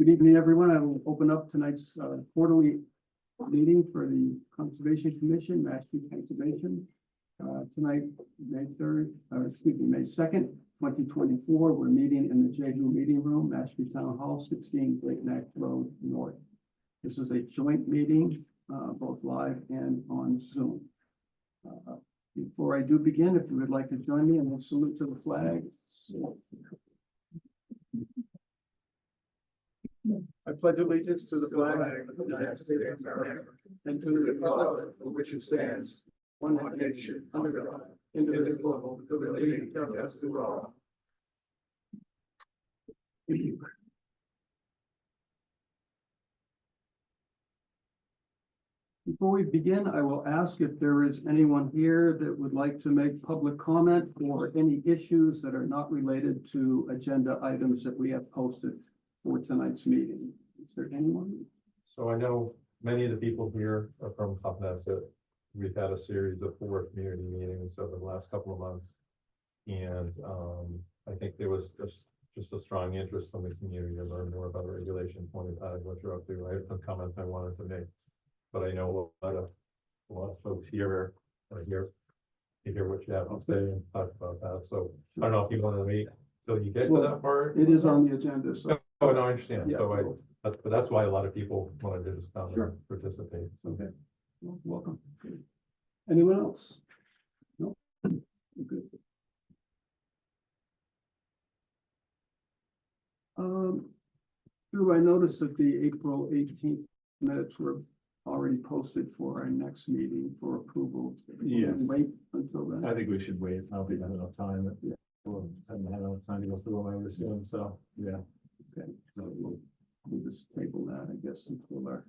evening, everyone. I will open up tonight's quarterly meeting for the Conservation Commission, Mashpee Conservation. Tonight, May 3rd, May 2nd, 2024. We're meeting in the Jehu Meeting Room, Mashpee Town Hall, 16 Great Neck Road North. This is a joint meeting, both live and on Zoom. Before I do begin, if you would like to join me in a salute to the flag. I pledge allegiance to the flag of the United States of America and to the republic for which it stands, one nation, under God, indivisible, with liberty and justice for all. Thank you. Before we begin, I will ask if there is anyone here that would like to make public comment or any issues that are not related to agenda items that we have posted for tonight's meeting. Is there anyone? So I know many of the people here are from Cohasset. We've had a series of 4 community meetings over the last couple of months. And I think there was just a strong interest from the community to learn more about Regulation 25, what you're up to. I have some comments I wanted to make, but I know a lot of folks here are here to hear what you have to say and talk about that. So I don't know if you want to wait till you get to that part. It is on the agenda, so. Oh, no, I understand. Yeah. So but that's why a lot of people wanted to just come Sure. and participate. So. Okay, well, welcome. Good. Anyone else? No? Good. Drew, I noticed that the April 18th minutes were already posted for our next meeting for approval. Yes. Wait until then. I think we should wait. I don't think I have enough time. Yeah. Well, I haven't had enough time to go through them, I would assume, so, yeah. Okay, so we'll just table that, I guess, until our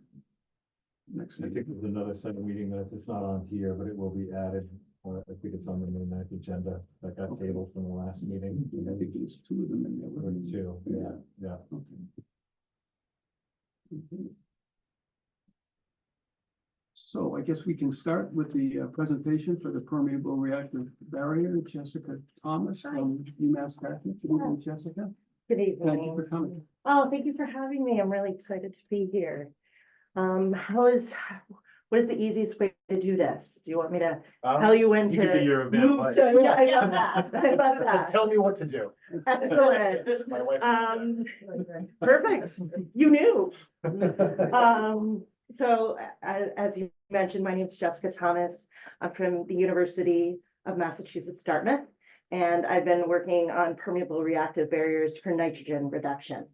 next I meeting. think there's another set of meeting minutes. It's not on here, but it will be added. I think it's on the May 9th agenda that got Okay. tabled from the last meeting. I think there's 2 of them in there. Or 2, yeah. Okay. Okay. So I guess we can start with the presentation for the permeable reactive barrier. Jessica Thomas from UMass Carthage. Good evening, Jessica. Good Thank you evening. for coming. Oh, thank you for having me. I'm really excited to be here. What is the easiest way to do this? Do you want me to tell you when You can do to your event, move? like- Yeah, I love that. I love Just that. tell me what to do. Excellent. My wife- Perfect. You knew. So as you mentioned, my name is Jessica Thomas. I'm from the University of Massachusetts, Dartmouth, and I've been working on permeable reactive barriers for nitrogen reduction.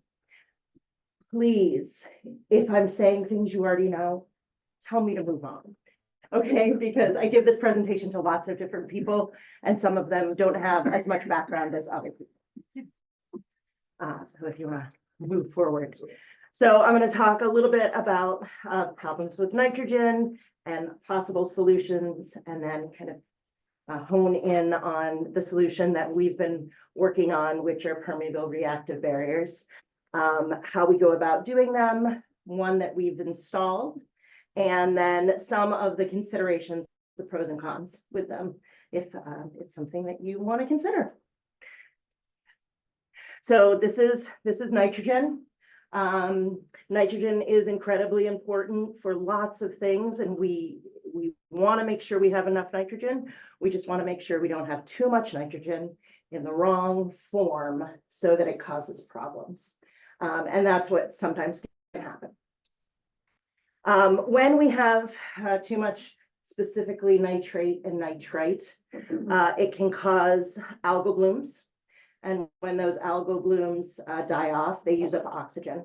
Please, if I'm saying things you already know, tell me to move on. Okay, because I give this presentation to lots of different people, and some of them don't have as much background as other people. So if you want to move forward. So I'm going to talk a little bit about problems with nitrogen and possible solutions, and then kind of hone in on the solution that we've been working on, which are permeable reactive barriers, how we go about doing them, one that we've installed, and then some of the considerations, the pros and cons with them, if it's something that you want to consider. So this is nitrogen. Nitrogen is incredibly important for lots of things, and we want to make sure we have enough nitrogen. We just want to make sure we don't have too much nitrogen in the wrong form so that it causes problems. And that's what sometimes can happen. When we have too much, specifically nitrate and nitrite, it can cause algal blooms. And when those algal blooms die off, they use up oxygen.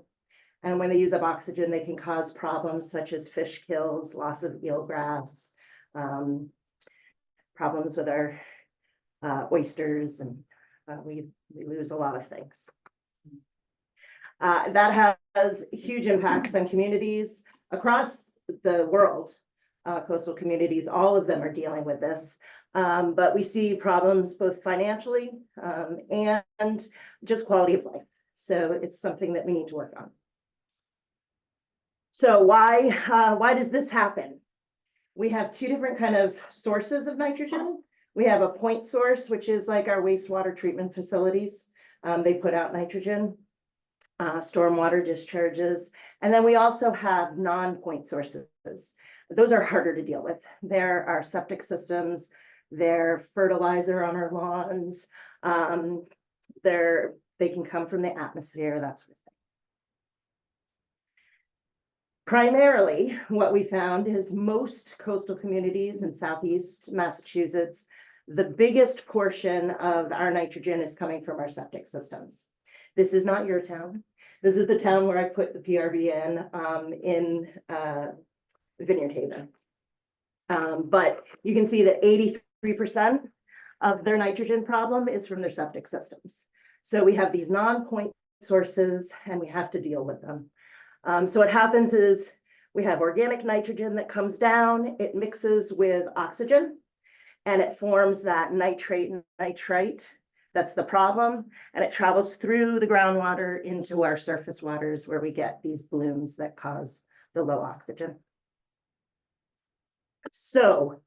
And when they use up oxygen, they can cause problems such as fish kills, loss of eelgrass, problems with our oysters, and we lose a lot of things. That has huge impacts on communities across the world. Coastal communities, all of them are dealing with this. But we see problems both financially and just quality of life. So it's something that we need to work on. So why does this happen? We have 2 different kind of sources of nitrogen. We have a point source, which is like our wastewater treatment facilities. They put out nitrogen. stormwater discharges. And then we also have non-point sources. Those are harder to deal with. There are septic systems, they're fertilizer on our lawns. They can come from the atmosphere, that sort of thing. Primarily, what we found is most coastal communities in Southeast Massachusetts, the biggest portion of our nitrogen is coming from our septic systems. This is not your town. This is the town where I put the PRB in Vineyard Haven. But you can see that 83% of their nitrogen problem is from their septic systems. So we have these non-point sources and we have to deal with them. So what happens is we have organic nitrogen that comes down, it mixes with oxygen, and it forms that nitrate and nitrite. That's the problem. And it travels through the groundwater into our surface waters where we get these blooms that cause the low oxygen. So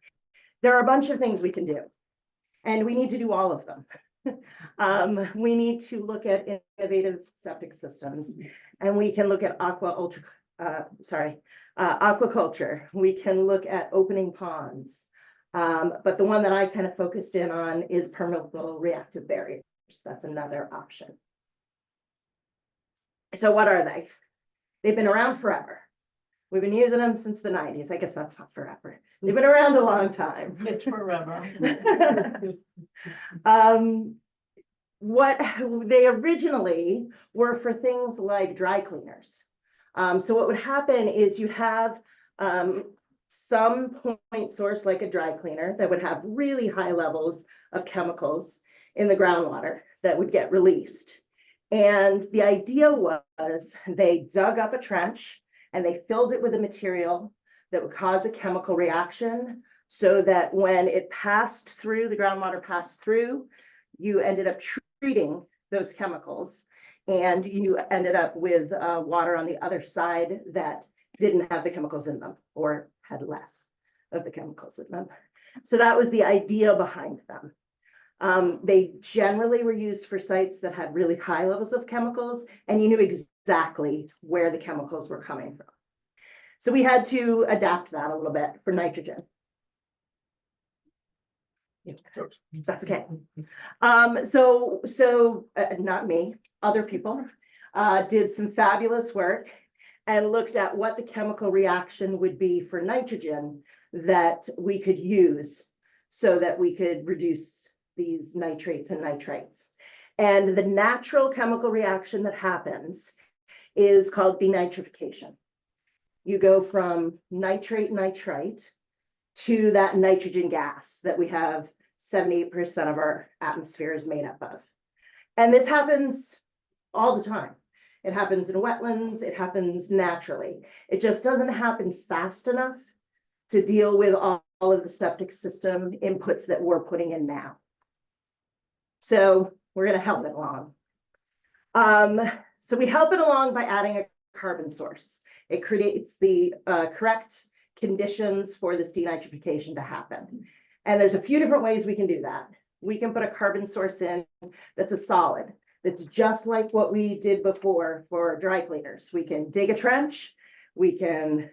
there are a bunch of things we can do, and we need to do all of them. We need to look at innovative septic systems, and we can look at aquaculture. We can look at opening ponds. But the one that I kind of focused in on is permeable reactive barriers. That's another option. So what are they? They've been around forever. We've been using them since the 90s. I guess that's not forever. They've been around a long time. It's forever. What they originally were for things like dry cleaners. So what would happen is you have some point source like a dry cleaner that would have really high levels of chemicals in the groundwater that would get released. And the idea was they dug up a trench and they filled it with a material that would cause a chemical reaction so that when it passed through, the groundwater passed through, you ended up treating those chemicals and you ended up with water on the other side that didn't have the chemicals in them or had less of the chemicals in them. So that was the idea behind them. They generally were used for sites that had really high levels of chemicals and you knew exactly where the chemicals were coming from. So we had to adapt that a little bit for nitrogen. That's okay. Not me, other people did some fabulous work and looked at what the chemical reaction would be for nitrogen that we could use so that we could reduce these nitrates and nitrites. And the natural chemical reaction that happens is called denitrification. You go from nitrate, nitrite to that nitrogen gas that we have 78% of our atmosphere is made up of. And this happens all the time. It happens in wetlands, it happens naturally. It just doesn't happen fast enough to deal with all of the septic system inputs that we're putting in now. So we're going to help it along. So we help it along by adding a carbon source. It creates the correct conditions for this denitrification to happen. And there's a few different ways we can do that. We can put a carbon source in that's a solid, that's just like what we did before for dry cleaners. We can dig a trench, we can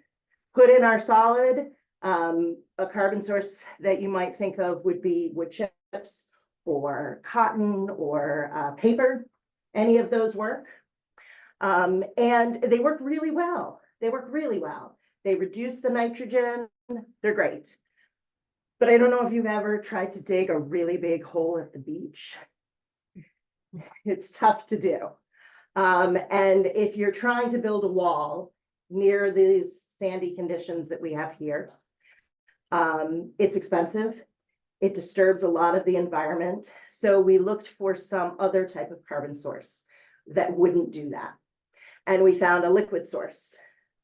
put in our solid. A carbon source that you might think of would be wood chips or cotton or paper. Any of those work. And they work really well. They work really well. They reduce the nitrogen. They're great. But I don't know if you've ever tried to dig a really big hole at the beach. It's tough to do. And if you're trying to build a wall near these sandy conditions that we have here, it's expensive. It disturbs a lot of the environment. So we looked for some other type of carbon source that wouldn't do that. And we found a liquid source.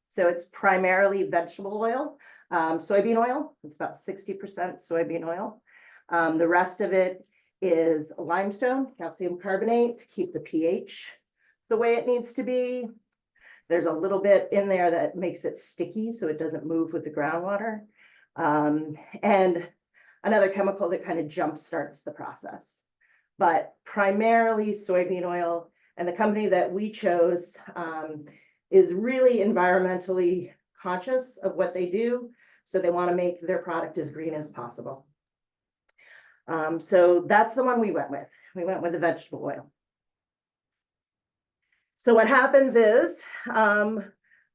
So it's primarily vegetable oil, soybean oil. It's about 60% soybean oil. The rest of it is limestone, calcium carbonate to keep the pH the way it needs to be. There's a little bit in there that makes it sticky so it doesn't move with the groundwater. And another chemical that kind of jump starts the process. But primarily soybean oil And the company that we chose is really environmentally conscious of what they do. So they want to make their product as green as possible. So that's the one we went with. We went with the vegetable oil. So what happens is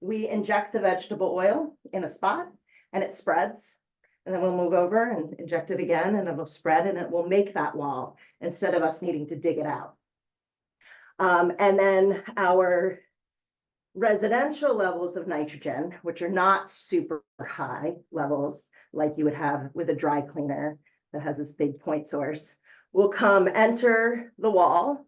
we inject the vegetable oil in a spot and it spreads. And then we'll move over and inject it again and it will spread and it will make that wall instead of us needing to dig it out. And then our residential levels of nitrogen, which are not super high levels like you would have with a dry cleaner that has this big point source, will come enter the wall.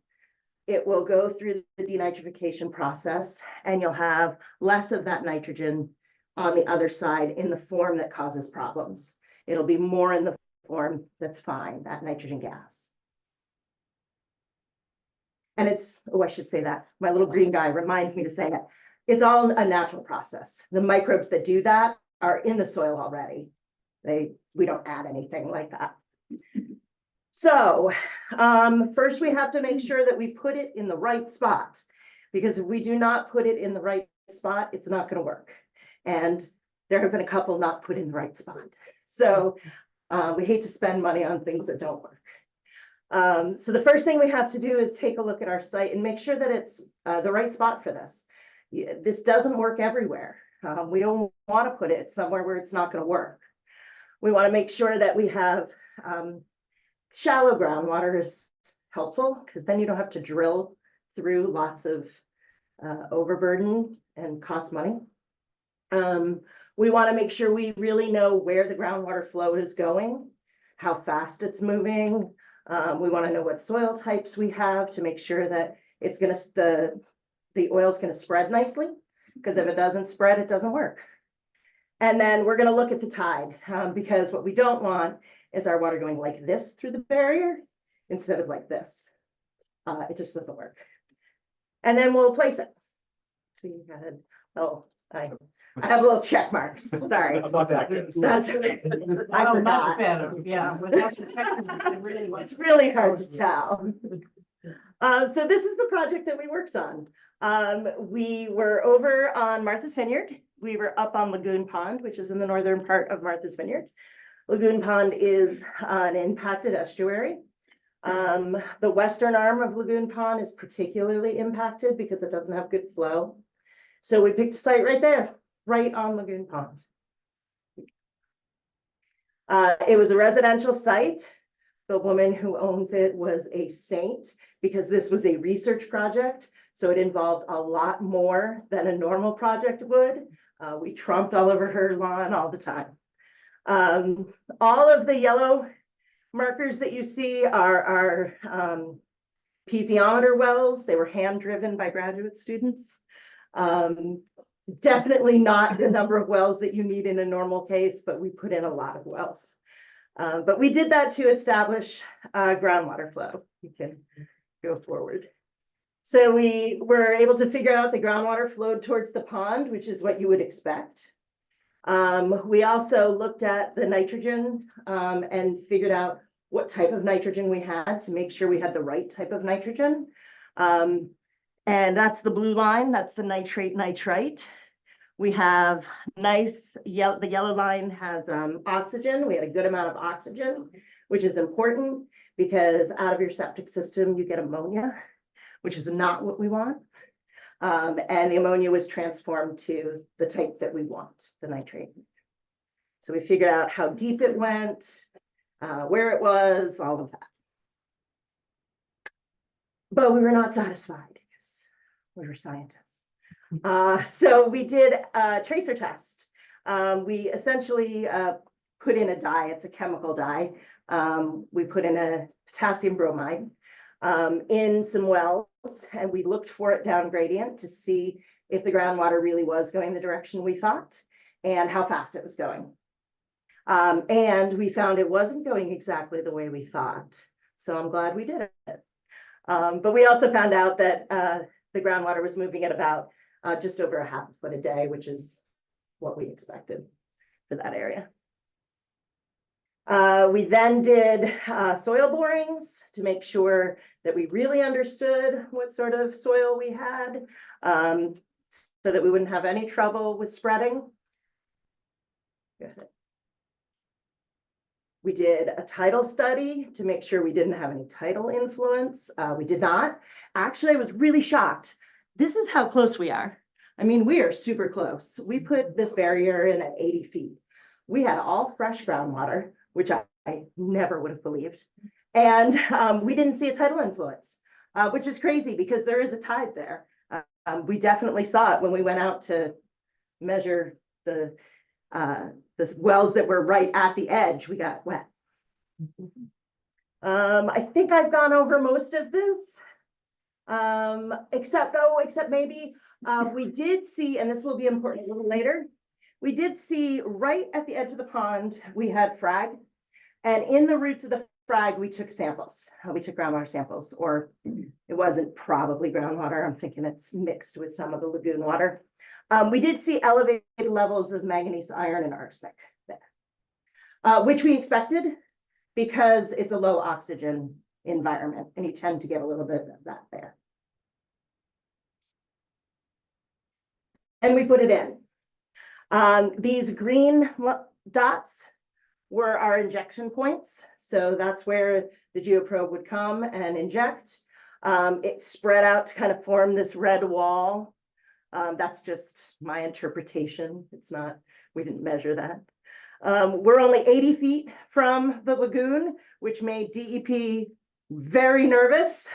It will go through the denitrification process and you'll have less of that nitrogen on the other side in the form that causes problems. It'll be more in the form that's fine, that nitrogen gas. And it's, oh, I should say that. My little green guy reminds me to say it. It's all a natural process. The microbes that do that are in the soil already. We don't add anything like that. So first we have to make sure that we put it in the right spot, because if we do not put it in the right spot, it's not going to work. And there have been a couple not put in the right spot. So we hate to spend money on things that don't work. So the first thing we have to do is take a look at our site and make sure that it's the right spot for this. This doesn't work everywhere. We don't want to put it somewhere where it's not going to work. We want to make sure that we have shallow groundwater is helpful, because then you don't have to drill through lots of overburden and cost money. We want to make sure we really know where the groundwater flow is going, how fast it's moving. We want to know what soil types we have to make sure that it's going to, the oil is going to spread nicely, because if it doesn't spread, it doesn't work. And then we're going to look at the tide, because what we don't want is our water going like this through the barrier instead of like this. It just doesn't work. And then we'll place it. So you had, oh, I have little check marks. Sorry. I'm not that good. That's okay. I Oh, forgot. much better, yeah. Without the technical, it really was. It's really hard to tell. So this is the project that we worked on. We were over on Martha's Vineyard. We were up on Lagoon Pond, which is in the northern part of Martha's Vineyard. Lagoon Pond is an impacted estuary. The western arm of Lagoon Pond is particularly impacted because it doesn't have good flow. So we picked a site right there, right on Lagoon Pond. It was a residential site. The woman who owns it was a saint, because this was a research project. So it involved a lot more than a normal project would. We trumped all over her lawn all the time. All of the yellow markers that you see are piezometer wells. They were hand driven by graduate students. Definitely not the number of wells that you need in a normal case, but we put in a lot of wells. But we did that to establish groundwater flow. You can go forward. So we were able to figure out the groundwater flowed towards the pond, which is what you would expect. We also looked at the nitrogen and figured out what type of nitrogen we had to make sure we had the right type of nitrogen. And that's the blue line, that's the nitrate nitrite. We have nice yellow, the yellow line has oxygen. We had a good amount of oxygen, which is important because out of your septic system, you get ammonia, which is not what we want. And the ammonia was transformed to the type that we want, the nitrate. So we figured out how deep it went, where it was, all of that. But we were not satisfied because we were scientists. So we did a tracer test. We essentially put in a dye, it's a chemical dye. We put in a potassium bromide in some wells, and we looked for it down gradient to see if the groundwater really was going the direction we thought and how fast it was going. And we found it wasn't going exactly the way we thought. So I'm glad we did it. But we also found out that the groundwater was moving at about just over a half a foot a day, which is what we expected for that area. We then did soil borings to make sure that we really understood what sort of soil we had, so that we wouldn't have any trouble with spreading. Go ahead. We did a tidal study to make sure we didn't have any tidal influence. We did not. Actually, I was really shocked. This is how close we are. I mean, we are super close. We put this barrier in at 80 feet. We had all fresh groundwater, which I never would have believed. And we didn't see a tidal influence, which is crazy because there is a tide there. We definitely saw it when we went out to measure the wells that were right at the edge. We got wet. I think I've gone over most of this. Except maybe we did see, and this will be important a little later, we did see right at the edge of the pond, we had frag. And in the roots of the frag, we took samples. We took groundwater samples, or it wasn't probably groundwater. I'm thinking it's mixed with some of the lagoon water. We did see elevated levels of manganese, iron, and arsenic there, which we expected because it's a low oxygen environment, and you tend to get a little bit of that there. And we put it in. These green dots were our injection points. So that's where the geoprobe would come and inject. It spread out to kind of form this red wall. That's just my interpretation. It's not, we didn't measure that. We're only 80 feet from the lagoon, which made DEP very nervous.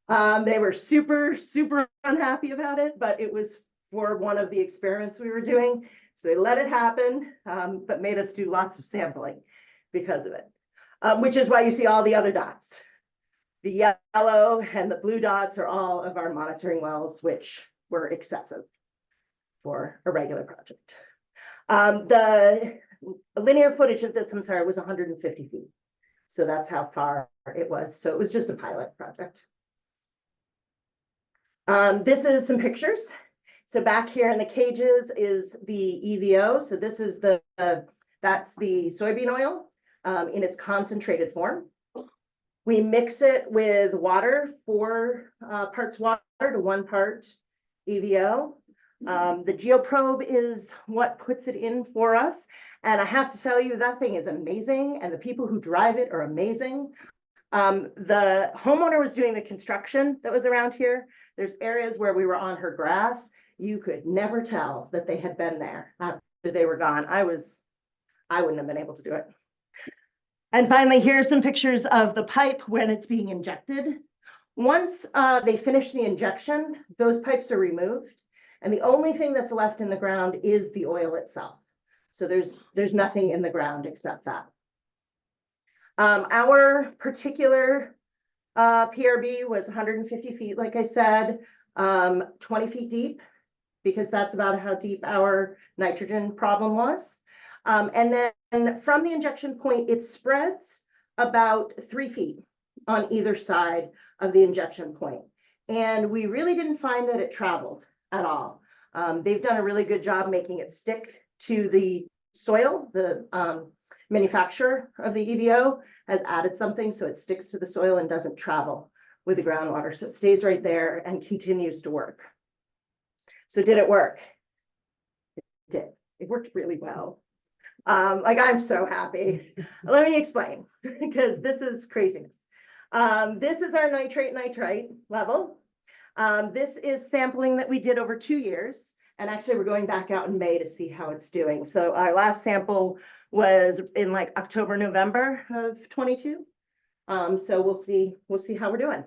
They were super, super unhappy about it, but it was for one of the experiments we were doing. So they let it happen, but made us do lots of sampling because of it, which is why you see all the other dots. The yellow and the blue dots are all of our monitoring wells, which were excessive for a regular project. The linear footage of this, I'm sorry, was 150 feet. So that's how far it was. So it was just a pilot project. This is some pictures. So back here in the cages is the EVO. So this is that's the soybean oil in its concentrated form. We mix it with water, 4 parts water to 1 part EVO. The geoprobe is what puts it in for us. And I have to tell you, that thing is amazing. And the people who drive it are amazing. The homeowner was doing the construction that was around here. There's areas where we were on her grass. You could never tell that they had been there after they were gone. I wouldn't have been able to do it. And finally, here's some pictures of the pipe when it's being injected. Once they finish the injection, those pipes are removed. And the only thing that's left in the ground is the oil itself. So there's nothing in the ground except that. Our particular PRB was 150 feet, like I said, 20 feet deep, because that's about how deep our nitrogen problem was. And then from the injection point, it spreads about 3 feet on either side of the injection point. And we really didn't find that it traveled at all. They've done a really good job making it stick to the soil. The manufacturer of the EVO has added something so it sticks to the soil and doesn't travel with the groundwater. So it stays right there and continues to work. So did it work? It did. It worked really well. Like, I'm so happy. Let me explain, because this is craziness. This is our nitrate level. This is sampling that we did over 2 years. And actually, we're going back out in May to see how it's doing. So our last sample was in like October, November of 22. So we'll see how we're doing.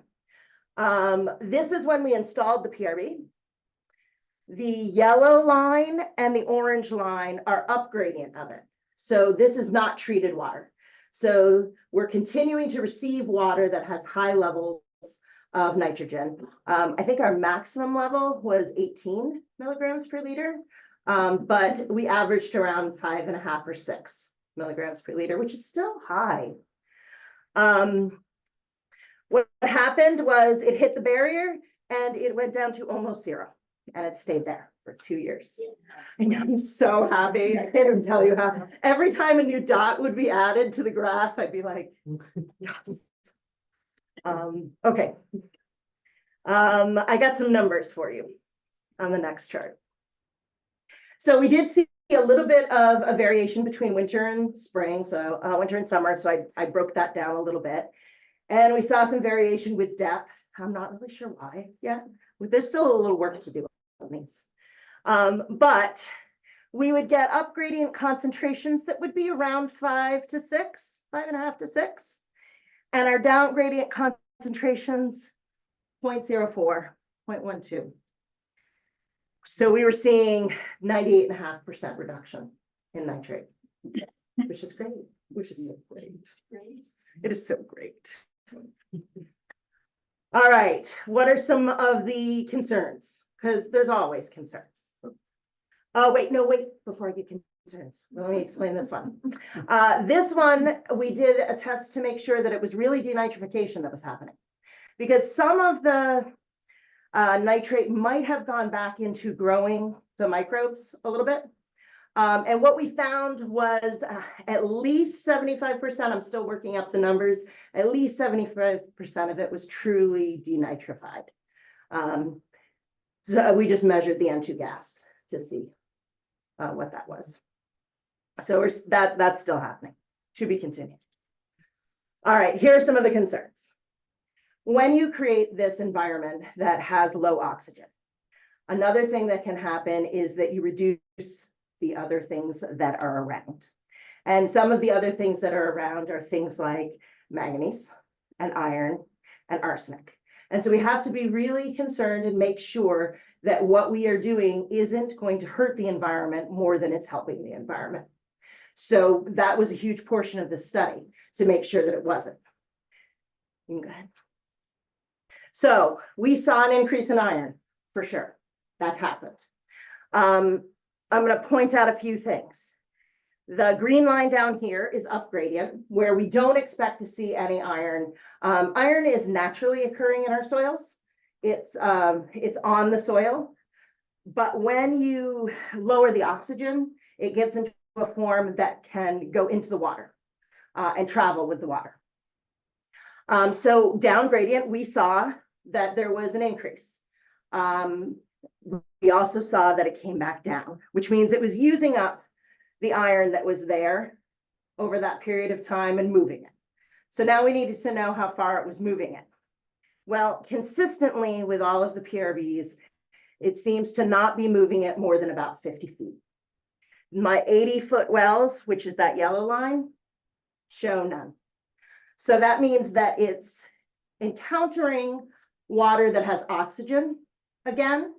This is when we installed the PRB. The yellow line and the orange line are up gradient of it. So this is not treated water. So we're continuing to receive water that has high levels of nitrogen. I think our maximum level was 18 milligrams per liter, but we averaged around 5.5 or 6 milligrams per liter, which is still high. What happened was it hit the barrier and it went down to almost 0. and it stayed there for 2 years. And I'm so happy. I can't even tell you how. Every time a new dot would be added to the graph, I'd be like, yes. Okay. I got some numbers for you on the next chart. So we did see a little bit of a variation between winter and spring, so winter and summer. So I broke that down a little bit. And we saw some variation with depth. I'm not really sure why yet. There's still a little work to do on these. But we would get up gradient concentrations that would be around 5 to 6, 5.5 to 6. And our down gradient concentrations, 0.04, 0.12. So we were seeing 98.5% reduction in nitrate, which is great, which is so great. It is so great. All right, what are some of the concerns? Because there's always concerns. Oh, wait, before I get concerns, let me explain this one. This one, we did a test to make sure that it was really denitrification that was happening. Because some of the nitrate might have gone back into growing the microbes a little bit. And what we found was at least 75%, I'm still working up the numbers, at least 75% of it was truly denitrified. So we just measured the N2 gas to see what that was. So that's still happening, to be continued. All right, here are some of the concerns. When you create this environment that has low oxygen, another thing that can happen is that you reduce the other things that are around. And some of the other things that are around are things like manganese and iron and arsenic. And so we have to be really concerned and make sure that what we are doing isn't going to hurt the environment more than it's helping the environment. So that was a huge portion of the study to make sure that it wasn't. You can go ahead. So we saw an increase in iron, for sure. That happened. I'm going to point out a few things. The green line down here is up gradient, where we don't expect to see any iron. Iron is naturally occurring in our soils. It's on the soil. But when you lower the oxygen, it gets into a form that can go into the water and travel with the water. So down gradient, we saw that there was an increase. We also saw that it came back down, which means it was using up the iron that was there over that period of time and moving it. So now we needed to know how far it was moving it. Well, consistently with all of the PRBs, it seems to not be moving it more than about 50 feet. My 80-foot wells, which is that yellow line, show none. So that means that it's encountering water that has oxygen again,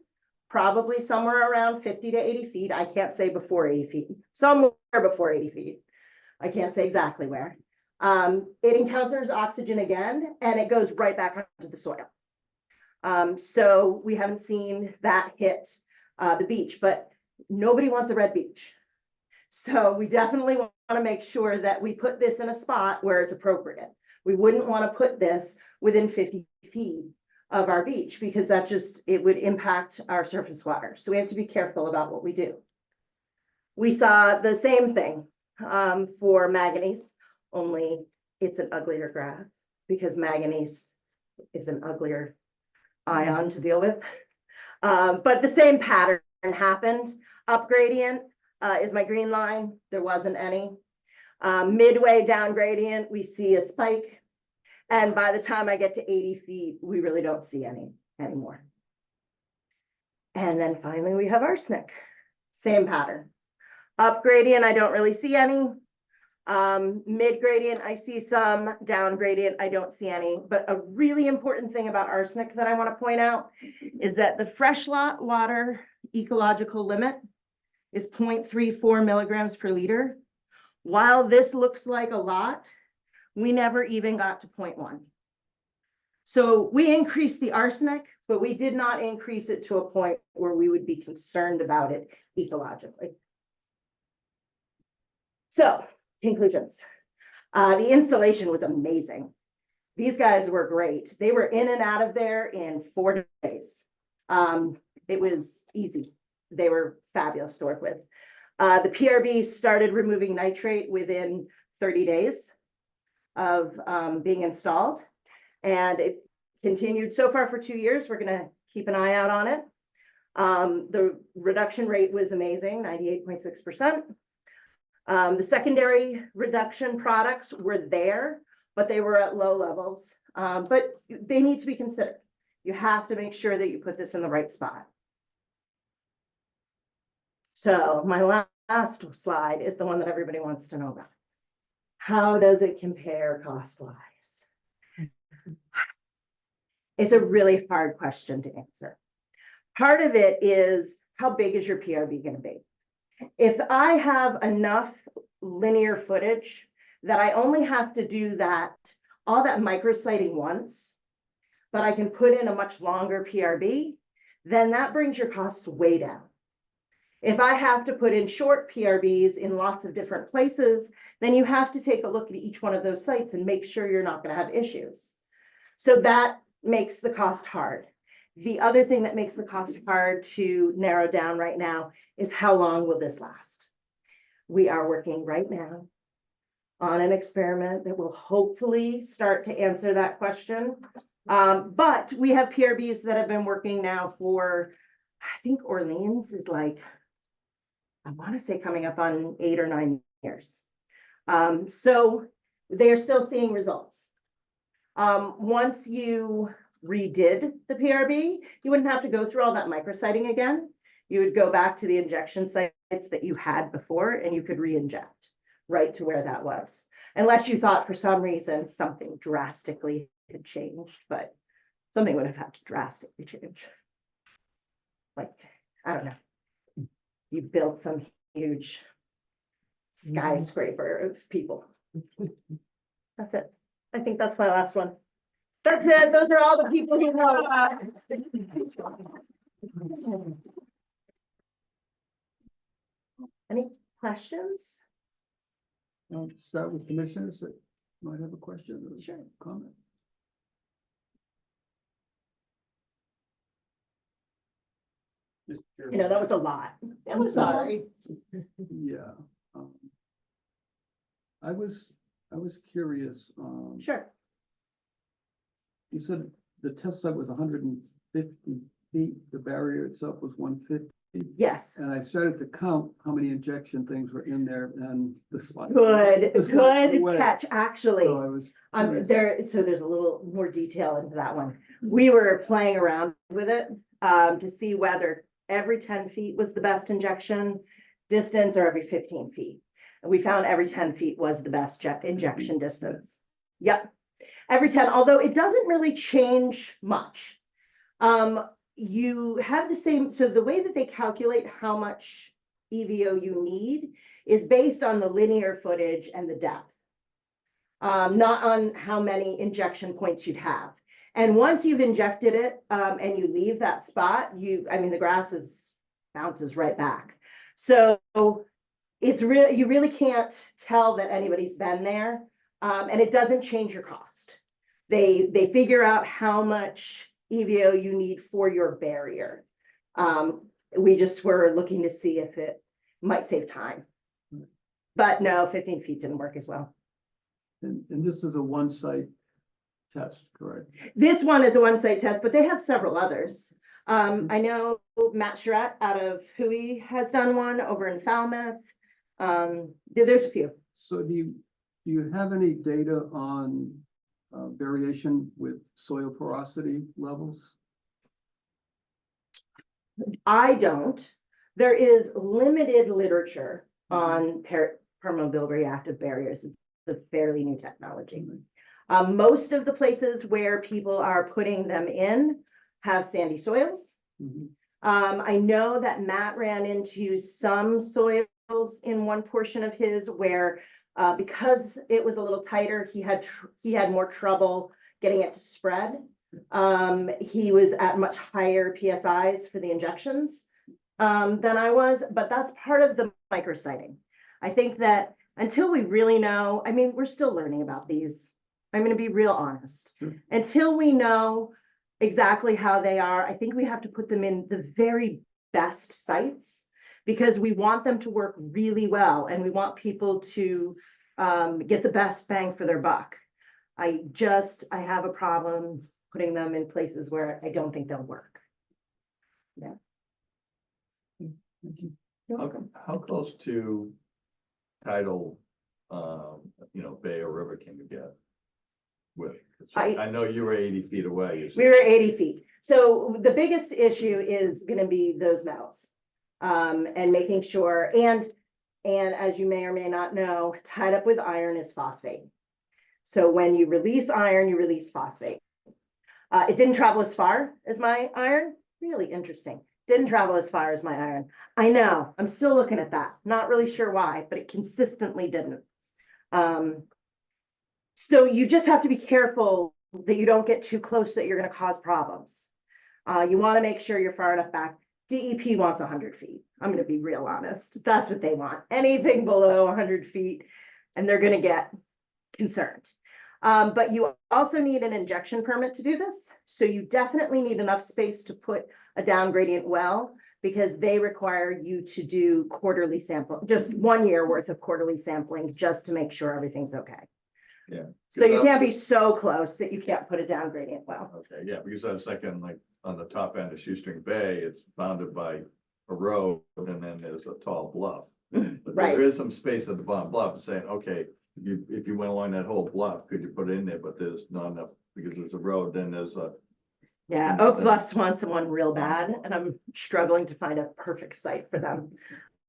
probably somewhere around 50 to 80 feet. I can't say before 80 feet, somewhere before 80 feet. I can't say exactly where. It encounters oxygen again, and it goes right back onto the soil. So we haven't seen that hit the beach, but nobody wants a red beach. So we definitely want to make sure that we put this in a spot where it's appropriate. We wouldn't want to put this within 50 feet of our beach because it would impact our surface water. So we have to be careful about what we do. We saw the same thing for manganese, only it's an uglier graph because manganese is an uglier ion to deal with. But the same pattern happened. Up gradient is my green line. There wasn't any. Midway down gradient, we see a spike. And by the time I get to 80 feet, we really don't see any anymore. And then finally, we have arsenic. Same pattern. Up gradient, I don't really see any. Mid gradient, I see some. Down gradient, I don't see any. But a really important thing about arsenic that I want to point out is that the freshwater ecological limit is 0.34 milligrams per liter. While this looks like a lot, we never even got to 0.1. So we increased the arsenic, but we did not increase it to a point where we would be concerned about it ecologically. So, conclusions. The installation was amazing. These guys were great. They were in and out of there in 4 days. It was easy. They were fabulous to work with. The PRB started removing nitrate within 30 days of being installed. And it continued so far for 2 years. We're gonna keep an eye out on it. The reduction rate was amazing, 98.6%. The secondary reduction products were there, but they were at low levels. But they need to be considered. You have to make sure that you put this in the right spot. So my last slide is the one that everybody wants to know about. How does it compare cost-wise? It's a really hard question to answer. Part of it is, how big is your PRB going to be? If I have enough linear footage that I only have to do all that micrositing once, but I can put in a much longer PRB, then that brings your costs way down. If I have to put in short PRBs in lots of different places, then you have to take a look at each one of those sites and make sure you're not going to have issues. So that makes the cost hard. The other thing that makes the cost hard to narrow down right now is how long will this last? We are working right now on an experiment that will hopefully start to answer that question. But we have PRBs that have been working now for, I think Orleans is like, I want to say coming up on 8 or 9 years. So they're still seeing results. Once you redid the PRB, you wouldn't have to go through all that micrositing again. You would go back to the injection sites that you had before and you could re-inject right to where that was. Unless you thought for some reason something drastically had changed, but something would have had to drastically change. Like, I don't know. You build some huge skyscraper of people. That's it. I think that's my last one. That's it. Those are all the people who know. Any questions? Start with commissioners that might have a question or Sure. comment. You know, that was a lot. I'm sorry. Yeah. I was curious, Sure. you said the test site was 150 feet, the barrier itself was 150. Yes. And I started to count how many injection things were in there and the slide. Good, the slide good away. catch, actually. So I was curious. There's a little more detail into that one. We were playing around with it to see whether every 10 feet was the best injection distance or every 15 feet. And we found every 10 feet was the best injection distance. Yep, every 10, although it doesn't really change much. You have the same, so the way that they calculate how much EVO you need is based on the linear footage and the depth, not on how many injection points you'd have. And once you've injected it and you leave that spot, the grass bounces right back. So it's really, you really can't tell that anybody's been there, and it doesn't change your cost. They figure out how much EVO you need for your barrier. We just were looking to see if it might save time. But no, 15 feet didn't work as well. And this is a one-site test, correct? This one is a one-site test, but they have several others. I know Matt Charette out of Hui has done one over in Falmouth. There's a few. So do you have any data on variation with soil porosity levels? I don't. There is limited literature on permeable reactive barriers. It's a fairly new technology. Most of the places where people are putting them in have sandy soils. I know that Matt ran into some soils in one portion of his where because it was a little tighter, he had more trouble getting it to spread. He was at much higher PSIs for the injections than I was, but that's part of the micrositing. I think that until we really know, we're still learning about these. I'm going to be real honest. Sure. Until we know exactly how they are. I think we have to put them in the very best sites because we want them to work really well and we want people to get the best bang for their buck. I have a problem putting them in places where I don't think they'll work. How close to tidal, bay or river can you get? With, I know you were 80 feet away. you said. We were 80 feet. So the biggest issue is gonna be those metals. And making sure, and as you may or may not know, tied up with iron is phosphate. So when you release iron, you release phosphate. It didn't travel as far as my iron. Really interesting. Didn't travel as far as my iron. I know, I'm still looking at that. Not really sure why, but it consistently didn't. So you just have to be careful that you don't get too close that you're gonna cause problems. You wanna make sure you're far enough back. DEP wants 100 feet. I'm gonna be real honest. That's what they want. Anything below 100 feet, and they're gonna get concerned. But you also need an injection permit to do this. So you definitely need enough space to put a down gradient well, because they require you to do quarterly sample, just 1 year worth of quarterly sampling, just to make sure everything's okay. Yeah. So you can't be so close that you can't put a down gradient well. Okay, yeah, because I was thinking like on the top end of Shoestring Bay, it's bounded by a road and then there's a tall bluff. But Right. there is some space at the bottom bluff saying, okay, if you went along that whole bluff, could you put it in there? But there's not enough because there's a road, then there's a. Yeah, Oak Bluffs wants one real bad, and I'm struggling to find a perfect site for them.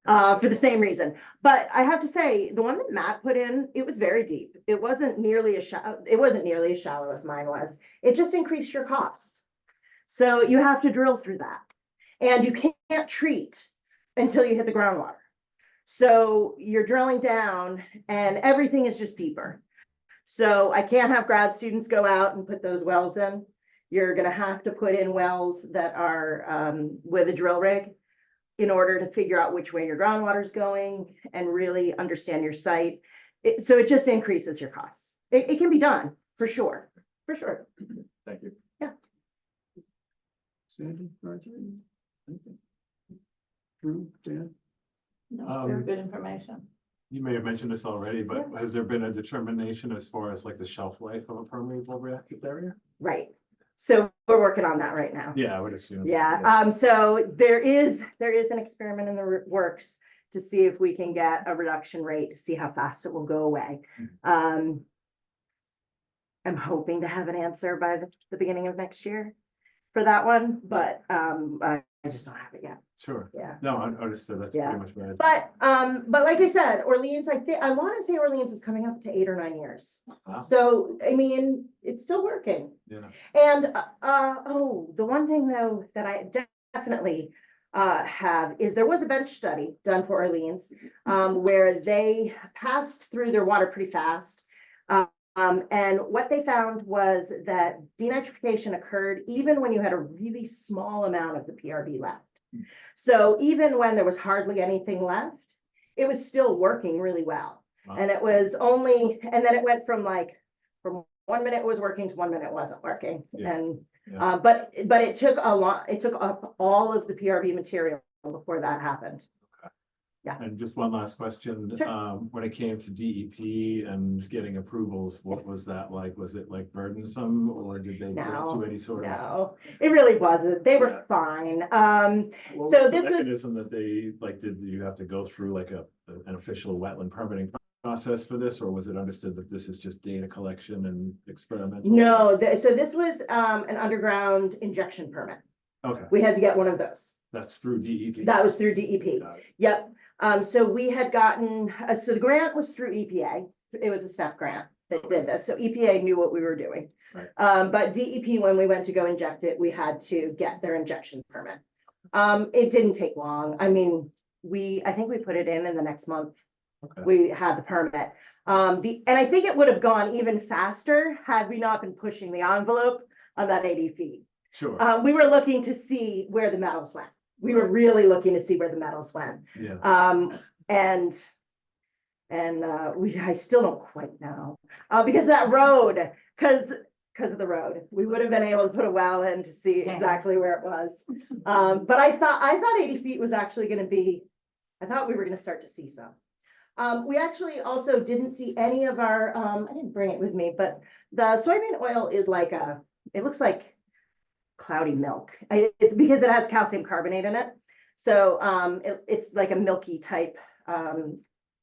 For the same reason, but I have to say, the one that Matt put in, it was very deep. It wasn't nearly as shallow as mine was. It just increased your costs. So you have to drill through that. And you can't treat until you hit the groundwater. So you're drilling down and everything is just deeper. So I can't have grad students go out and put those wells in. You're gonna have to put in wells that are with a drill rig in order to figure out which way your groundwater is going and really understand your site. So it just increases your costs. It can be done, for sure, for sure. Thank you. Sandy, Roger? Drew, Dan? No, very good information. You may have mentioned this already, but has there been a determination as far as like the shelf life of a permeable reactive area? Right. So we're working on that right now. Yeah, I would assume. Yeah, so there is an experiment in the works to see if we can get a reduction rate to see how fast it will go away. I'm hoping to have an answer by the beginning of next year for that one, but I just don't have it yet. Sure. Yeah. No, I understood. That's Yeah. pretty much right. But like I said, Orleans, I want to say Orleans is coming up to 8 or 9 years. Wow. So, I mean, it's still working. Yeah. And, the one thing though, that I definitely have is there was a bench study done for Orleans, where they passed through their water pretty fast. And what they found was that denitrification occurred even when you had a really small amount of the PRB left. So even when there was hardly anything left, it was still working really well. Wow. And it was and then it went from 1 minute it was working to 1 minute it wasn't working. Yeah. And, Yeah. but it took it took up all of the PRB material before that happened. And just one last question, Sure. when it came to DEP and getting approvals, what was that like? Was it like burdensome or did they No, do any sort of? No, it really wasn't. They were Yeah. fine. What So was the this was- mechanism that they, like, did you have to go through like an official wetland permitting process for this? Or was it understood that this is just data collection and experiment? No, so this was an underground injection permit. Okay, We had to get one of those. that's through DEP. That was through DEP. Got it. Yep. So we had gotten, so the grant was through EPA. It was a SNAP grant that did this. So EPA knew what we were doing. Right. But DEP, when we went to go inject it, we had to get their injection permit. It didn't take long. I mean, I think we put it in the next month. Okay. We had the permit. And I think it would have gone even faster had we not been pushing the envelope on that 80 feet. Sure, We were looking to see where the metals went. We were really looking to see where the metals went. yeah. I still don't quite know, because that road, because because of the road. We would have been able to put a well in to see Yeah. exactly where it was. But I thought 80 feet was actually gonna be, I thought we were gonna start to see some. We actually also didn't see any of our, I didn't bring it with me, but the soybean oil is like it looks like cloudy milk. It's because it has calcium carbonate in it. So it's like a milky type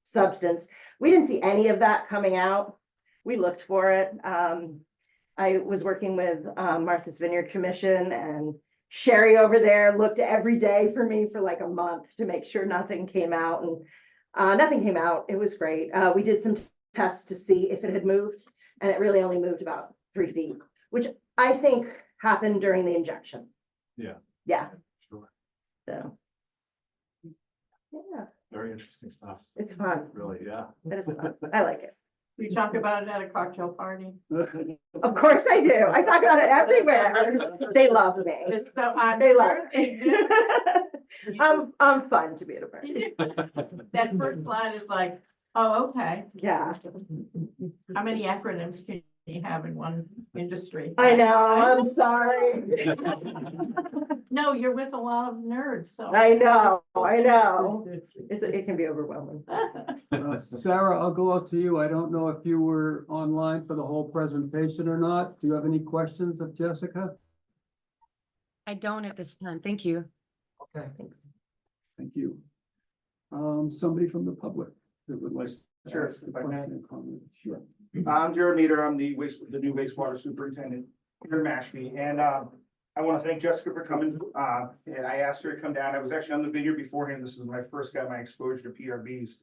substance. We didn't see any of that coming out. We looked for it. I was working with Martha's Vineyard Commission, and Sherry over there looked every day for me for like a month to make sure nothing came out, and nothing came out. It was great. We did some tests to see if it had moved, and it really only moved about 3 feet, which I think happened during the injection. Yeah. Yeah, Sure. so. Yeah, Very interesting stuff, it's fun. really, yeah. It is fun. I like it. We talk about it at a cocktail party. Of course I do. I talk about it everywhere. They love me. It's so hot. They love me. I'm fun to be at a party. That first line is like, oh, okay. Yeah, How many acronyms can you have in one industry? I know. I'm sorry. No, you're with a lot of nerds, so. I know. It can be overwhelming. Sarah, I'll go out to you. I don't know if you were online for the whole presentation or not. Do you have any questions of Jessica? I don't at this time. Thank you. Okay, thank you. Somebody from the public that would like. to Sure, ask a if I can. question or comment. Sure. I'm Jared Meter. I'm the new wastewater superintendent here in Mashpee, and I want to thank Jessica for coming. And I asked her to come down. I was actually on the vineyard beforehand. This is when I first got my exposure to PRBs.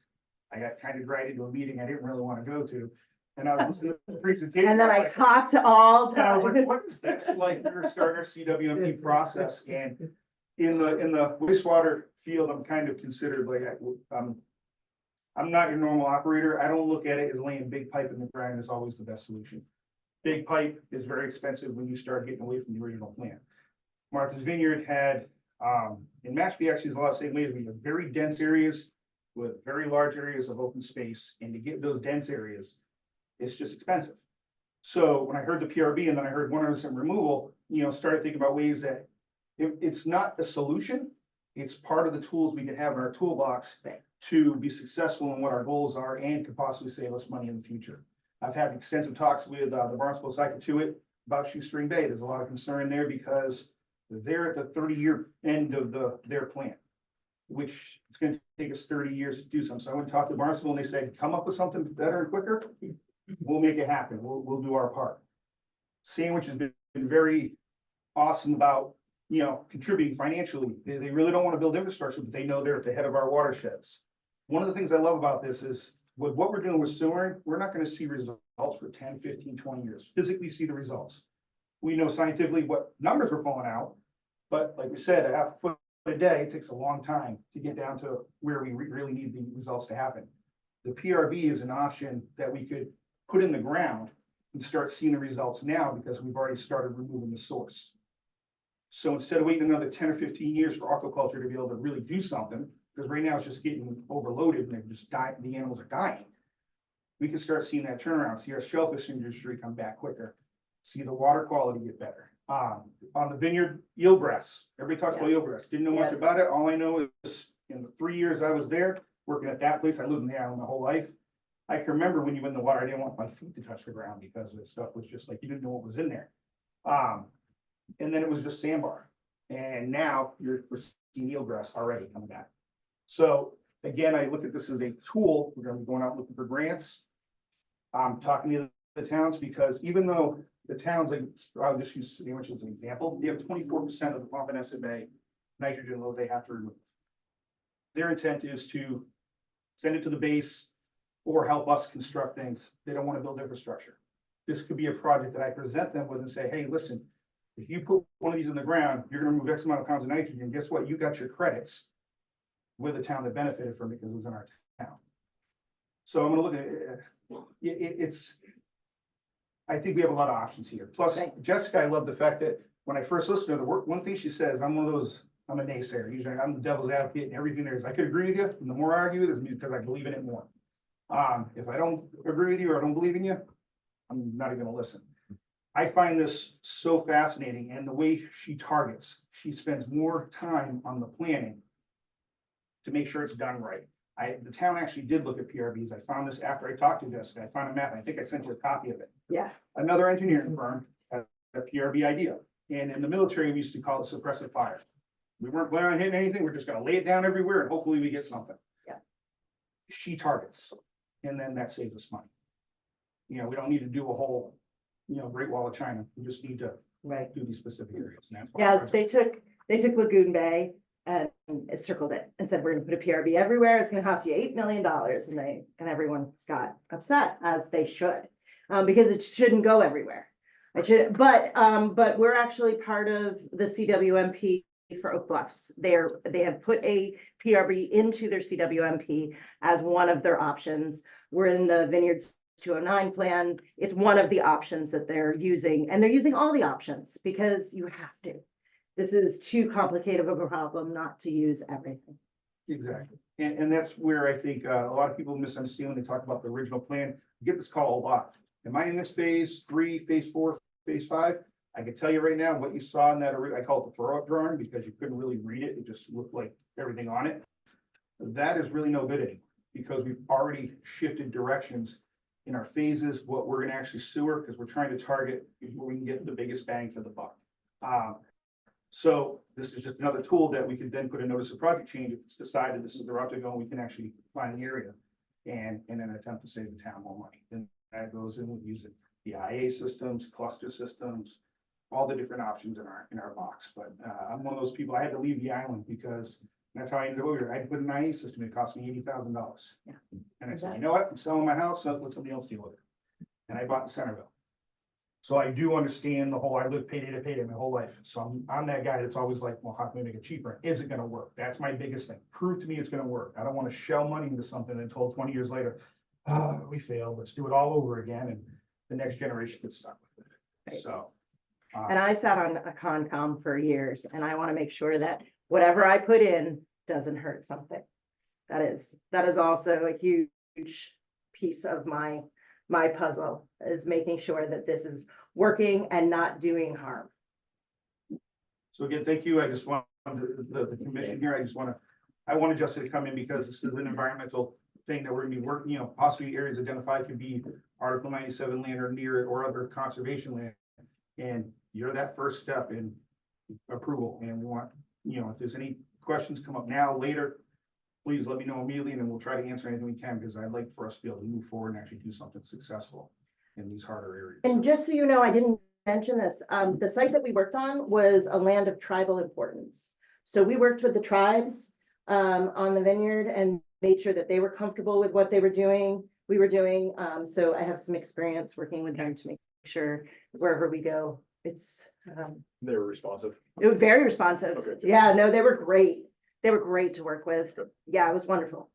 I got kind of dragged into a meeting I didn't really want to go to, and I was listening to the presentation. And then I talked all And I was like, time. what is this? Like, we're starting our CWMP process, and in the wastewater field, I'm kind of considered like, I'm not your normal operator. I don't look at it as laying big pipe in the ground is always the best solution. Big pipe is very expensive when you start getting away from the original plan. Martha's Vineyard had, in Mashpee actually is a lot of same ways. We have very dense areas with very large areas of open space, and to get those dense areas, it's just expensive. So when I heard the PRB and then I heard 100% removal, started thinking about ways that it's not a solution. It's part of the tools we can have in our toolbox to be successful in what our goals are and could possibly save us money in the future. I've had extensive talks with the Barnstable Psychotuit about Shoestring Bay. There's a lot of concern there because they're at the 30-year end of their plan, which it's going to take us 30 years to do something. So I went and talked to Barnstable, and they said, come up with something better and quicker. We'll make it happen. We'll do our part. Sandwich has been very awesome about, contributing financially. They really don't want to build infrastructure, but they know they're at the head of our watersheds. One of the things I love about this is with what we're doing with sewering, we're not going to see results for 10, 15, 20 years, physically see the results. We know scientifically what numbers we're pulling out, but like we said, a half foot a day, it takes a long time to get down to where we really need the results to happen. The PRB is an option that we could put in the ground and start seeing the results now because we've already started removing the source. So instead of waiting another 10 or 15 years for aquaculture to be able to really do something, because right now it's just getting overloaded and they're just dying, the animals are dying. We can start seeing that turnaround, see our shellfish industry come back quicker, see the water quality get better. On the vineyard, eelgrass, everybody talks about eelgrass, didn't know much Yeah. about it. All I know is in the 3 years I was there, working at that place, I lived in the island my whole life. I can remember when you went in the water, I didn't want my feet to touch the ground because the stuff was just like, you didn't know what was in there. And then it was just sandbar. And now we're seeing eelgrass already coming back. So again, I look at this as a tool. We're gonna be going out looking for grants. I'm talking to the towns because even though the towns, like, I'll just use Sandwich as an example, they have 24% of the Pompanesett Bay nitrogen load they have to remove. Their intent is to send it to the base or help us construct things. They don't want to build infrastructure. This could be a project that I present them with and say, hey, listen, if you put one of these in the ground, you're gonna remove X amount of pounds of nitrogen. Guess what? You got your credits with the town that benefited from it because it was in our town. So I'm gonna look at it. I think we have a lot of options here. Plus, Jessica, I love the fact that when I first listened to the work, one thing she says, I'm a naysayer. Usually I'm the devil's advocate and everything there is. I could agree with you. And the more I argue with it is because I believe in it more. If I don't agree with you or I don't believe in you, I'm not even gonna listen. I find this so fascinating and the way she targets, she spends more time on the planning to make sure it's done right. The town actually did look at PRBs. I found this after I talked to Jessica. I found a map. I think I sent you a copy of it. Yeah. Another engineering firm had a PRB idea. And in the military, we used to call it suppressive fire. We weren't planning on hitting anything. We're just gonna lay it down everywhere and hopefully we get something. Yeah. She targets, and then that saves us money. You know, we don't need to do a whole, Great Wall of China. We just need to Right. do these specific areas. And that's why Yeah, our they took Lagoon Bay and circled it and said, we're gonna put a PRB everywhere. It's gonna cost you $8 million. And everyone got upset, as they should, because it shouldn't go everywhere. It should, but we're actually part of the CWMP for Oak Bluffs. They have put a PRB into their CWMP as one of their options. We're in the Vineyards 209 plan. It's one of the options that they're using, and they're using all the options because you have to. This is too complicated of a problem not to use everything. Exactly. And that's where I think a lot of people misunderstand when they talk about the original plan. You get this call a lot. Am I in this phase 3, phase 4, phase 5? I can tell you right now, what you saw in that, I call it the throw up drawing because you couldn't really read it. It just looked like everything on it. That is really no good anymore because we've already shifted directions in our phases, what we're gonna actually sewer, because we're trying to target where we can get the biggest bang for the buck. So this is just another tool that we could then put a notice of project change. If it's decided this is the route to go, and we can actually find the area and in an attempt to save the town more money. And that goes in with using the IA systems, cluster systems, all the different options in our box. But I'm one of those people, I had to leave the island because that's how I ended up over here. I had to put an IA system. It cost me $80,000. Yeah. And I said, you know what? I'm selling my house, so let somebody else deal with it. And I bought in Centerville. So I do understand the whole, I lived payday to payday my whole life. So I'm that guy that's always like, well, how can we make it cheaper? Is it gonna work? That's my biggest thing. Prove to me it's gonna work. I don't want to shell money into something until 20 years later, we failed, let's do it all over again, and the next generation gets stuck with it. Right. So. And I sat on a Concom for years, and I want to make sure that whatever I put in doesn't hurt something. That is also a huge piece of my puzzle, is making sure that this is working and not doing harm. So again, thank you. I just want the commission here. I wanted Justin to come in because this is an environmental thing that we're gonna be working, possibly areas identified could be Article 97 land or near it or other conservation land. And you're that first step in approval. And we want, if there's any questions come up now, later, please let me know immediately and then we'll try to answer anything we can, because I'd like for us to be able to move forward and actually do something successful in these harder areas. And just so you know, I didn't mention this, the site that we worked on was a land of tribal importance. So we worked with the tribes on the vineyard and made sure that they were comfortable with what we were doing. So I have some experience working with them to make sure wherever we go, it's They were responsive. it was very responsive. Okay. Yeah, no, they were great. They were great to work with. Yeah, it was wonderful.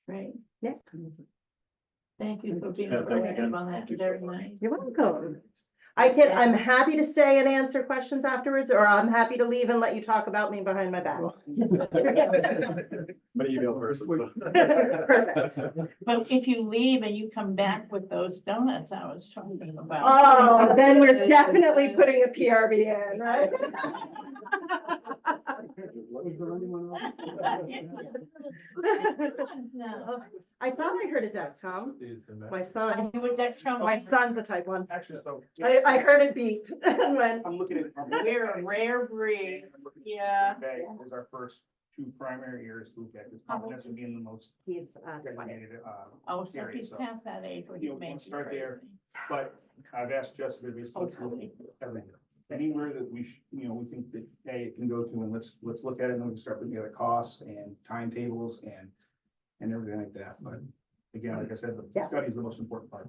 Right. Yeah. Thank you for being Yeah, thank you again. proactive on that. Thank you Very so much. nice. You're welcome. I'm happy to stay and answer questions afterwards, or I'm happy to leave and let you talk about me behind my back. My email person. so. Perfect. But if you leave and you come back with those donuts I was talking about. Oh, then we're definitely putting a PRB in, right? Was there anyone else? No. I thought I heard a Dexcom. My son, You would next come. my son's a type 1. Actually, so. I heard it beep and went, I'm looking at. We're a rare breed. Yeah. Bay is our first 2 primary areas to look at, because comprehensive being the most he's, designated, Oh, so area, he's so. past that age where You you know, may. we'll start there. But I've asked Jessica to basically look at everything. Anywhere that we we think that, hey, it can go to, and let's look at it, and then we can start putting together costs and timetables and everything like that. But again, like I said, the Yeah. study is the most important part.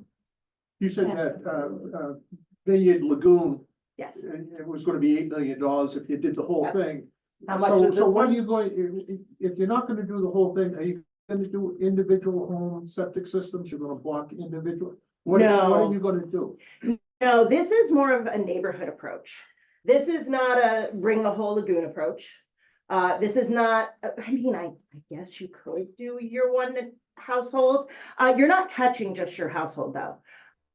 You said that, Vineyard Lagoon, yes. and it was gonna be $8 million if you did the whole Yep. thing. How much So, was this so what are one? you going, if you're not gonna do the whole thing, are you gonna do individual home septic systems? You're gonna block individual? What No. are you gonna do? No, this is more of a neighborhood approach. This is not a bring the whole lagoon approach. This is not, I guess you could do your one household. You're not catching just your household though.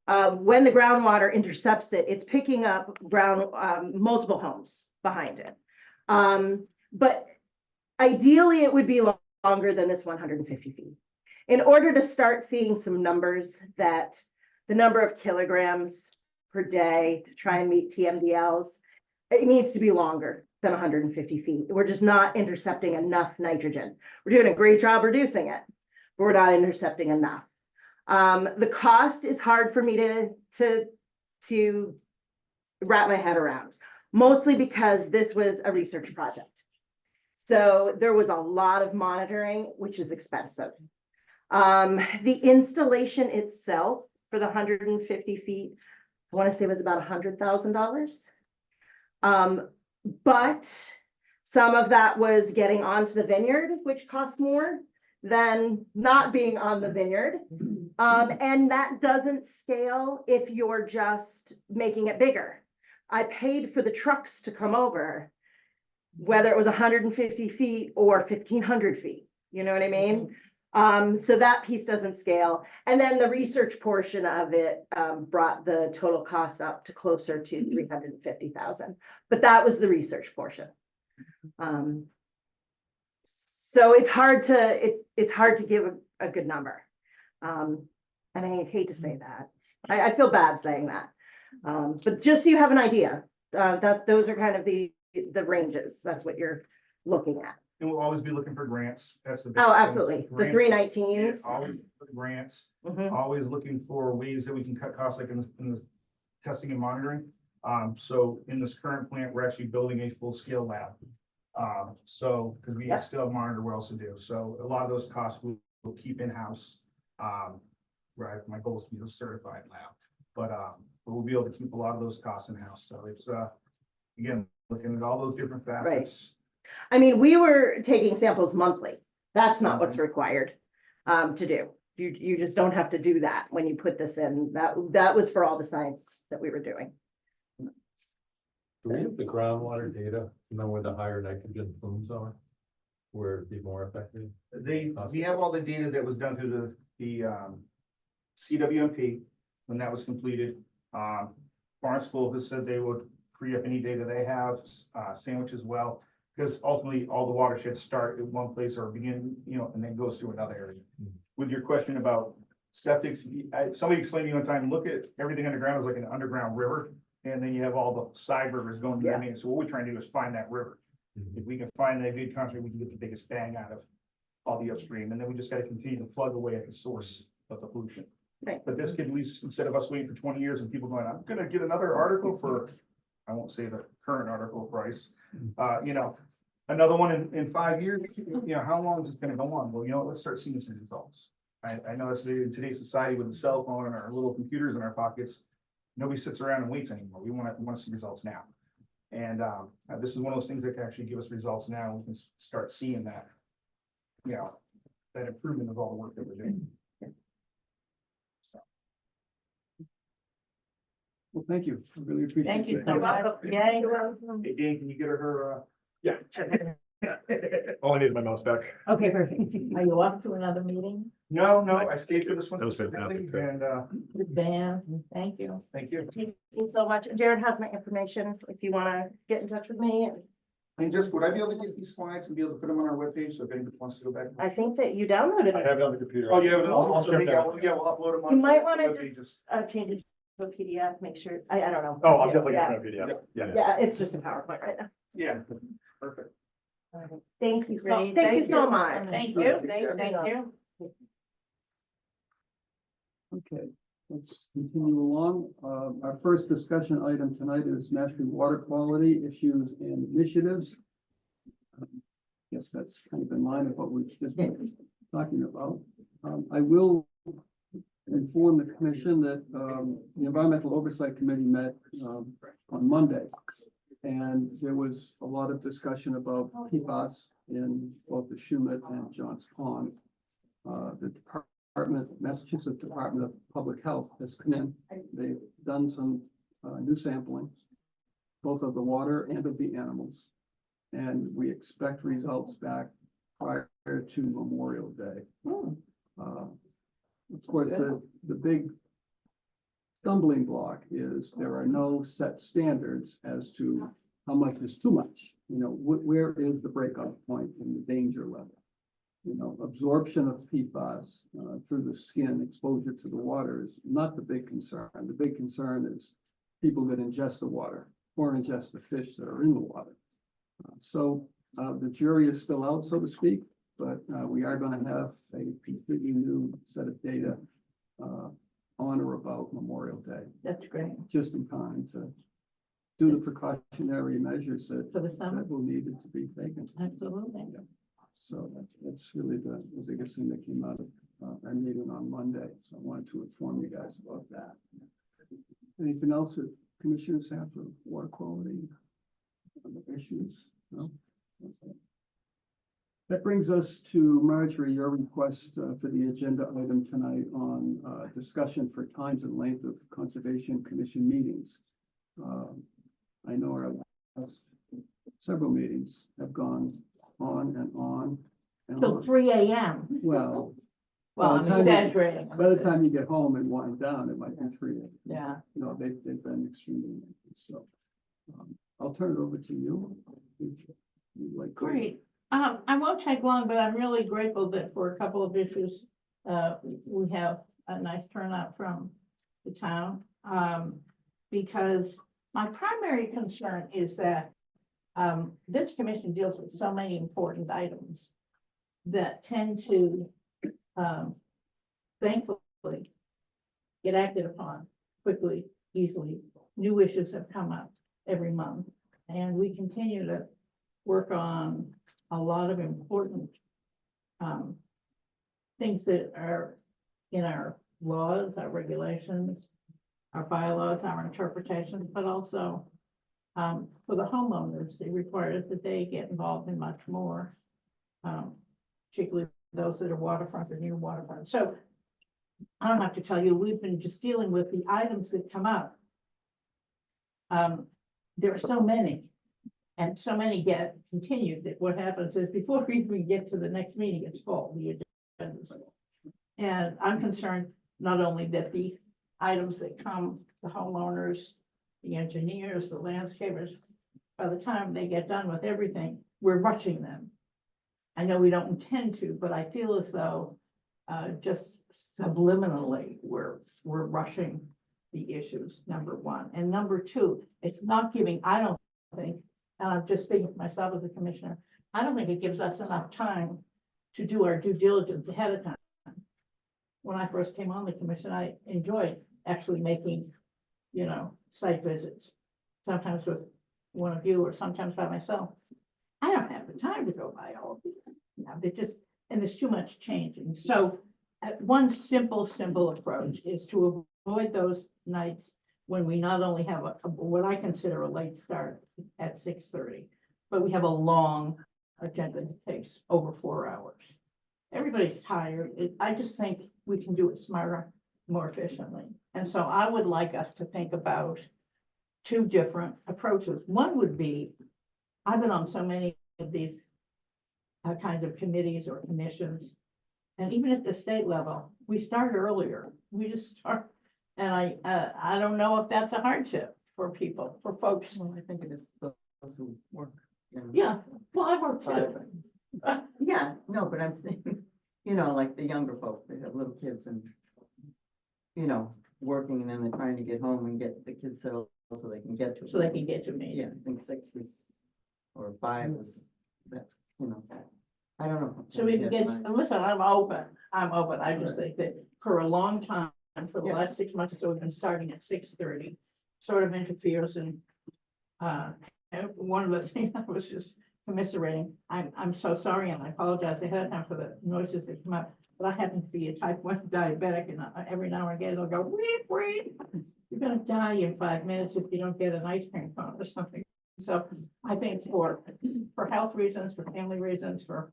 When the groundwater intercepts it, it's picking up multiple homes behind it. But ideally, it would be longer than this 150 feet. In order to start seeing some numbers that the number of kilograms per day to try and meet TMDLs, it needs to be longer than 150 feet. We're just not intercepting enough nitrogen. We're doing a great job reducing it, but we're not intercepting enough. The cost is hard for me to wrap my head around, mostly because this was a research project. So there was a lot of monitoring, which is expensive. The installation itself for the 150 feet, I want to say was about $100,000. But some of that was getting onto the vineyard, which costs more than not being on the vineyard. And that doesn't scale if you're just making it bigger. I paid for the trucks to come over, whether it was 150 feet or 1,500 feet, you know what I mean? So that piece doesn't scale. And then the research portion of it brought the total cost up to closer to 350,000, but that was the research portion. So it's hard to give a good number. And I hate to say that. I feel bad saying that. But just so you have an idea, that those are kind of the ranges. That's what you're looking at. And we'll always be looking for grants. That's the big Oh, thing. absolutely. The Grant- 319s. Yeah, always for grants, Mhm. always looking for ways that we can cut costs, like in the testing and monitoring. So in this current plant, we're actually building a full-scale lab. So, because we Yep. still have monitor wells to do, so a lot of those costs we'll keep in-house. Right, my goal is to be a certified lab, but we'll be able to keep a lot of those costs in-house, so it's, again, looking at all those different facets. I mean, we were taking samples monthly. That's not what's required to do. You just don't have to do that when you put this in. That was for all the science that we were doing. Do we have the groundwater data to know where the higher nitrogen plumes are? Where it'd be more effective? We have all the data that was done through the CWMP when that was completed. Barnstable has said they would free up any data they have, Sandwich as well, because ultimately all the watersheds start at one place or begin, and then goes through another area. With your question about septics, somebody explained to me one time, look at everything underground as like an underground river, and then you have all the side rivers going to the main. So what we're trying to do is find that river. If we can find that good country, we can get the biggest bang out of all the upstream, and then we just got to continue to plug away at the source of the pollution. Right. But this could, at least, instead of us waiting for 20 years and people going, I'm gonna get another article for, I won't say the current article price, another one in 5 years, how long is this gonna go on? Well, let's start seeing some results. I know that's in today's society with the cell phone and our little computers in our pockets, nobody sits around and waits anymore. We want to see results now. And this is one of those things that can actually give us results now. We can start seeing that, that improvement of all the work that we're doing. Well, thank you. I really appreciate it. Thank you so much. Yeah, you're welcome. Hey, Dan, can you get her, Yeah. All I need is my mouse back. Okay, perfect. Are you off to another meeting? No, I stayed for this one. That was fantastic. specifically, And, Good band. Thank you. thank you. Thank you so much. Jared has my information if you want to get in touch with me. And just, would I be able to get these slides and be able to put them on our webpage so if anybody wants to go back? I think that you downloaded I it. have it on the computer. Oh, you have it? I'll Also, share that. we'll upload them on. You might wanna web just- pages. Change it to a PDF, make sure, I don't know. Oh, I'm definitely Yeah. gonna PDF. Yeah. Yeah, it's just a PowerPoint right now. Yeah, perfect. Thank you so, Great. thank you so much. Thank you. Thank you. Okay, let's continue along. Our first discussion item tonight is Mashpee water quality issues and initiatives. Yes, that's kind of in line with what we've just been talking about. I will inform the commission that the Environmental Oversight Committee met on Monday. And there was a lot of discussion about PFAS in both the Shumet and Johns Pond. The Massachusetts Department of Public Health has come in. They've done some new sampling, both of the water and of the animals. And we expect results back prior to Memorial Day. Of course, the big stumbling block is there are no set standards as to how much is too much. You know, where is the breakout point in the danger level? You know, absorption of PFAS through the skin, exposure to the water is not the big concern. The big concern is people that ingest the water or ingest the fish that are in the water. So the jury is still out, so to speak, but we are going to have a completely new set of data on or about Memorial Day, That's great. just in time to do the precautionary measures that For the summer, will need to be taken. absolutely. So that's really the biggest thing that came out of our meeting on Monday. So I wanted to inform you guys about that. Anything else that commissioners have for water quality issues? No? Okay. That brings us to Marjorie, your request for the agenda item tonight on discussion for times and length of Conservation Commission meetings. I know our last several meetings have gone on and on. And Till on. 3 a.m. Well, Well, by the I'm time you- exaggerating. by the time you get home and wind down, it might be 3. Yeah. You know, they've been extremely lengthy, so. I'll turn it over to you. If you'd like to. Great. I won't take long, but I'm really grateful that for a couple of issues, we have a nice turnout from the town. Because my primary concern is that this commission deals with so many important items that tend to thankfully get acted upon quickly, easily. New issues have come up every month, and we continue to work on a lot of important things that are in our laws, our regulations, our bylaws, our interpretations, but also for the homeowners, it requires that they get involved in much more, particularly those that are waterfront or near waterfront. So I don't have to tell you, we've been just dealing with the items that come up. There are so many, and so many get continued that what happens is before we even get to the next meeting, it's full. The agenda's full. And I'm concerned not only that the items that come, the homeowners, the engineers, the landscapers, by the time they get done with everything, we're rushing them. I know we don't intend to, but I feel as though just subliminally, we're rushing the issues, number one. And number two, it's not giving, I don't think, and I'm just speaking for myself as a commissioner, I don't think it gives us enough time to do our due diligence ahead of time. When I first came on the commission, I enjoyed actually making, you know, site visits, sometimes with one of you or sometimes by myself. I don't have the time to go by all of these. You know, they just, and there's too much changing. So one simple approach is to avoid those nights when we not only have what I consider a late start at 6:30, but we have a long agenda that takes over 4 hours. Everybody's tired. I just think we can do it smarter, more efficiently. And so I would like us to think about 2 different approaches. One would be, I've been on so many of these kinds of committees or commissions, and even at the state level, we start earlier. We just start, and I don't know if that's a hardship for people, for folks. Well, I think it is those who work. Yeah, well, I work too. Yeah, no, but I'm saying, you know, like the younger folks, they have little kids and, you know, working and then they're trying to get home and get the kids settled so they can get to. So they can get to me. Yeah, I think 6 is, or 5 is, that's, you know, I don't know. So we can get, Yeah, listen, I'm open. I just think that for a long time, for the Yeah. last 6 months or so, we've been starting at 6:30, sort of interferes and one of the things I was just commiserating, I'm so sorry and I apologize ahead of time for the noises that come up, but I happen to be a type 1 diabetic and every now and again it'll go weep, weep. You're gonna die in 5 minutes if you don't get an ice cream cone or something. So I think for health reasons, for family reasons, for,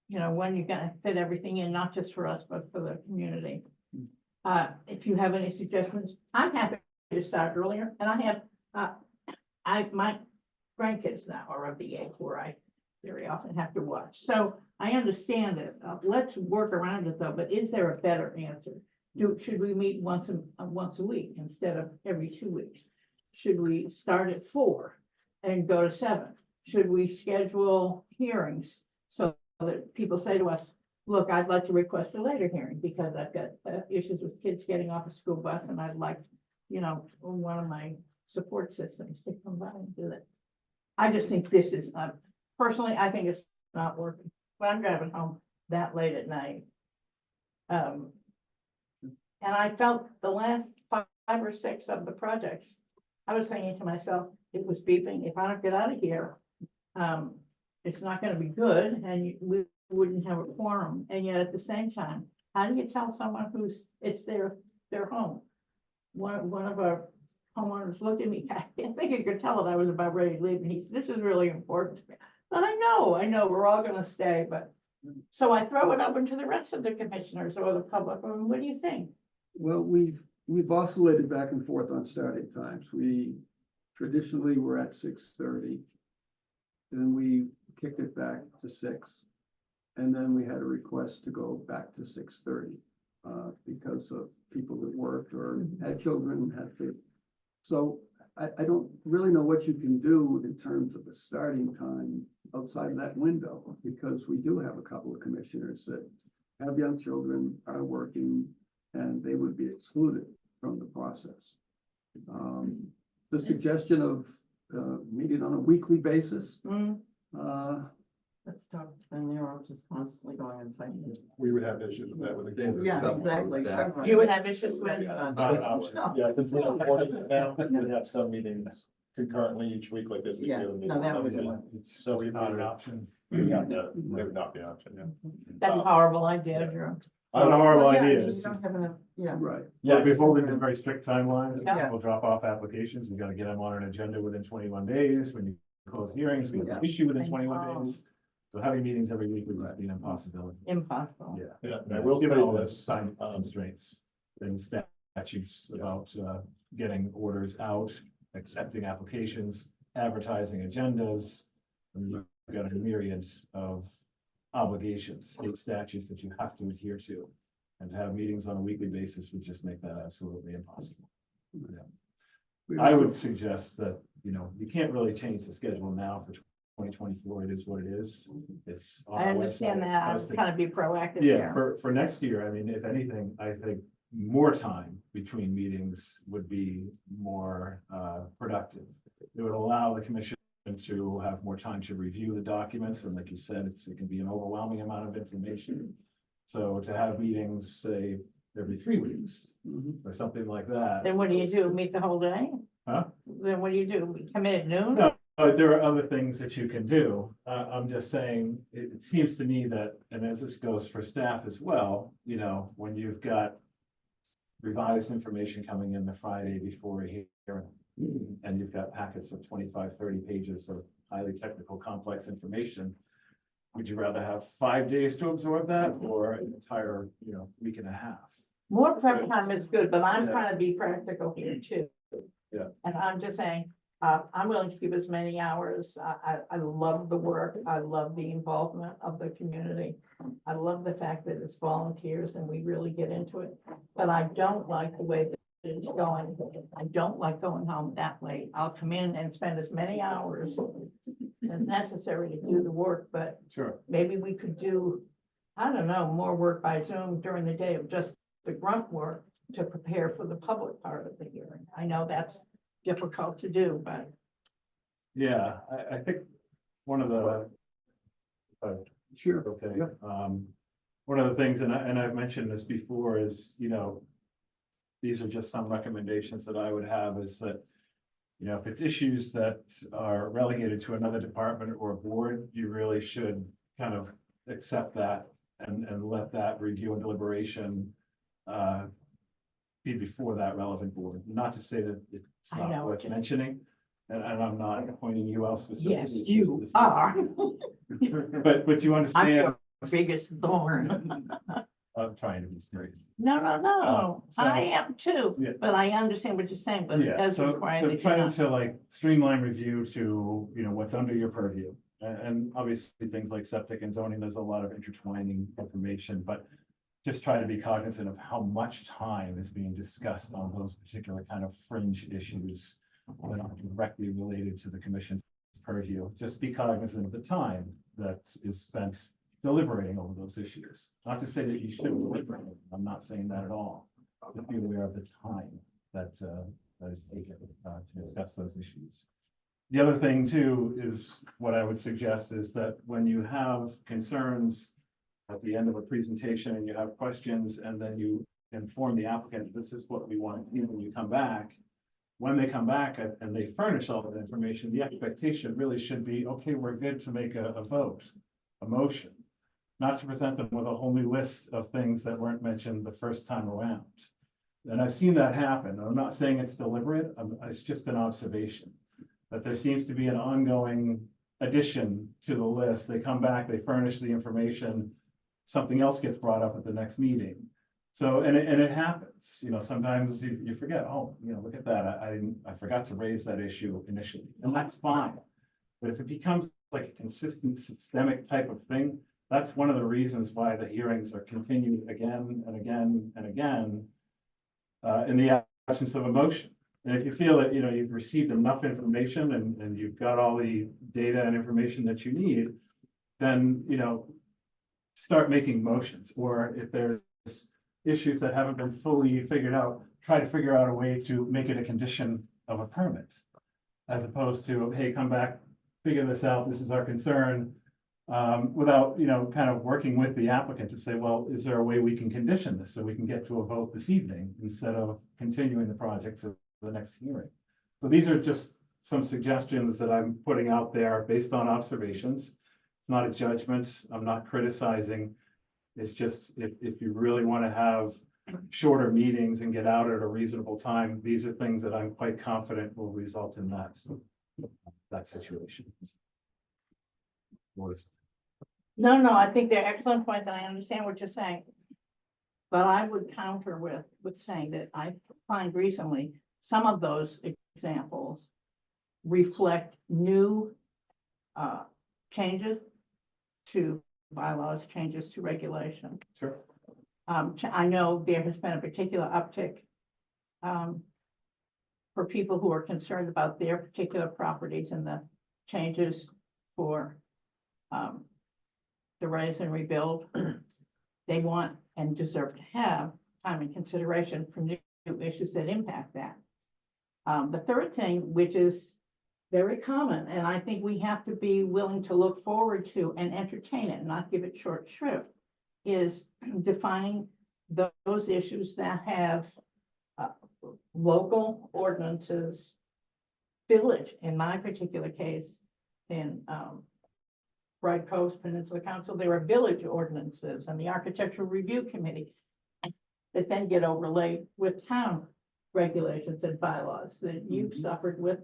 you know, when you're gonna fit everything in, not just for us, but for the community. If you have any suggestions, I'm happy to start earlier, and I have, my grandkids now are of the age where I very often have to watch, so I understand it. Let's work around it though, but is there a better answer? should we meet once a week instead of every 2 weeks? Should we start at 4 and go to 7? Should we schedule hearings so that people say to us, look, I'd like to request a later hearing because I've got issues with kids getting off a school bus and I'd like, one of my support systems to come by and do that. I just think this is, personally, I think it's not working. When I'm driving home that late at night. And I felt the last 5 or 6 of the projects, I was thinking to myself, it was beeping, if I don't get out of here, it's not gonna be good, and we wouldn't have a quorum, and yet at the same time, how do you tell someone it's their home? One of our homeowners looked at me, I didn't think you could tell that I was about ready to leave, and he said, this is really important to me. But I know, we're all gonna stay, but, so I throw it open to the rest of the commissioners or the public, what do you think? Well, we've oscillated back and forth on starting times. We traditionally were at 6:30. Then we kicked it back to 6. And then we had a request to go back to 6:30 because of people that worked or had children, had to. So I don't really know what you can do in terms of the starting time outside of that window, because we do have a couple of commissioners that have young children, are working, and they would be excluded from the process. The suggestion of meeting on a weekly basis, That's tough, and they're all just constantly going and saying. We would have issues with that with the. Yeah, exactly. You would have issues with, Yeah, because we're recording now, we would have some meetings concurrently each week like this. Yeah, no, that would be. So it's not an option. Yeah, no, it would not be an option, yeah. that's a horrible idea, Drew. Not a horrible Well, yeah, I idea, mean, it's You don't just, have enough, yeah. right? yeah, we've holding to very strict timelines, Yeah. people drop off applications, we gotta get them on an agenda within 21 days, when you close hearings, we have Yeah. an issue within I 21 know. days. So having meetings every week would just be an impossibility. Impossible. Yeah. Yeah, I I will will give say all the this, sign constraints and statutes about getting orders out, accepting applications, advertising agendas. And you've got a myriad of obligations, state statutes that you have to adhere to. And to have meetings on a weekly basis would just make that absolutely impossible. Yeah. I would suggest that, you can't really change the schedule now for 2024. It is what it is. It's. on I our understand website. that, It's I'm trying to be proactive Yeah, here. for next year, I mean, if anything, I think more time between meetings would be more productive. It would allow the commission to have more time to review the documents, and like you said, it can be an overwhelming amount of information. So to have meetings, say, every 3 weeks or something like that. Then what do you do, meet the whole day? Huh? Then what do you do, come in at noon? No, but there are other things that you can do. I'm just saying, it seems to me that, and as this goes for staff as well, when you've got revised information coming in the Friday before a hearing, and you've got packets of 25, 30 pages of highly technical, complex information, would you rather have 5 days to absorb that or an entire, week and a half? More prep So- time is good, but I'm Yeah. trying to be practical here too. Yeah. And I'm just saying, I'm willing to give as many hours. I love the work. I love the involvement of the community. I love the fact that it's volunteers and we really get into it. But I don't like the way that it's going. I don't like going home that late. I'll come in and spend as many hours as necessary to do the work, but Sure. maybe we could do, I don't know, more work by Zoom during the day of just the grunt work to prepare for the public part of the hearing. I know that's difficult to do, but Yeah, I think one of the, Sure. okay, Yeah. one of the things, and I've mentioned this before, is, these are just some recommendations that I would have, is that, if it's issues that are relegated to another department or board, you really should kind of accept that and let that review and deliberation be before that relevant board. Not to say that it's I not know what worth you- mentioning, and I'm not pointing you out specifically. yes, it's you just- are. But you I'm understand, your biggest thorn. I'm trying to be serious. No, so- I am too, Yeah. but I understand what you're saying, but it Yeah, does so require so that you trying not. to like streamline review to, what's under your purview. And obviously things like septic and zoning, there's a lot of intertwining information, but just try to be cognizant of how much time is being discussed on those particular kind of fringe issues that aren't directly related to the commission's purview. Just be cognizant of the time that is spent deliberating over those issues. Not to say that you shouldn't deliberate, I'm not saying that at all. Just be aware of the time that is taken to discuss those issues. The other thing too is what I would suggest is that when you have concerns at the end of a presentation and you have questions and then you inform the applicant, this is what we want, when you come back. When they come back and they furnish all of the information, the expectation really should be, okay, we're good to make a vote, a motion. Not to present them with a whole new list of things that weren't mentioned the first time around. And I've seen that happen. I'm not saying it's deliberate, it's just an observation. That there seems to be an ongoing addition to the list. They come back, they furnish the information, something else gets brought up at the next meeting. So, and it happens, you know, sometimes you forget, oh, you know, look at that, I forgot to raise that issue initially, and that's fine. But if it becomes like a consistent systemic type of thing, that's one of the reasons why the hearings are continued again and again and again in the absence of a motion. And if you feel that, you know, you've received enough information and you've got all the data and information that you need, then, you know, start making motions. Or if there's issues that haven't been fully figured out, try to figure out a way to make it a condition of a permit. As opposed to, hey, come back, figure this out, this is our concern. Without, you know, kind of working with the applicant to say, well, is there a way we can condition this so we can get to a vote this evening instead of continuing the project to the next hearing? So these are just some suggestions that I'm putting out there based on observations. It's not a judgment. I'm not criticizing. It's just if you really want to have shorter meetings and get out at a reasonable time, these are things that I'm quite confident will result in that situation. No, I think they're excellent points, and I understand what you're saying. But I would counter with saying that I find recently, some of those examples reflect new changes to bylaws, changes to regulation. Sure. I know there has been a particular uptick for people who are concerned about their particular properties and the changes for the raise and rebuild. They want and deserve to have time and consideration for new issues that impact that. The third thing, which is very common, and I think we have to be willing to look forward to and entertain it, not give it short shrift, is defining those issues that have local ordinances, village, in my particular case, in Bright Coast Peninsula Council, there are village ordinances and the Architectural Review Committee that then get overlaid with town regulations and bylaws that you've suffered with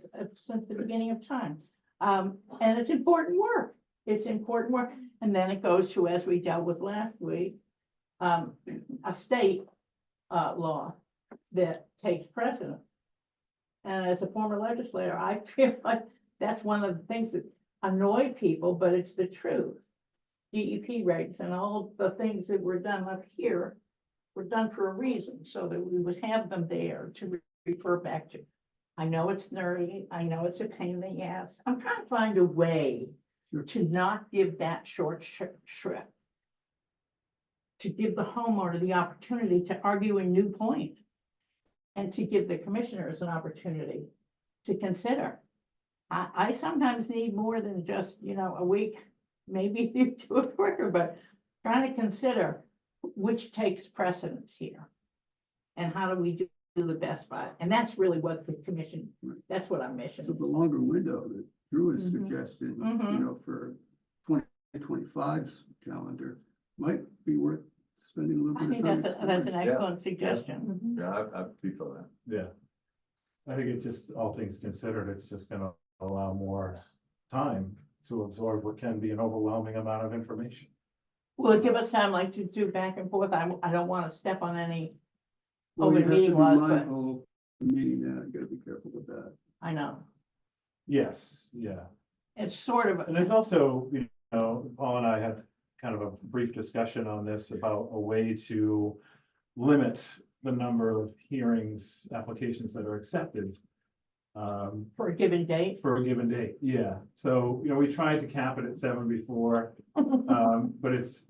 since the beginning of time. And it's important work. It's important work. And then it goes to, as we dealt with last week, a state law that takes precedent. And as a former legislator, I feel like that's one of the things that annoy people, but it's the truth. DEP regs and all the things that were done up here were done for a reason, so that we would have them there to refer back to. I know it's nerdy. I know it's a pain in the ass. I'm trying to find a way to not give that short shrift. To give the homeowner the opportunity to argue a new point. And to give the commissioners an opportunity to consider. I sometimes need more than just, you know, a week, maybe you do it quicker, but trying to consider which takes precedence here. And how do we do the best by it? And that's really what the commission, that's what our mission So is. the longer window that Drew has Mhm. suggested, you Mhm. know, for 2025's calendar might be worth spending a little I bit think of that's time. an excellent suggestion. Yeah, I feel that. Yeah. I think it's just, all things considered, it's just gonna allow more time to absorb what can be an overwhelming amount of information. Will it give us time like to do back and forth? I don't want to step on any Well, you open have to meeting be laws, but mindful of the meeting, you gotta be careful with that. I know. Yes, yeah. It's sort of, And there's also, you know, Paul and I have kind of a brief discussion on this about a way to limit the number of hearings, applications that are accepted. For a given date. For a given date, yeah. So, we tried to cap it at 7 before, but it's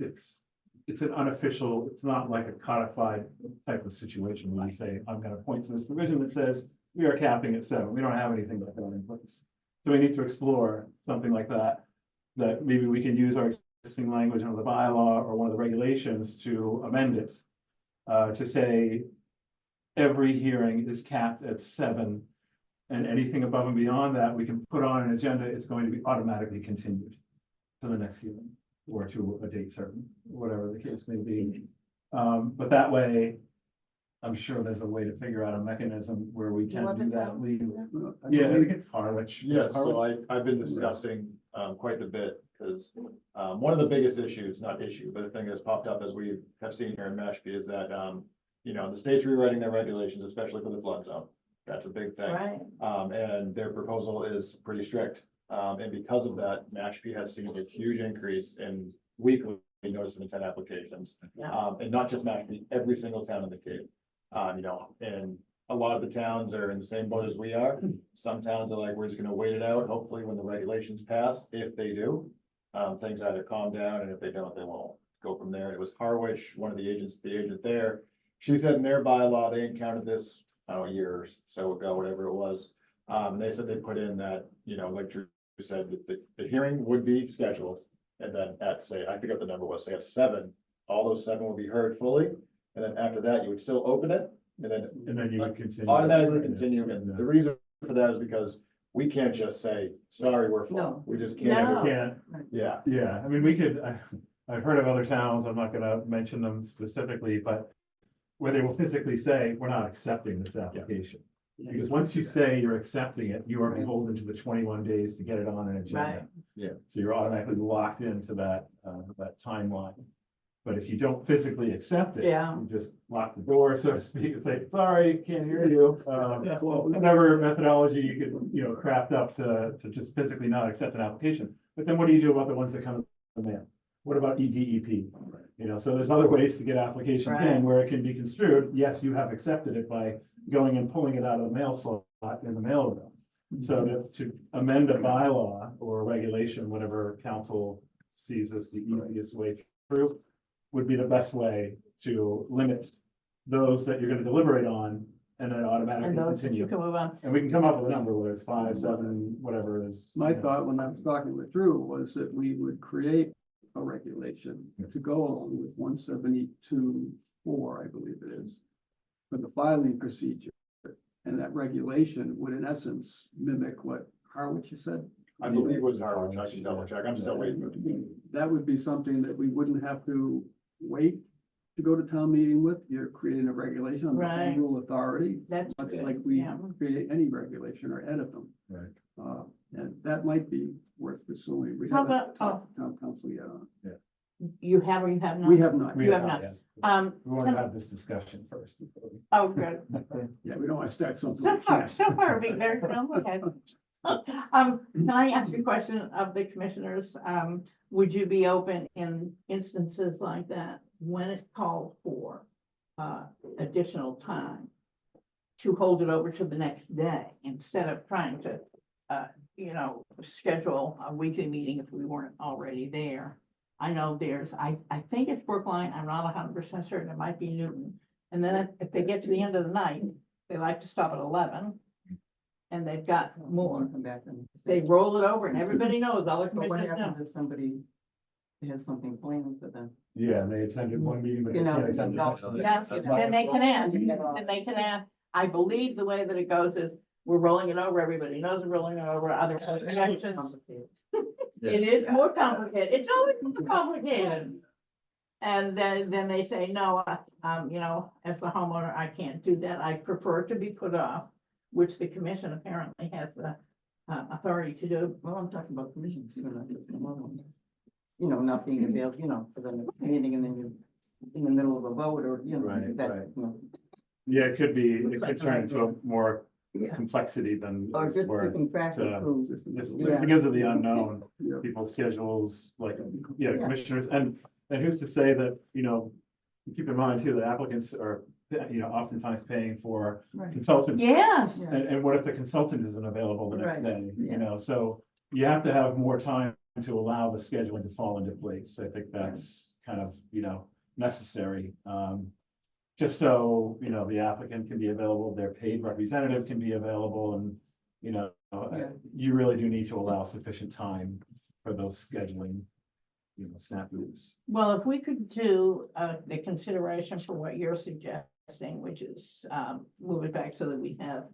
an unofficial, it's not like a codified type of situation where you say, I'm gonna point to this provision that says we are capping at 7. We don't have anything like that in place. So we need to explore something like that, that maybe we can use our existing language under the bylaw or one of the regulations to amend it. To say every hearing is capped at 7. And anything above and beyond that, we can put on an agenda, it's going to be automatically continued to the next hearing or to a date certain, whatever the case may be. But that way, I'm sure there's a way to figure out a mechanism where we can do that legally. Yeah, I think it's Harwich. Yes, so I've been discussing quite a bit, because one of the biggest issues, not issue, but the thing that's popped up as we have seen here in Mashpee is that, the state's rewriting their regulations, especially for the flood zone. That's a big thing. Right. And their proposal is pretty strict. And because of that, Mashpee has seen a huge increase in weekly notice of intent applications. Yeah. And not just Mashpee, every single town in the Cape. And a lot of the towns are in the same boat as we are. Some towns are like, we're just gonna wait it out. Hopefully when the regulations pass, if they do, things either calm down, and if they don't, they won't go from there. It was Harwich, one of the agent there. She said in their bylaw, they encountered this, a year or so ago, whatever it was. They said they put in that, like Drew said, that the hearing would be scheduled. And then at, say, I forget what the number was, say at 7, all those 7 will be heard fully. And then after that, you would still open it, and then you would continue. automatically continue. And the reason for that is because we can't just say, sorry, we're full. No. We just No. can't. We can't. Yeah. Yeah, I mean, I've heard of other towns, I'm not gonna mention them specifically, but where they will physically say, we're not accepting this application. Because once you say you're accepting it, you are beholden to the 21 days to get it on an Right. agenda. Yeah. So you're automatically locked into that timeline. But if you don't physically accept it, Yeah. you just lock the door, so to speak, and say, sorry, can't hear you. Whatever methodology you could, craft up to just physically not accept an application. But then what do you do about the ones that come in the mail? What about EDEP? So there's other ways to get applications Right. in where it can be construed. Yes, you have accepted it by going and pulling it out of the mail slot in the mailroom. So to amend a bylaw or a regulation, whatever council sees as the easiest way through, would be the best way to limit those that you're gonna deliberate on and then And automatically those that you continue. can move on. And we can come up with a number, whether it's 5, 7, whatever it is. My thought when I was talking with Drew was that we would create a regulation to go along with 172(4), I believe it is, for the filing procedure. And that regulation would in essence mimic what Harwich said. I believe it was Harwich. I should double check. I'm still waiting. That would be something that we wouldn't have to wait to go to town meeting with. You're creating a regulation on the Right. home rule authority, That's much good. like we Yeah. create any regulation or edit them. Right. And that might be worth pursuing. We How haven't about- talked to town council yet on it. You have or you have not? We have not. We You have have not not. yet. We want to have this discussion first. before we- Oh, good. Yeah, we don't want to start something. So we far, can't. so far, being very friendly. Okay. Can I ask you a question of the commissioners? Would you be open in instances like that when it called for additional time to hold it over to the next day instead of trying to, schedule a weekly meeting if we weren't already there? I know I think it's Brookline. I'm not 100% certain. It might be Newton. And then if they get to the end of the night, they like to stop at 11. And they've got more. Come back and. They roll it over and everybody knows, all the But what commissioners know. happens if somebody has something planned for them? Yeah, and they attended one meeting, but they You know, can't attend the no. next. Yeah, then they can ask, then they can ask. I believe the way that it goes is we're rolling it over, everybody knows we're rolling it over, other reactions. It is more complicated. It's always more complicated. And then they say, no, as the homeowner, I can't do that. I prefer to be put off, which the commission apparently has the authority to do. Well, I'm talking about commissions, not just the one. Not being available, for the next meeting and then you're in the middle of a vote or, Right, that, right. Yeah, it could turn into a more Yeah. complexity than. Or just were keeping track to- of who. just Yeah. because of the unknown, Yeah. people's schedules, like, yeah, Yeah. commissioners, and who's to say that, keep in mind too, the applicants are, oftentimes paying for Right. consultants. Yes, Yeah. And what if the consultant isn't available the next Right, day, yeah. so you have to have more time to allow the scheduling to fall into place. I think that's kind of, necessary. Just so, the applicant can be available, their paid representative can be available, and, Yeah. you really do need to allow sufficient time for those scheduling, snafus. well, if we could do, the consideration for what you're suggesting, which is, move it back so that we have,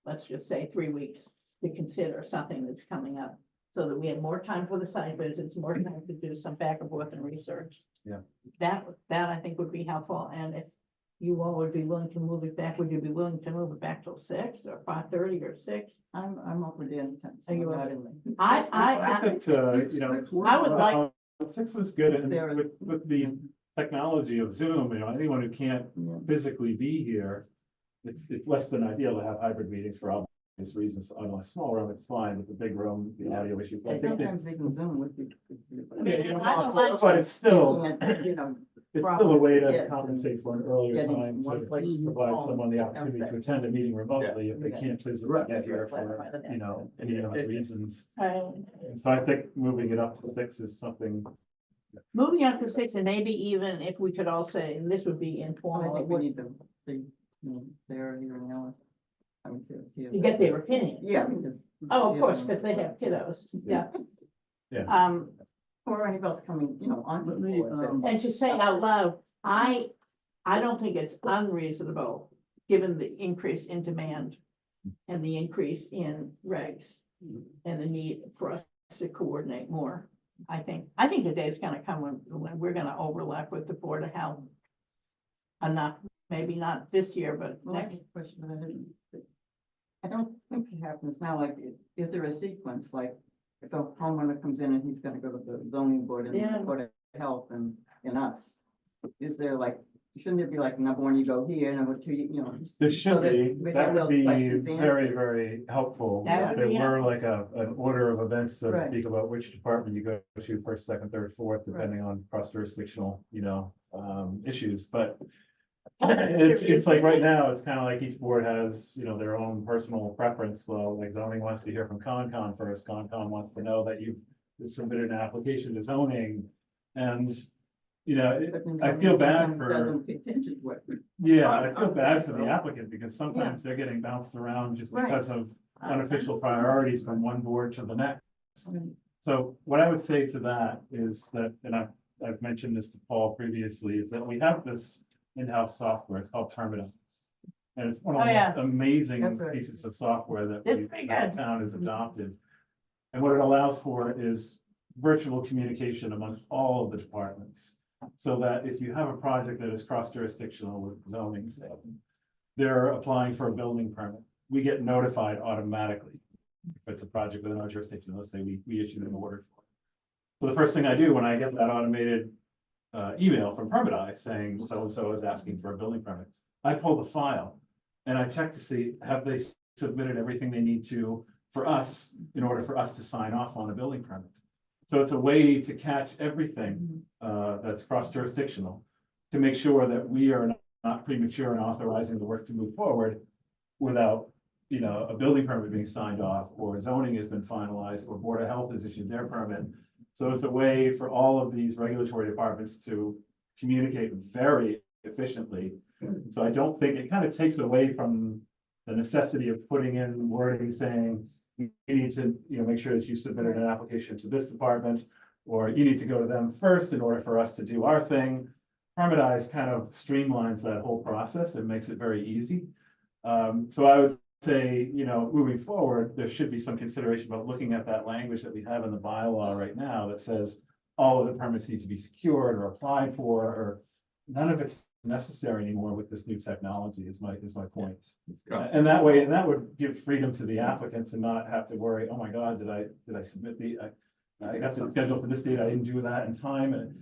let's just say, 3 weeks to consider something that's coming up, so that we have more time for the site visits, more time to do some back and forth and research. Yeah. That I think would be helpful, and if you all would be willing to move it back, would you be willing to move it back till 6 or 5:30 or 6? I'm up with the anytime. so Are you I'm not up? in the- I think, I would like, 6 was good, and There is- with the technology of Zoom, anyone who can't Yeah. physically be here, it's less than ideal to have hybrid meetings for obvious reasons. On a small room, it's fine, but the big room, the audio issues. I think that- Sometimes even Zoom with you. I would like But it's still, You know, it's still a way to Yeah. compensate for an earlier Getting time one to place provide home someone the comes opportunity to back. attend a meeting remotely if they Yeah. can't physically get here for, any other reasons. And so I think moving it up to 6 is something. moving up to 6, and maybe even if we could all say, and this would be I informal, think we need them, they're here and now. I mean, to get their opinion. Yeah, because. Oh, of course, because they have kiddos, yeah. Yeah. Or anybody else coming, on. Let me, And to say out loud, I don't think it's unreasonable, given the increase in demand and the increase in regs and the need for us to coordinate more. I think the day is gonna come when we're gonna overlap with the Board of Health. Enough, maybe not this year, but Well, I next. have a question, but I don't think it happens now, like, is there a sequence, like, if a homeowner comes in and he's gonna go to the zoning board and Yeah. the Board of Health and us? Is there like, shouldn't there be like, number one, you go here, number two, There so should that be, we that have would those be questions very, answered? very helpful. That If would there be were like an order of events, so to Right. speak, about which department you go to first, second, third, fourth, Right. depending on cross-jurisdictional, issues, but it's like right now, it's kind of like each board has, their own personal preference. Well, like zoning wants to hear from Concom first. Concom wants to know that you've submitted an application to zoning. And, But then I feel zoning bad sometimes for, doesn't pay attention to what. yeah, I feel Okay, bad for the so- applicant because sometimes they're getting bounced around just Right. because of unofficial priorities from one board to the next. Right. So what I would say to that is that, and I've mentioned this to Paul previously, is that we have this in-house software, it's called Terminus. And it's one of Oh, the yeah. most amazing That's right. pieces of software that It's we, pretty that good. the town has adopted. And what it allows for is virtual communication amongst all of the departments. So that if you have a project that is cross-jurisdictional with zoning, say, they're applying for a building permit, we get notified automatically. If it's a project with no jurisdiction, let's say we issued an order. So the first thing I do when I get that automated email from Permit saying so-and-so is asking for a building permit, I pull the file and I check to see, have they submitted everything they need to for us in order for us to sign off on a building permit? So it's a way to catch everything that's cross-jurisdictional, to make sure that we are not premature in authorizing the work to move forward without, a building permit being signed off, or zoning has been finalized, or Board of Health has issued their permit. So it's a way for all of these regulatory departments to communicate very efficiently. So I don't think it kind of takes away from the necessity of putting in wording saying, you need to, make sure that you submitted an application to this department, or you need to go to them first in order for us to do our thing. Permitize kind of streamlines that whole process and makes it very easy. So I would say, moving forward, there should be some consideration about looking at that language that we have in the bylaw right now that says all of the permits need to be secured or applied for, or none of it's necessary anymore with this new technology is my point. And that way, and that would give freedom to the applicant to not have to worry, oh my God, did I submit I got to schedule for this date, I didn't do that in time, and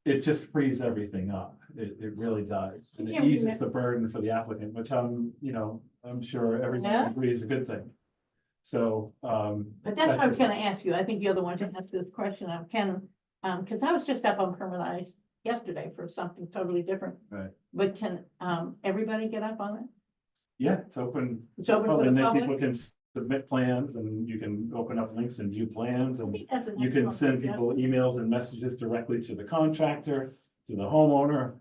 it just frees everything up. It really does. And it Yeah, eases the burden for the applicant, which I'm sure everyone Yeah. agrees is a good thing. So, But that's what I was gonna ask you. I think you're the one to ask this question. Cause I was just up on Permanise yesterday for something totally different. Right. But can, everybody get up on it? yeah, it's open. It's open for the And then public? people can submit plans and you can open up links and view plans I and think that's an you can excellent send suggestion. people emails and messages directly to the contractor, to the homeowner.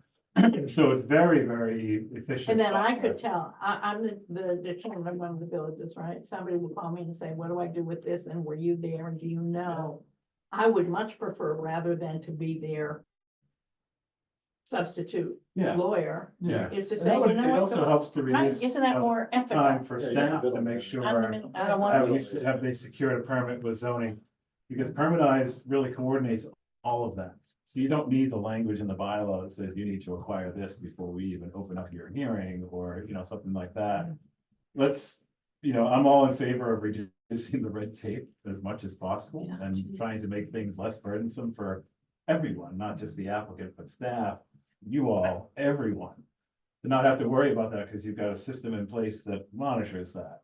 So it's very, very efficient. And then I software. could tell, I'm the chairman of one of the villages, right? Somebody will call me and say, what do I do with this? And were you there? And do you know? I would much prefer, rather than to be their substitute Yeah, lawyer, yeah. is to And say, that you would- know It what? also helps to Right, reduce. isn't that more ethical? Time for Yeah, staff yeah. to make I'm the sure, min- I don't want to. have they secured a permit with zoning? Because Permitize really coordinates all of that. So you don't need the language in the bylaw that says you need to acquire this before we even open up your hearing, or, something like that. Let's, I'm all in favor of reducing the red tape as much as possible Yeah, and geez. trying to make things less burdensome for everyone, not just the applicant, but staff, you all, everyone. To not have to worry about that because you've got a system in place that monitors that,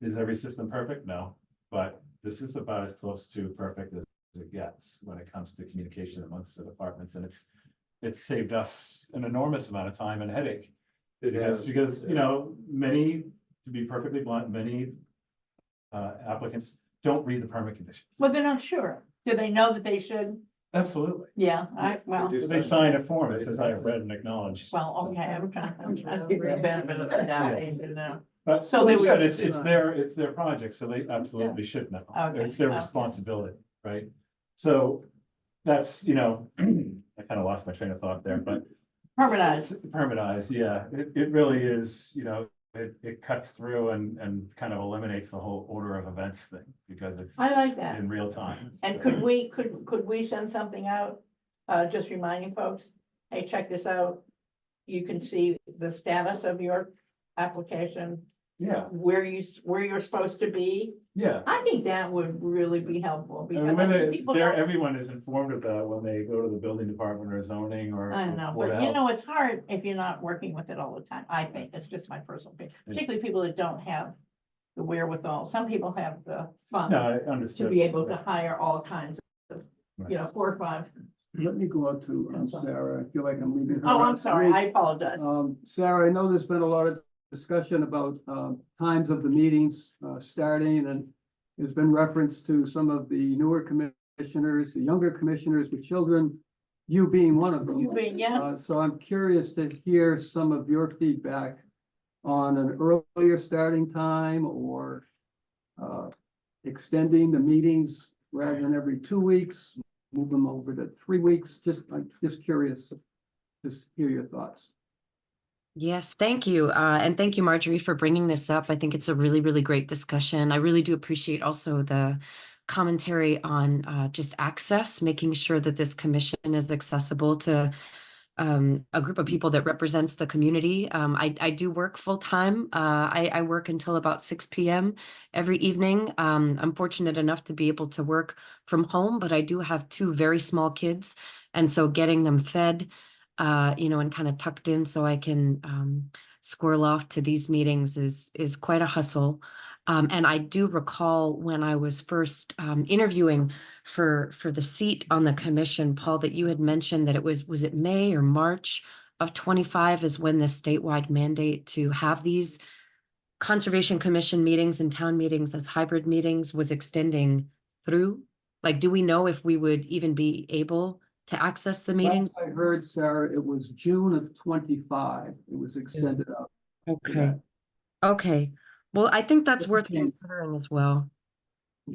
Is every system perfect? No, but this is about as close to perfect as it gets when it comes to communication amongst the departments, and it's saved us an enormous amount of time and headache. Because, many, to be perfectly blunt, many applicants don't read the permit conditions. Well, they're not sure. Do they know that they should? Absolutely. Yeah, well, do. They sign a form that says I have read and acknowledged. well, okay, I'm trying to give you the benefit of the doubt, you know. But So they would- it's their project, so they absolutely should know. Okay, It's their okay. responsibility, right? So that's, I kind of lost my train of thought there, but Permanized. Permitize, yeah, it really is, it cuts through and kind of eliminates the whole order of events thing, because it's. I like it's that. In real time. And could we send something out, just reminding folks, hey, check this out. You can see the status of your application, Yeah, where you're supposed to be. yeah. I think that would really be helpful because And I when think they, people there, don't. everyone is informed of that when they go to the building department or zoning or. I know, Board of but you Health. know, it's hard if you're not working with it all the time. I think it's just my personal opinion, particularly people that don't have the wherewithal. Some people have the fun No, I to understood. be able to hire all kinds of, Right. 4 or 5. Let me go out to Sarah. I feel like I'm leaving her. Oh, I'm out. sorry, I apologize. Sarah, I know there's been a lot of discussion about times of the meetings starting, and there's been reference to some of the newer commissioners, the younger commissioners with children, you being one of them. Yeah, So I'm curious to hear some of your feedback on an earlier starting time or extending the meetings rather than every 2 weeks, move them over to 3 weeks. I'm just curious to hear your thoughts. Yes, thank you. And thank you, Marjorie, for bringing this up. I think it's a really, really great discussion. I really do appreciate also the commentary on just access, making sure that this commission is accessible to a group of people that represents the community. I do work full time. I work until about 6 p.m. every evening. I'm fortunate enough to be able to work from home, but I do have 2 very small kids. And so getting them fed, and kind of tucked in so I can squirrel off to these meetings is quite a hustle. And I do recall when I was first interviewing for the seat on the commission, Paul, that you had mentioned that was it May or March of 25 is when the statewide mandate to have these Conservation Commission meetings and town meetings as hybrid meetings was extending through? Like, do we know if we would even be able to access the meetings? Last I heard, Sarah, it was June of 25. It was extended out. Okay. Okay. Well, I think that's worth Okay. considering as well,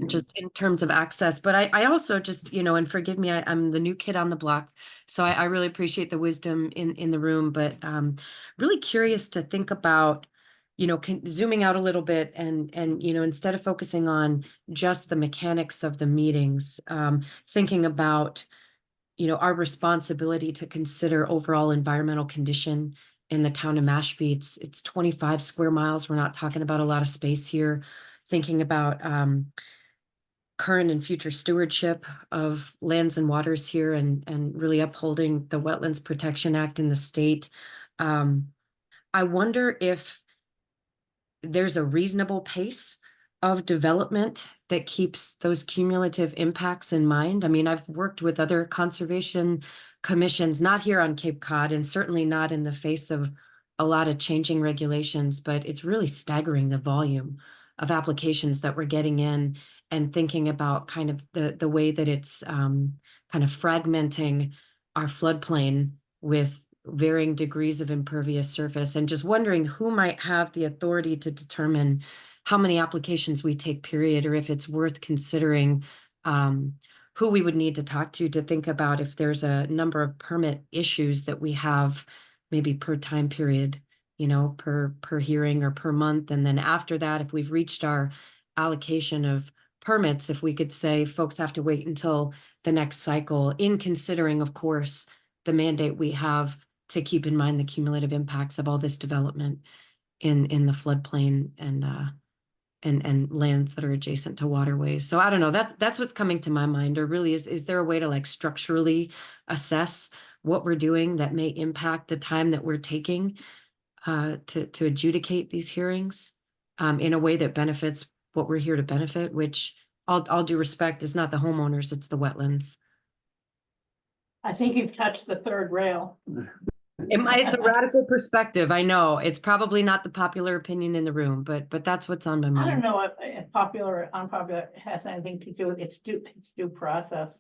just in terms of access. But I also just, and forgive me, I'm the new kid on the block, so I really appreciate the wisdom in the room, but really curious to think about, zooming out a little bit and instead of focusing on just the mechanics of the meetings, thinking about, our responsibility to consider overall environmental condition in the town of Mashpee. It's 25 square miles. We're not talking about a lot of space here. Thinking about current and future stewardship of lands and waters here and really upholding the Wetlands Protection Act in the state. I wonder if there's a reasonable pace of development that keeps those cumulative impacts in mind. I mean, I've worked with other conservation commissions, not here on Cape Cod, and certainly not in the face of a lot of changing regulations, but it's really staggering the volume of applications that we're getting in, and thinking about kind of the way that it's kind of fragmenting our floodplain with varying degrees of impervious surface, and just wondering who might have the authority to determine how many applications we take, period, or if it's worth considering who we would need to talk to think about if there's a number of permit issues that we have, maybe per time period, you know, per hearing or per month. And then after that, if we've reached our allocation of permits, if we could say folks have to wait until the next cycle, in considering, of course, the mandate we have to keep in mind the cumulative impacts of all this development in the floodplain and lands that are adjacent to waterways. So I don't know, that's what's coming to my mind. Or really, is there a way to like structurally assess what we're doing that may impact the time that we're taking to adjudicate these hearings in a way that benefits what we're here to benefit, which all due respect is not the homeowners, it's the wetlands. I think you've touched the third rail. It's a radical perspective. I know it's probably not the popular opinion in the room, but that's what's on my I don't mind. know if popular or unpopular has anything to do with its due process.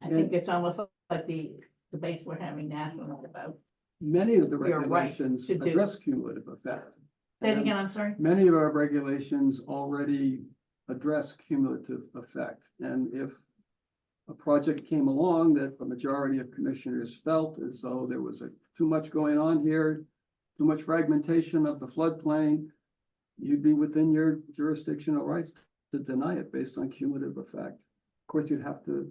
I think it's almost like the debates we're having nationally about. Many of the You're right regulations to do. address cumulative effect. Say it And again, I'm sorry. Many of our regulations already address cumulative effect. And if a project came along that the majority of commissioners felt as though there was too much going on here, too much fragmentation of the floodplain, you'd be within your jurisdictional rights to deny it based on cumulative effect. Of course, you'd have to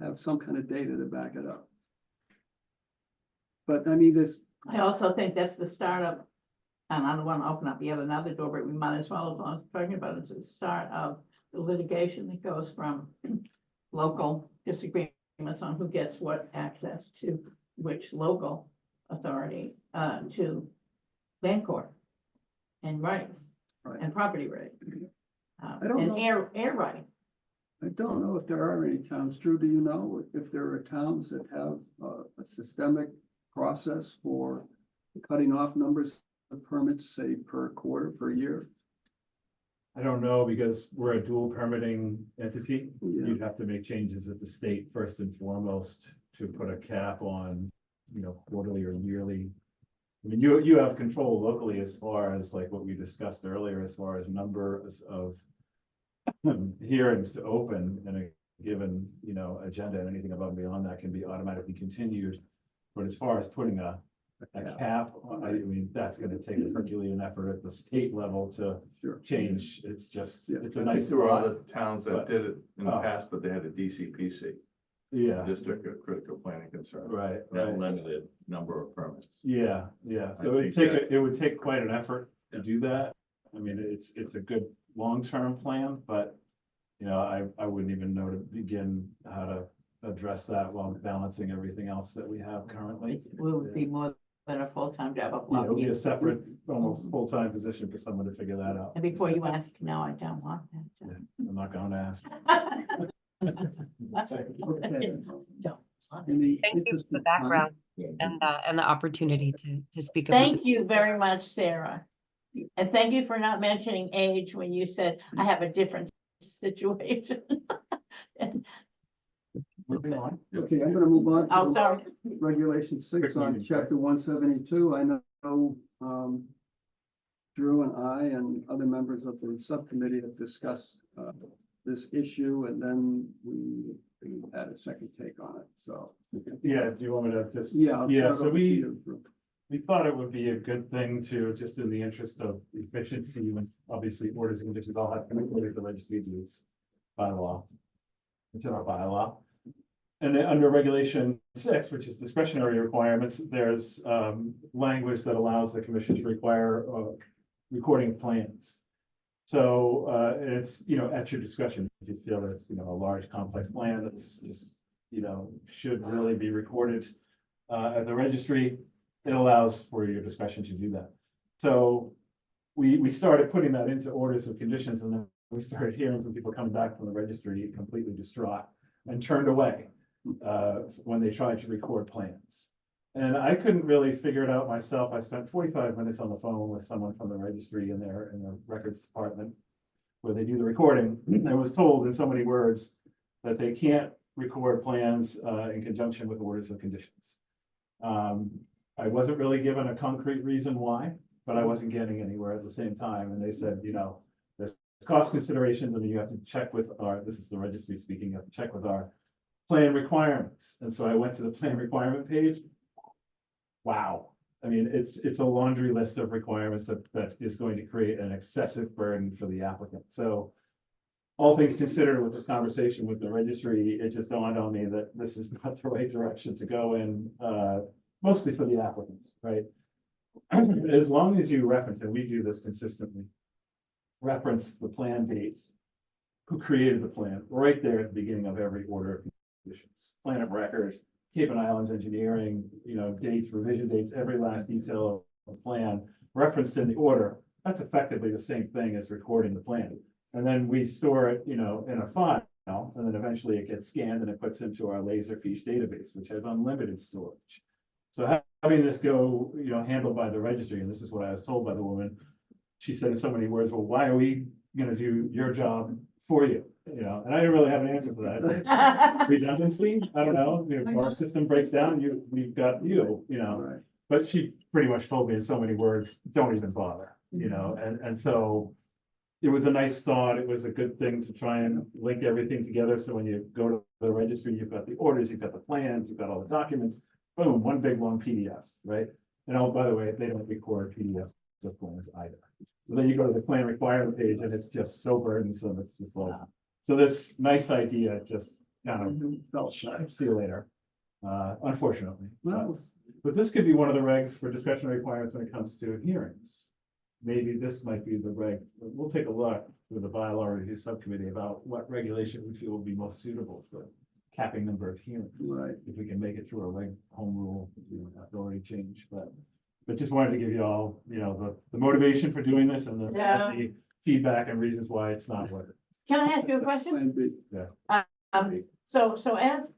have some kind of data to back it up. But I mean, I also think that's the start of, and I don't want to open up yet another door, but we might as well, as long as we're talking about it, it's the start of the litigation that goes from local disagreements on who gets what access to which local authority to land court and rights Right. and property rights. I don't And know. air rights. I don't know if there are any towns, Drew, do you know if there are towns that have a systemic process for cutting off numbers of permits, say per quarter, per year? I don't know, because we're a dual permitting entity. Yeah. You'd have to make changes at the state first and foremost to put a cap on, you know, quarterly or yearly. I mean, you have control locally as far as like what we discussed earlier, as far as numbers of hearings to open in a given, you know, agenda, and anything above and beyond that can be automatically continued. But as far as putting a cap, I mean, that's gonna take a Herculean effort at the state level to Sure. change. It's just, Yeah. it's a I think nice there were thought. other towns that but- did it in the Oh. past, but they had a DCPC, Yeah, District of Critical Planning Concern. right, That right. limited number of permits. Yeah. I So it would think take, it would take quite an effort to Yeah. do that. I mean, it's a good long-term plan, but, you know, I wouldn't even know to begin how to address that while balancing everything else that we have currently. It would be more than a full-time job of Yeah, it would be a lobbying. separate, almost full-time position for someone to figure that out. And before you ask, no, I don't want that. I'm not gonna ask. Okay. Don't. In the Thank you interest for the of time- background and the opportunity to speak. about Thank you very much, Sarah. And thank you for not mentioning age when you said I have a different situation. Moving on. Okay, I'm gonna move on Oh, to sorry. Regulation 6 Quick on meeting, sorry. chapter 172. I know Drew and I and other members of the subcommittee have discussed this issue, and then we had a second take on it, so. Yeah, do you want me to just? Yeah. I'll Yeah, turn it so over to we, you, Drew. we thought it would be a good thing to, just in the interest of efficiency, when obviously orders and conditions all have to be with the registry deeds by law. It's in our bylaw. And then under regulation 6, which is discretionary requirements, there's language that allows the commission to require recording of plans. So it's, you know, at your discretion, if you feel that it's, you know, a large complex plan that's just, you know, should really be recorded at the registry, it allows for your discretion to do that. So we started putting that into orders of conditions, and then we started hearing from people coming back from the registry completely distraught and turned away when they tried to record plans. And I couldn't really figure it out myself. I spent 45 minutes on the phone with someone from the registry in their records department where they do the recording. I was told in so many words that they can't record plans in conjunction with orders of conditions. I wasn't really given a concrete reason why, but I wasn't getting anywhere at the same time. And they said, you know, there's cost considerations, and you have to check with this is the registry speaking, you have to check with our plan requirements. And so I went to the plan requirement page. Wow. I mean, it's a laundry list of requirements that is going to create an excessive burden for the applicant. So all things considered with this conversation with the registry, it just dawned on me that this is not the right direction to go in, mostly for the applicant, right? As long as you reference, and we do this consistently, reference the plan dates, who created the plan, right there at the beginning of every order of conditions, plan of record, Cape and Islands Engineering, you know, dates, revision dates, every last detail of the plan referenced in the order. That's effectively the same thing as recording the plan. And then we store it, you know, in a file, and then eventually it gets scanned and it puts into our Laserfiche database, which has unlimited storage. So having this go, you know, handled by the registry, and this is what I was told by the woman, she said in so many words, well, why are we gonna do your job for you? You know, and I didn't really have an answer for that. Redundancy, I don't know, if our system breaks down, we've got you know. Right. But she pretty much told me in so many words, don't even bother, you know, and so it was a nice thought. It was a good thing to try and link everything together. So when you go to the registry, you've got the orders, you've got the plans, you've got all the documents, boom, one big long PDF, right? And oh, by the way, they don't record PDFs of plans either. So then you go to the plan requirement page and it's just so burdensome. It's just like, so this nice idea just kind of fell short. See you later. Unfortunately. Well, But this could be one of the regs for discretionary requirements when it comes to hearings. Maybe this might be the reg. We'll take a look with the bylaw review subcommittee about what regulation we feel will be most suitable for capping number of hearings. right. If we can make it through a reg home rule, authority change, but just wanted to give you all, you know, the motivation for doing this and the feedback and reasons why it's not worth it. Can I ask you a question? Plan B. So as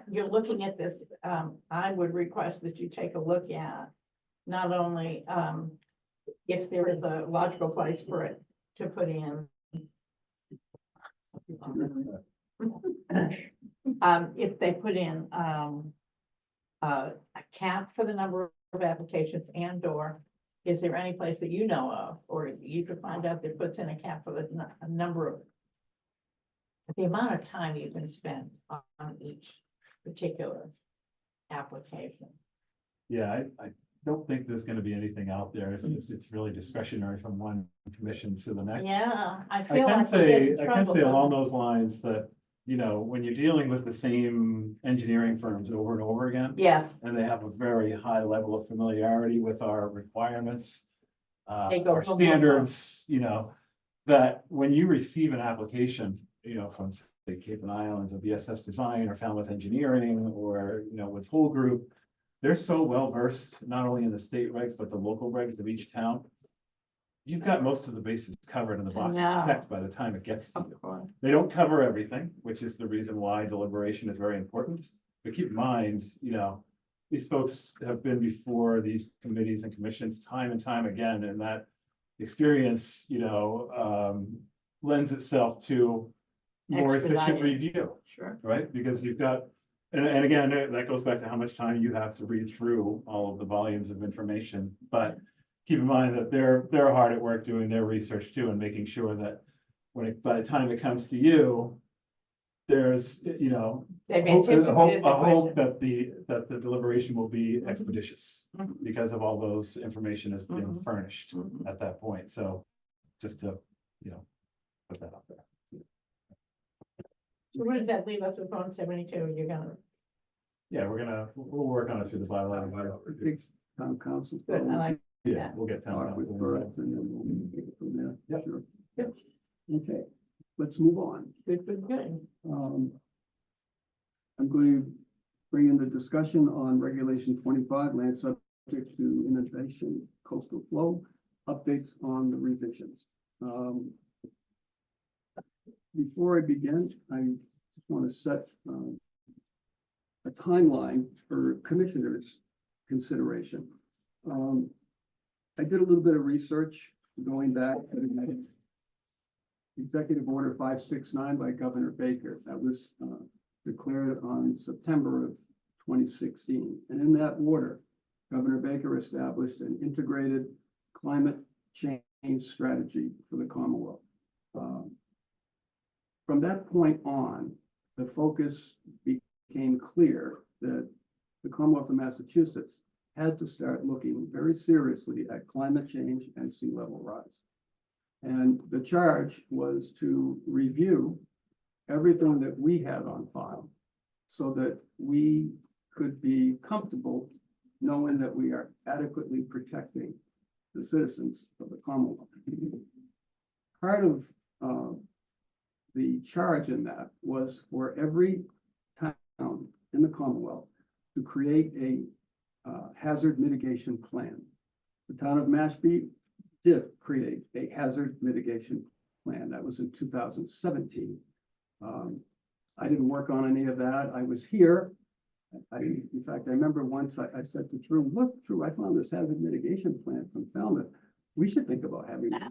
you're looking at this, I would request that you take a look at not only if there is a logical place for it to put in. If they put in a cap for the number of applications and/or is there any place that you know of, or you could find out that puts in a cap for the number of the amount of time you can spend on each particular application? Yeah, I don't think there's gonna be anything out there. It's really discretionary from one commission to the next. Yeah, I I feel can like. we're getting say, in I can trouble say along some- those lines that, you know, when you're dealing with the same engineering firms over and over again, Yes, and they have a very high level of familiarity with our requirements, They go our boom, boom, boom. standards, you know, that when you receive an application, you know, from say Cape and Islands or BSS Design or Falmouth Engineering or, you know, with Whole Group, they're so well versed, not only in the state regs, but the local regs of each town. You've got most of the bases covered and the boxes know. checked by the time it gets to you. of course. They don't cover everything, which is the reason why deliberation is very important. But keep in mind, you know, these folks have been before these committees and commissions time and time again, and that experience, you know, lends itself to more efficient Expedited. review, Sure. right? Because you've got, and again, that goes back to how much time you have to read through all of the volumes of information. But keep in mind that they're hard at work doing their research too and making sure that by the time it comes to you, there's, you know, They've a anticipated hope the that the deliberation will be expeditious Mhm. because of all those information has been Mhm. furnished Mhm. at that point. So just to, you know, put that out there. So where does that leave us with 172? You're gonna, Yeah, we'll work on it through the bylaw. I think town council. good, I like, Yeah, we'll get Talk with town. Bert and then we'll take it from there. Yep. Sure. Yep. Okay, let's move on. good. I'm going to bring in the discussion on regulation 25, land subject to inundation coastal flow. updates on the revisions. Before I begin, I just want to set a timeline for commissioners' consideration. I did a little bit of research going back to Executive Order 569 by Governor Baker. That was declared on September of 2016. And in that order, Governor Baker established an integrated climate change strategy for the Commonwealth. From that point on, the focus became clear that the Commonwealth of Massachusetts had to start looking very seriously at climate change and sea level rise. And the charge was to review everything that we had on file so that we could be comfortable knowing that we are adequately protecting the citizens of the Commonwealth. Part of the charge in that was for every town in the Commonwealth to create a hazard mitigation plan. The town of Mashpee did create a hazard mitigation plan. That was in 2017. I didn't work on any of that. I was here. In fact, I remember once I said to Drew, look, Drew, I found this hazard mitigation plan from Falmouth. We should think about having it.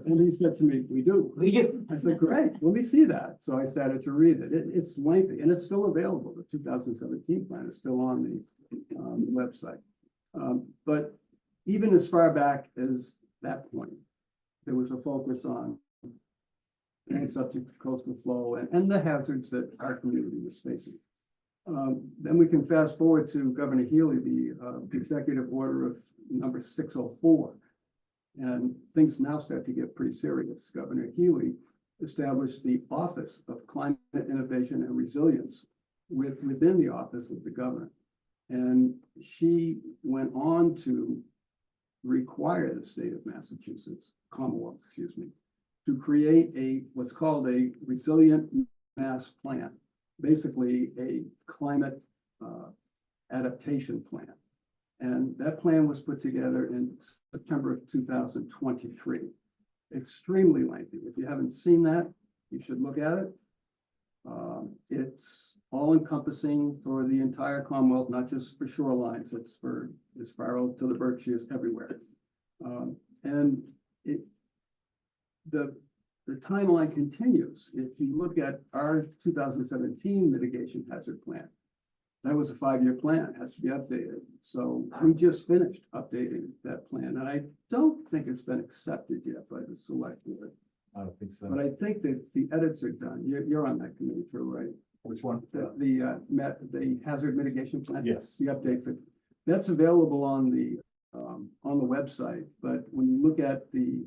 And he said to me, we do. We do. I said, great, let me see that. So I started to read it. It's lengthy and it's still available. The 2017 plan is still on the website. But even as far back as that point, there was a focus on and subject to coastal flow and the hazards that our community was facing. Then we can fast forward to Governor Healy, the executive order of number 604. And things now start to get pretty serious. Governor Healy established the Office of Climate Innovation and Resilience within the Office of the Governor. And she went on to require the state of Massachusetts, Commonwealth, excuse me, to create what's called a resilient mass plan, basically a climate adaptation plan. And that plan was put together in September of 2023. Extremely lengthy. If you haven't seen that, you should look at it. It's all encompassing for the entire Commonwealth, not just for shorelines. It's for as far out to the Berkshires, everywhere. And the timeline continues. If you look at our 2017 mitigation hazard plan, that was a 5-year plan. It has to be updated. So we just finished updating that plan, and I don't think it's been accepted yet by the select board. I don't think so. But I think that the edits are done. You're on that committee too, right? Which one? The hazard mitigation plan. Yes. The update for, that's available on the website, but when you look at the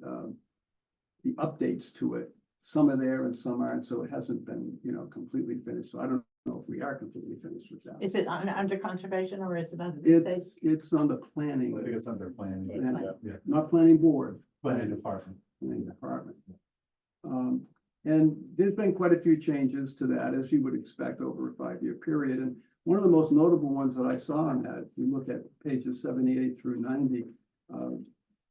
updates to it, some are there and some aren't, so it hasn't been, completely finished. So I don't know if we are completely finished with that. Is it under conservation or is it under the state? It's on the planning, I think it's under planning. but Yeah. yeah, not planning board, Planning department. planning department. And there's been quite a few changes to that, as you would expect over a 5-year period. And one of the most notable ones that I saw in that, if you look at pages 78 through 90,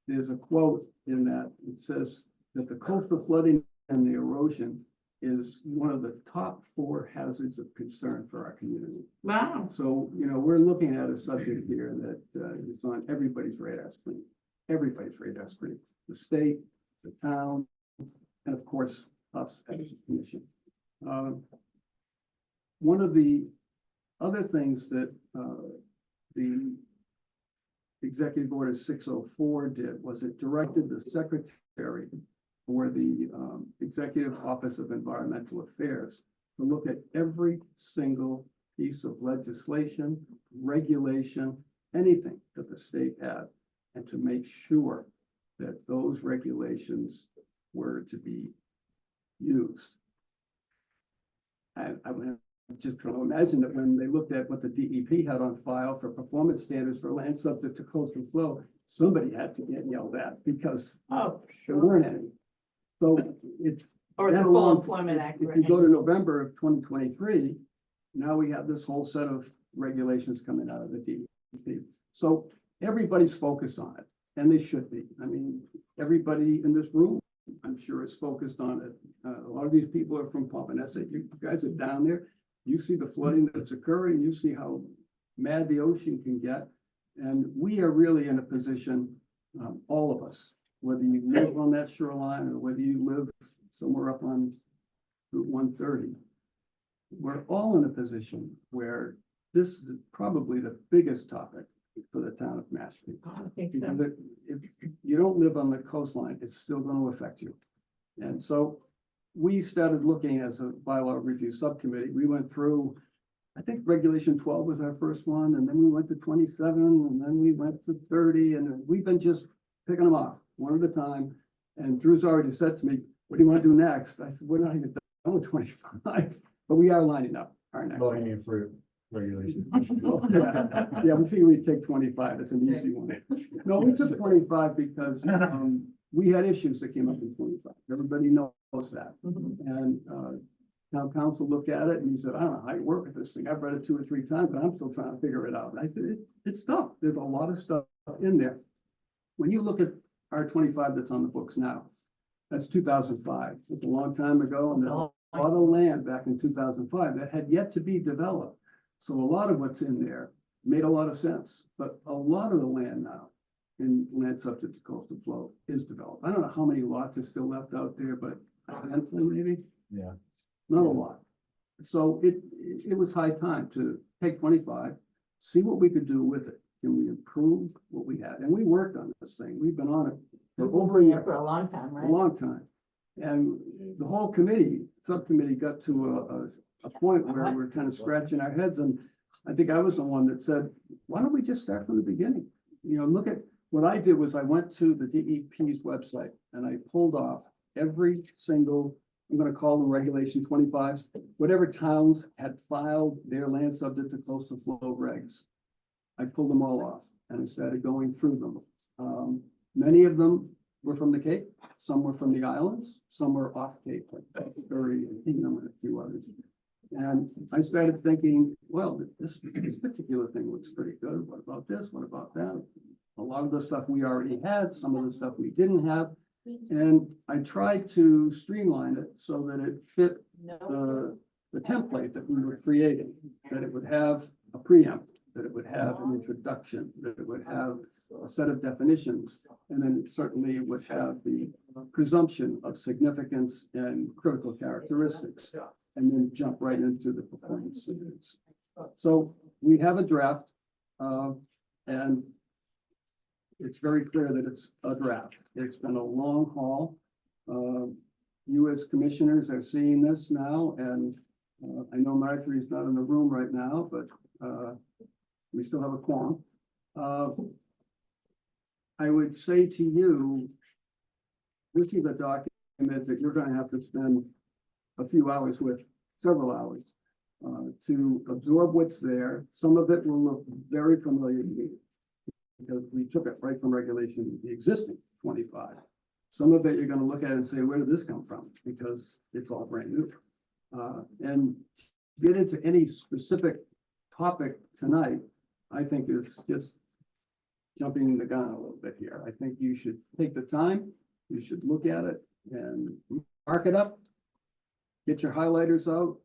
there's a quote in that. It says that the coastal flooding and the erosion is one of the top 4 hazards of concern for our community. Wow. So, we're looking at a subject here that is on everybody's radar screen. Everybody's radar screen. The state, the town, and of course, us as a commission. One of the other things that the Executive Order 604 did was it directed the secretary for the Executive Office of Environmental Affairs to look at every single piece of legislation, regulation, anything that the state had, and to make sure that those regulations were to be used. I would just trying to imagine that when they looked at what the DEP had on file for performance standards for land subject to coastal flow, somebody had to get yelled at because Oh, there weren't any. So it's or the that Full along- Employment Act. if you go to November of 2023, now we have this whole set of regulations coming out of the DEP. So everybody's focused on it. and they should be. I mean, everybody in this room, I'm sure, is focused on it. A lot of these people are from Pompanesett. You guys are down there. You see the flooding that's occurring. You see how mad the ocean can get. And we are really in a position, all of us, whether you live on that shoreline or whether you live somewhere up on Route 130, we're all in a position where this is probably the biggest topic for the town of Mashpee. I think Because so. if you don't live on the coastline, it's still going to affect you. And so we started looking as a bylaw review subcommittee. We went through, I think regulation 12 was our first one, and then we went to 27, and then we went to 30, and we've been just picking them off one at a time. And Drew's already said to me, what do you want to do next? I said, we're not even done with 25, but we are lining up our next. one. Low-hanging fruit regulation. Yeah, we figured we'd take 25. It's an easy one. No, we took 25 because we had issues that came up in 25. Everybody knows that. And town council looked at it and he said, I don't know how you work with this thing. I've read it 2 or 3 times, but I'm still trying to figure it out. And I said, it's tough. There's a lot of stuff in there. When you look at our 25 that's on the books now, that's 2005. It's a long time ago, and there's a lot of land back in 2005 that had yet to be developed. So a lot of what's in there made a lot of sense, but a lot of the land now in land subject to coastal flow is developed. I don't know how many lots are still left out there, but a handful maybe, Yeah. not a lot. So it was high time to take 25, see what we could do with it. Can we improve what we had? And we worked on this thing. We've been on it for over a year. For a long time, A right? long time. And the whole subcommittee got to a point where we're kind of scratching our heads. And I think I was the one that said, why don't we just start from the beginning? You know, look at what I did was I went to the DEP's website and I pulled off every single, I'm going to call them regulation 25s, whatever towns had filed their land subject to coastal flow regs. I pulled them all off and I started going through them. Many of them were from the Cape, some were from the islands, some were off Cape, like Surrey and Hingham and a few others. And I started thinking, well, this particular thing looks pretty good. What about this? What about that? A lot of the stuff we already had, some of the stuff we didn't have. And I tried to streamline it so that it fit the template that we were creating, that it would have a preamble, that it would have an introduction, that it would have a set of definitions, and then certainly it would have the presumption of significance and critical characteristics, and then jump right into the performance standards. So we have a draft, and it's very clear that it's a draft. It's been a long haul. You as commissioners are seeing this now, and I know Marjorie's not in the room right now, but we still have a quorum. I would say to you, this is a document that you're going to have to spend a few hours with, several hours, to absorb what's there. Some of it will look very familiar to me because we took it right from regulation, the existing 25. Some of it you're going to look at and say, where did this come from? Because it's all brand new. And get into any specific topic tonight, I think is just jumping the gun a little bit here. I think you should take the time, you should look at it and mark it up, get your highlighters out,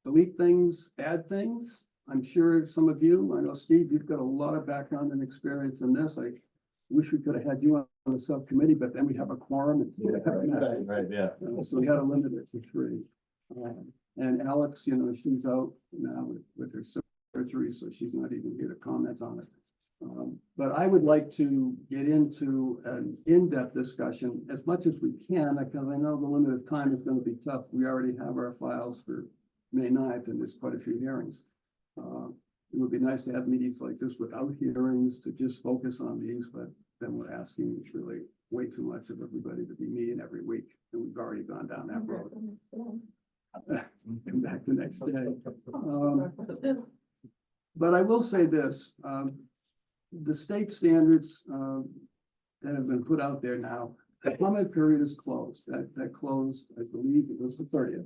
delete things, add things. I'm sure some of you, I know Steve, you've got a lot of background and experience in this. I wish we could have had you on the subcommittee, but then we have a quorum. Right, yeah. So we had to limit it to 3. And Alex, you know, she's out now with her surgery, so she's not even here to comment on it. But I would like to get into an in-depth discussion as much as we can, because I know the limit of time is going to be tough. We already have our files for May 9th, and there's quite a few hearings. It would be nice to have meetings like this without hearings, to just focus on these, but then we're asking really way too much of everybody to be meeting every week, and we've already gone down that road. Come back the next day. But I will say this, the state standards that have been put out there now, the comment period is closed. That closed, I believe it was the 30th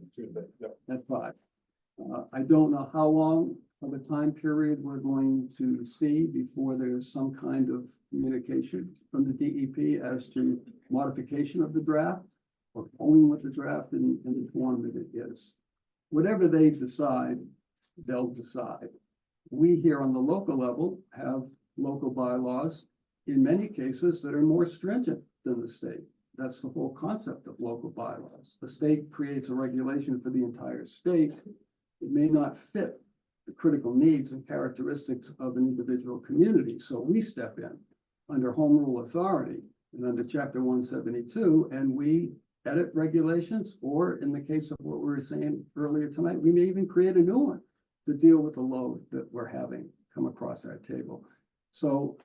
at 5. I don't know how long of a time period we're going to see before there's some kind of communication from the DEP as to modification of the draft or going with the draft in the form that it is. Whatever they decide, they'll decide. We here on the local level have local bylaws in many cases that are more stringent than the state. That's the whole concept of local bylaws. The state creates a regulation for the entire state. It may not fit the critical needs and characteristics of an individual community. So we step in under home rule authority and under chapter 172, and we edit regulations, or in the case of what we were saying earlier tonight, we may even create a new one to deal with the load that we're having come across our table. So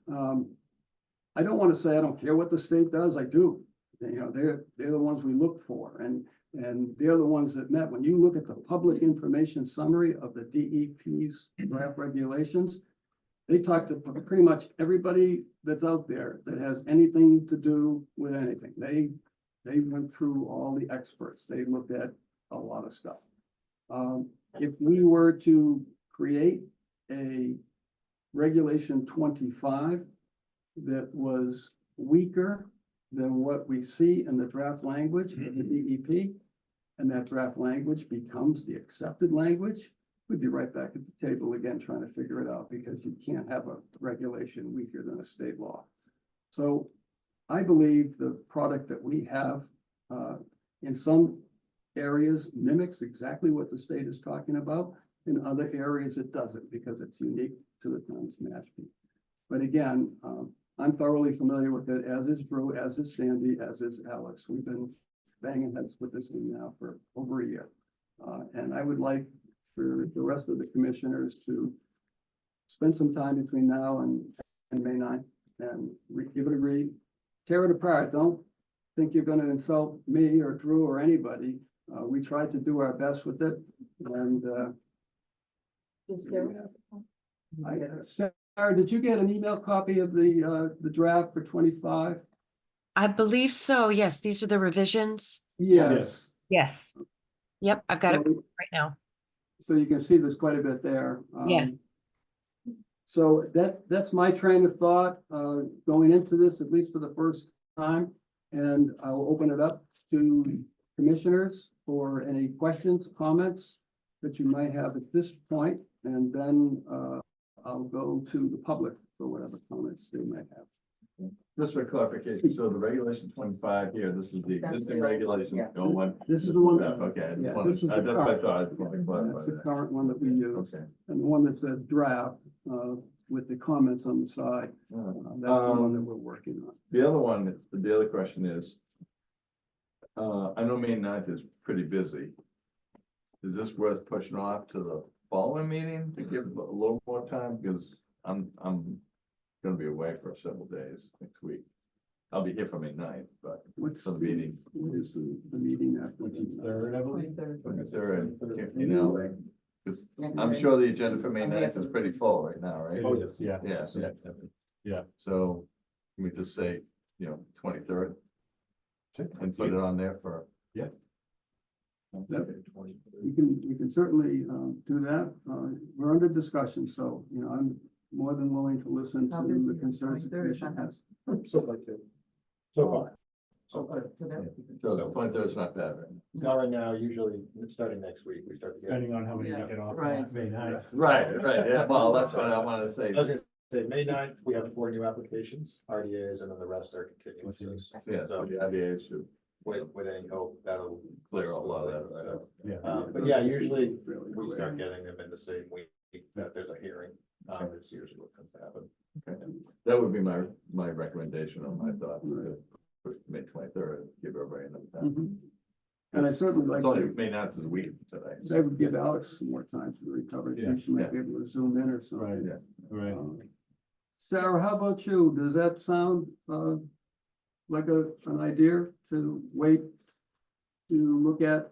I don't want to say I don't care what the state does. I do. You know, they're the ones we look for, and they're the ones that met. When you look at the public information summary of the DEP's draft regulations, they talk to pretty much everybody that's out there that has anything to do with anything. They went through all the experts. They looked at a lot of stuff. If we were to create a regulation 25 that was weaker than what we see in the draft language of the DEP, and that draft language becomes the accepted language, we'd be right back at the table again trying to figure it out, because you can't have a regulation weaker than a state law. So I believe the product that we have in some areas mimics exactly what the state is talking about. In other areas, it doesn't, because it's unique to the town of Mashpee. But again, I'm thoroughly familiar with it, as is Drew, as is Sandy, as is Alex. We've been banging heads with this thing now for over a year. And I would like for the rest of the commissioners to spend some time between now and May 9th and give it a read. Tear it apart. Don't think you're going to insult me or Drew or anybody. We tried to do our best with it, and Is there? Sarah, did you get an email copy of the draft for 25? I believe so. Yes, these are the revisions. Yes. Yes. Yep, I've got it So- right now. So you can see there's quite a bit there. Yes. So that's my train of thought, going into this, at least for the first time. And I'll open it up to commissioners for any questions, comments that you might have at this point. And then I'll go to the public for whatever comments they might have. Just for clarification, so the regulation 25 here, this is the existing regulation, Yeah. no one. This is the one, Okay, I just Yeah, wanted- this is the that's what I current. thought, I just wanted to clarify that's the that. current one that we use. Okay. And the one that says draft, with the comments on the side, that's the one that we're working on. The other one, the other question is, I know May 9th is pretty busy. Is this worth pushing off to the following meeting to give a little more time? Because I'm gonna be away for several days next week. I'll be here for May 9th, but What's some meeting. What is the meeting after? Third, I believe. Is there a, you know, because I'm sure the agenda for May 9th is pretty full right now, right? Oh, yes, yeah. Yeah, so- Yeah. So, can we just say, 23rd? And put it on there for. Yeah. We can certainly do that. We're under discussion, so, I'm more than willing to listen How to busy the is concerns the 23rd? commission has. So like it. So far. So that- So the 23rd is not bad, right? Not right now, usually starting next week, we start to get. Depending on how many Yeah, get off. right. May 9th. Right, yeah, well, that's what I wanted to say. I was gonna say, May 9th, we have 4 new applications, RDAs, and then the rest are continuances. Yeah, so the IDA should With any hope, that'll. clear a lot of that, right? Yeah. But yeah, usually Really we rare. start getting them in the same week that there's a hearing. It's usually what tends to happen. That would be my recommendation or my thought, Right. to May 23rd, give everybody enough time. Mhm. And I certainly like It's only to, May 9th is a week today. I would give Alex some more time to recover. I think she might be able to zoom in or something. Right. Yeah. Right. Sarah, how about you? Does that sound like an idea to wait to look at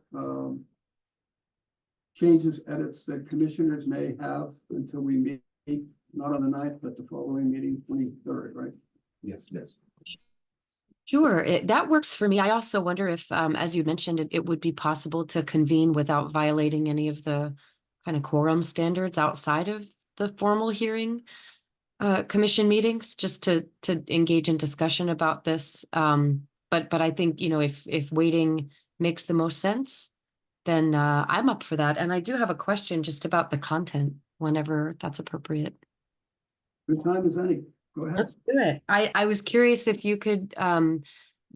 changes, edits that commissioners may have until we meet, not on the 9th, but the following meeting, 23rd, right? Yes. Yes. Sure, that works for me. I also wonder if, as you mentioned, it would be possible to convene without violating any of the kind of quorum standards outside of the formal hearing commission meetings, just to engage in discussion about this. But I think, you know, if waiting makes the most sense, then I'm up for that. And I do have a question just about the content whenever that's appropriate. Good time as any. Go ahead. Let's do it. I was curious if you could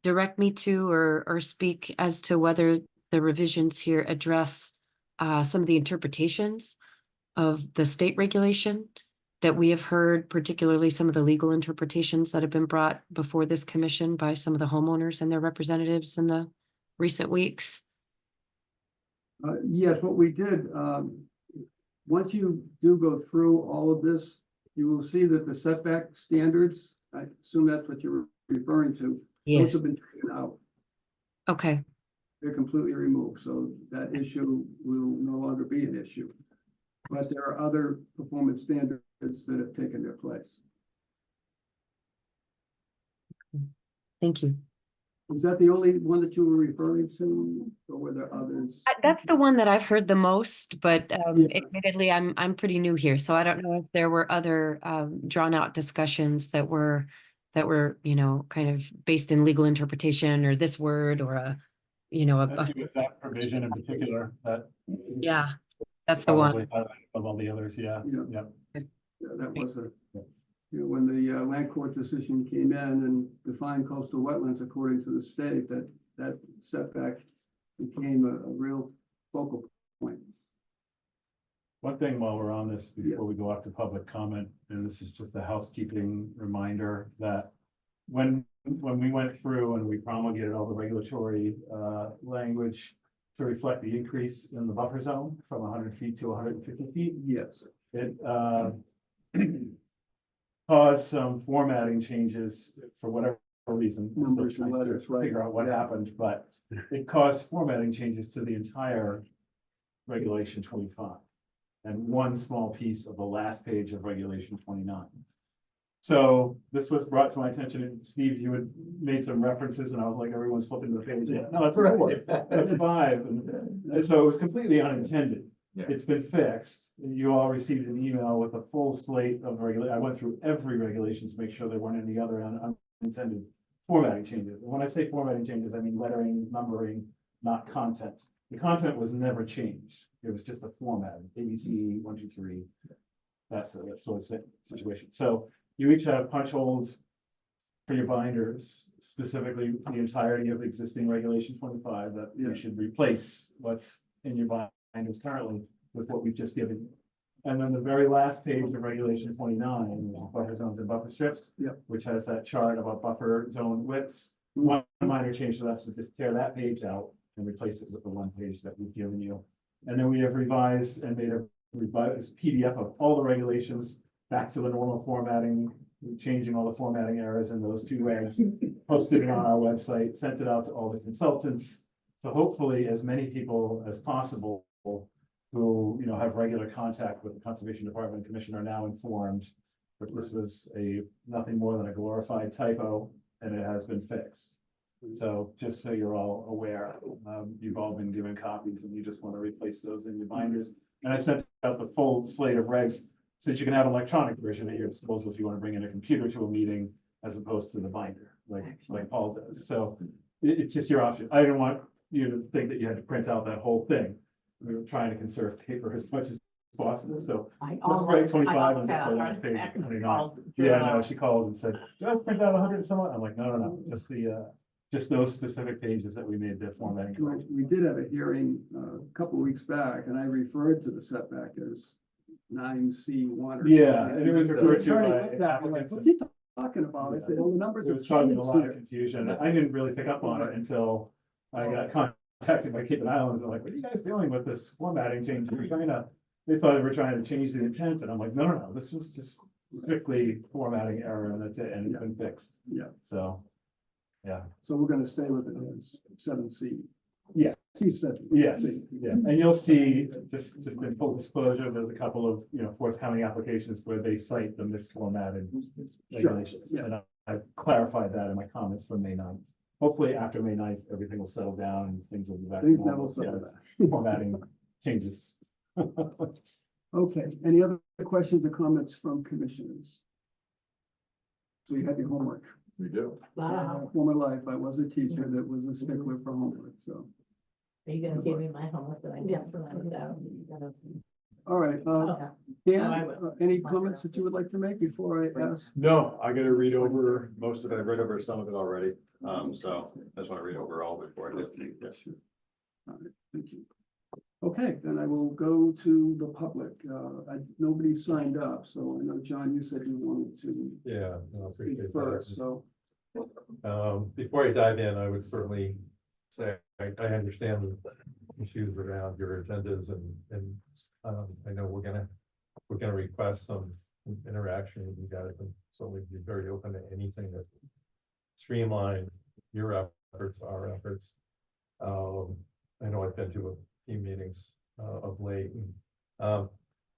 direct me to or speak as to whether the revisions here address some of the interpretations of the state regulation that we have heard, particularly some of the legal interpretations that have been brought before this commission by some of the homeowners and their representatives in the recent weeks. Yes, what we did, once you do go through all of this, you will see that the setback standards, I assume that's what you're referring to, those Yes. have been taken out. Okay. They're completely removed, so that issue will no longer be an issue. But there are other performance standards that have taken their place. Thank you. Was that the only one that you were referring to, or were there others? That's the one that I've heard the most, but Yeah. admittedly, I'm pretty new here, so I don't know if there were other drawn out discussions that were, you know, kind of based in legal interpretation or this word or a, you know, I think it was that provision in particular that. yeah, that's the one. Probably of all the others, yeah, Yeah. yeah. Yeah, that was you know, when the land court decision came in and defined coastal wetlands according to the state, that setback became a real focal point. One thing while we're on this, before we go off to public comment, and this is just a housekeeping reminder that when we went through and we promulgated all the regulatory language to reflect the increase in the buffer zone from 100 feet to 150 feet, Yes. it caused some formatting changes for whatever reason. We're Numbers still and trying to letters, right. Figure out what happened, but it caused formatting changes to the entire regulation 25. And one small piece of the last page of regulation 29. So this was brought to my attention, and Steve, you had made some references, and I was like, everyone's flipping the page. No, that's four, that's 5. And so it was completely unintended. Yeah. It's been fixed. You all received an email with a full slate of I went through every regulation to make sure there weren't any other unintended formatting changes. And when I say formatting changes, I mean lettering, numbering, not content. The content was never changed. It was just a format, ABC 1, 2, 3. That's a sort of situation. So you each have punch holes for your binders, specifically the entirety of existing regulation 25 that you should replace what's in your binders currently with what we've just given you. And then the very last page of regulation 29, buffer zones and buffer strips, which has that chart about buffer zone widths. One minor change to that is just tear that page out and replace it with the one page that we've given you. And then we have revised and made a revised PDF of all the regulations back to the normal formatting, changing all the formatting errors in those 2 ways, posted it on our website, sent it out to all the consultants. So hopefully as many people as possible who, you know, have regular contact with the Conservation Department Commission are now informed that this was nothing more than a glorified typo and it has been fixed. So just so you're all aware, you've all been given copies and you just want to replace those in your binders. And I sent out the full slate of regs so that you can have an electronic version at your disposal if you want to bring in a computer to a meeting as opposed to the binder, like Paul does. So it's just your option. I didn't want you to think that you had to print out that whole thing. We were trying to conserve paper as much as possible, so let's write 25 on just the last page of 29. Yeah, no, she called and said, "Do I have to print out 100 and some?" I'm like, no, just those specific pages that we made the formatting corrections. We did have a hearing a couple of weeks back, and I referred to the setback as 9C1. Yeah, and it was referred to Attorney by looked at me like, applicants. "What's he talking about?" I said, "Well, the numbers It have was causing a changed lot of here." confusion. I didn't really pick up on it until I got contacted by Cape and Islands. They're like, "What are you guys doing with this formatting change? They thought we were trying to change the intent." And I'm like, no, this was just strictly formatting error and that's it. And it's been fixed. Yeah. So, yeah. So we're gonna stay with it as 7C. Yeah. C7. Yes, yeah, and you'll see, just in full disclosure, there's a couple of, you know, forthcoming applications where they cite the misformatted regulations. yeah. And I clarified that in my comments from May 9th. Hopefully after May 9th, everything will settle down and things will be back. to Things normal. never settle Yeah, Formatting changes Okay, any other questions or comments from commissioners? So you had your homework. We do. Former life, I was a teacher that was a stickler for homework, so. Are you gonna give me my homework that I Yeah. got when I was out? All right, Okay. Dan, No, I will. any comments that you would like to make before I ask? No, I gotta read over most of it. I've read over some of it already. So I just wanna read over all before I do. Yeah. Sure. All right, thank you. Okay, then I will go to the public. Nobody signed up, so I know, John, you said you wanted to Yeah, no, I speak appreciate first, that. so. Before I dive in, I would certainly say, I understand the issues around your agendas and I know we're gonna request some interaction with you guys, and certainly be very open to anything that streamline your efforts, our efforts. I know I've been to a few meetings, of late, and,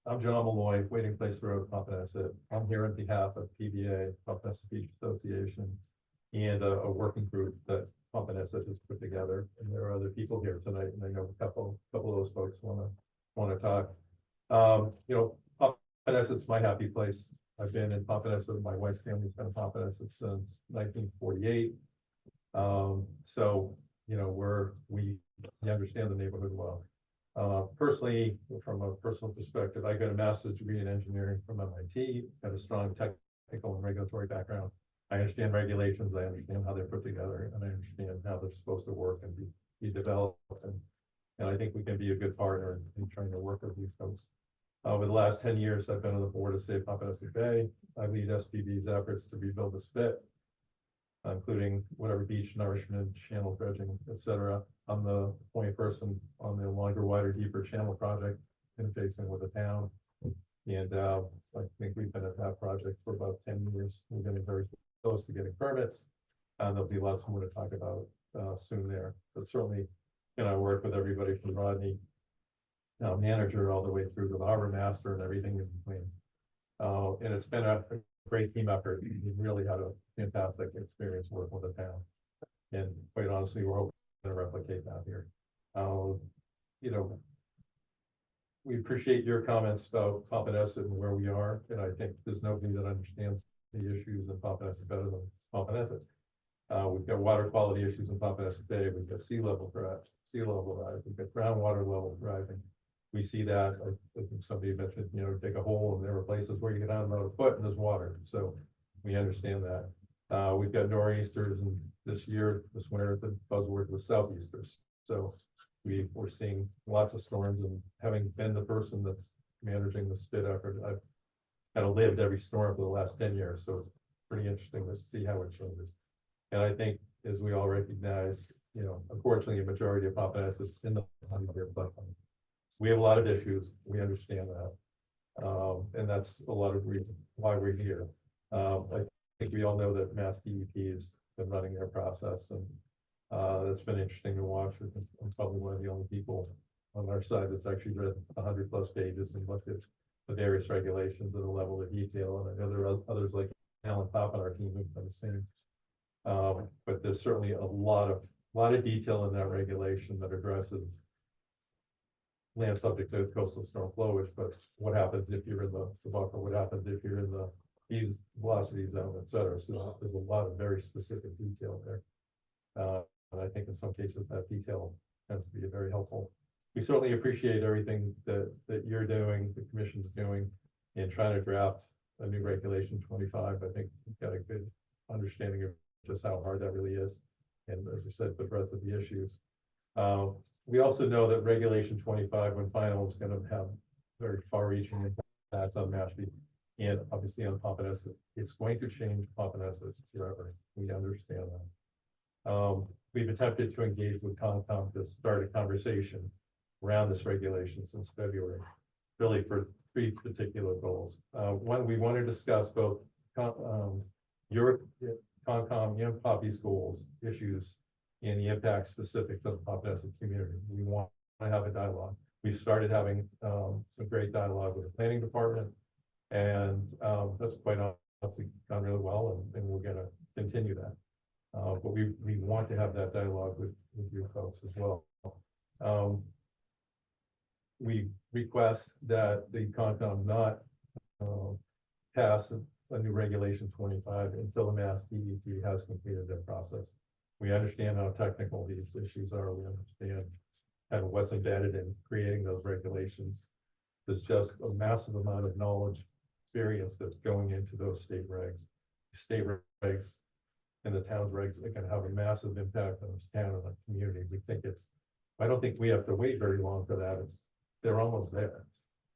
I'm John Malloy, Waiting Place Road, Pompanesett. I'm here on behalf of PBA, Pompanesett Beach Association, and a working group that Pompanesett has put together, and there are other people here tonight, and I know a couple of those folks wanna talk. You know, Pompanesett's my happy place. I've been in Pompanesett, my wife's family's been in Pompanesett since 1948. So, you know, we understand the neighborhood well. Personally, from a personal perspective, I got a master's degree in engineering from MIT, got a strong technical and regulatory background. I understand regulations, I understand how they're put together, and I understand how they're supposed to work and be developed. And I think we can be a good partner in trying to work with these folks. Over the last 10 years, I've been on the board of Save Pompanesett Bay. I lead SPB's efforts to rebuild the spit, including whatever beach nourishment, channel dredging, etc. I'm the point person on the longer, wider, deeper channel project interfacing with the town. And I think we've been at that project for about 10 years. We're getting very close to getting permits. And there'll be lots more to talk about soon there. But certainly, you know, I work with everybody from Rodney, manager, all the way through to the harbor master and everything in between. And it's been a great team effort. We really had a fantastic experience working with the town. And quite honestly, we're hoping to replicate that here. You know, we appreciate your comments about Pompanesett and where we are, and I think there's nobody that understands the issues in Pompanesett better than Pompanesett. We've got water quality issues in Pompanesett Bay, we've got sea level rise, we've got groundwater level rising. We see that, I think somebody mentioned, you know, dig a hole, and there are places where you get down about a foot and there's water, so we understand that. We've got nor'easters, and this winter, the buzzword was southeasters, so we're seeing lots of storms, and having been the person that's managing the spit effort, I've kind of lived every storm for the last 10 years, so it's pretty interesting to see how it changes. And I think, as we all recognize, you know, unfortunately, a majority of Pompanesett is in the floodplain. We have a lot of issues, we understand that, and that's a lot of reason why we're here. I think we all know that Mass DEP has been running their process, and that's been interesting to watch. I'm probably one of the only people on our side that's actually read 100+ pages and looked at the various regulations at a level of detail. And I know there are others like Alan Pop on our team who've done the same. But there's certainly a lot of detail in that regulation that addresses land subject to coastal storm flowage, but what happens if you're in the buffer? What happens if you're in the eaves velocity zone, et cetera? So there's a lot of very specific detail there. And I think in some cases that detail tends to be very helpful. We certainly appreciate everything that you're doing, the commission's doing, in trying to draft a new regulation 25. I think we've got a good understanding of just how hard that really is. And as I said, the breadth of the issues. We also know that regulation 25, when final, is going to have very far-reaching impacts on Mashpee and obviously on Pompanesett. It's going to change Pompanesett forever. We understand that. We've attempted to engage with Concom to start a conversation around this regulation since February, really for 3 particular goals. One, we want to discuss both your Concom and Poppy schools issues and the impact specific to the Pompanesett community. We want to have a dialogue. We've started having some great dialogue with the planning department, and that's quite honestly gone really well, and we're going to continue that. But we want to have that dialogue with you folks as well. we request that the Concom not pass a new regulation 25 until the Mass DEP has completed their process. We understand how technical these issues are. We understand kind of what's embedded in creating those regulations. There's just a massive amount of knowledge, experience that's going into those state regs. State regs and the town's regs are going to have a massive impact on this town and the community. I don't think we have to wait very long for that. They're almost there.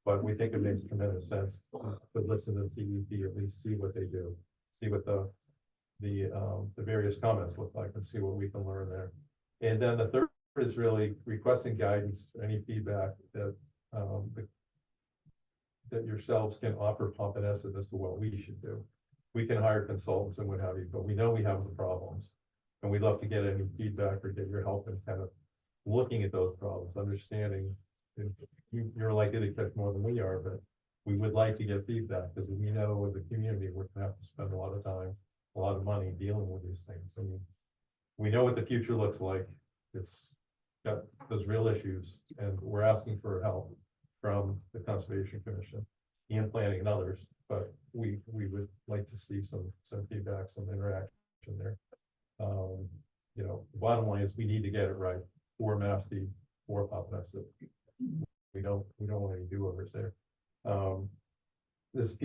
But we think it makes tremendous sense to listen to DEP, at least see what they do, see what the various comments look like, and see what we can learn there. And then the third is really requesting guidance, any feedback that that yourselves can offer Pompanesett as to what we should do. We can hire consultants and what have you, but we know we have the problems, and we'd love to get any feedback or get your help in kind of looking at those problems, understanding. You're likely to catch more than we are, but we would like to get feedback, because we know as a community, we're gonna have to spend a lot of time, a lot of money dealing with these things. I mean, we know what the future looks like. It's got those real issues, and we're asking for help from the Conservation Commission and planning and others, but we would like to see some feedback, some interaction there. You know, the bottom line is we need to get it right for Mashpee, for Pompanesett. We don't want any do-overs there. There's a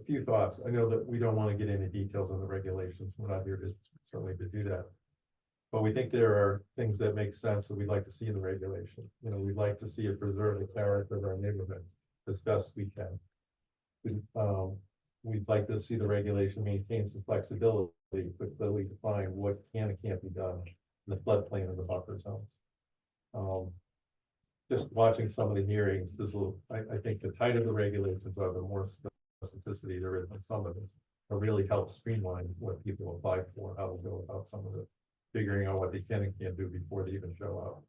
few thoughts. I know that we don't want to get into details on the regulations. We're not here to certainly to do that. But we think there are things that make sense that we'd like to see in the regulation. You know, we'd like to see it preserve the character of our neighborhood as best we can. We'd like to see the regulation maintain some flexibility, but clearly define what can and can't be done in the floodplain and the buffer zones. Just watching some of the hearings, I think the tighter the regulations are, the more specificity there is on some of this. It really helps streamline what people apply for, how to go about some of it, figuring out what they can and can't do before they even show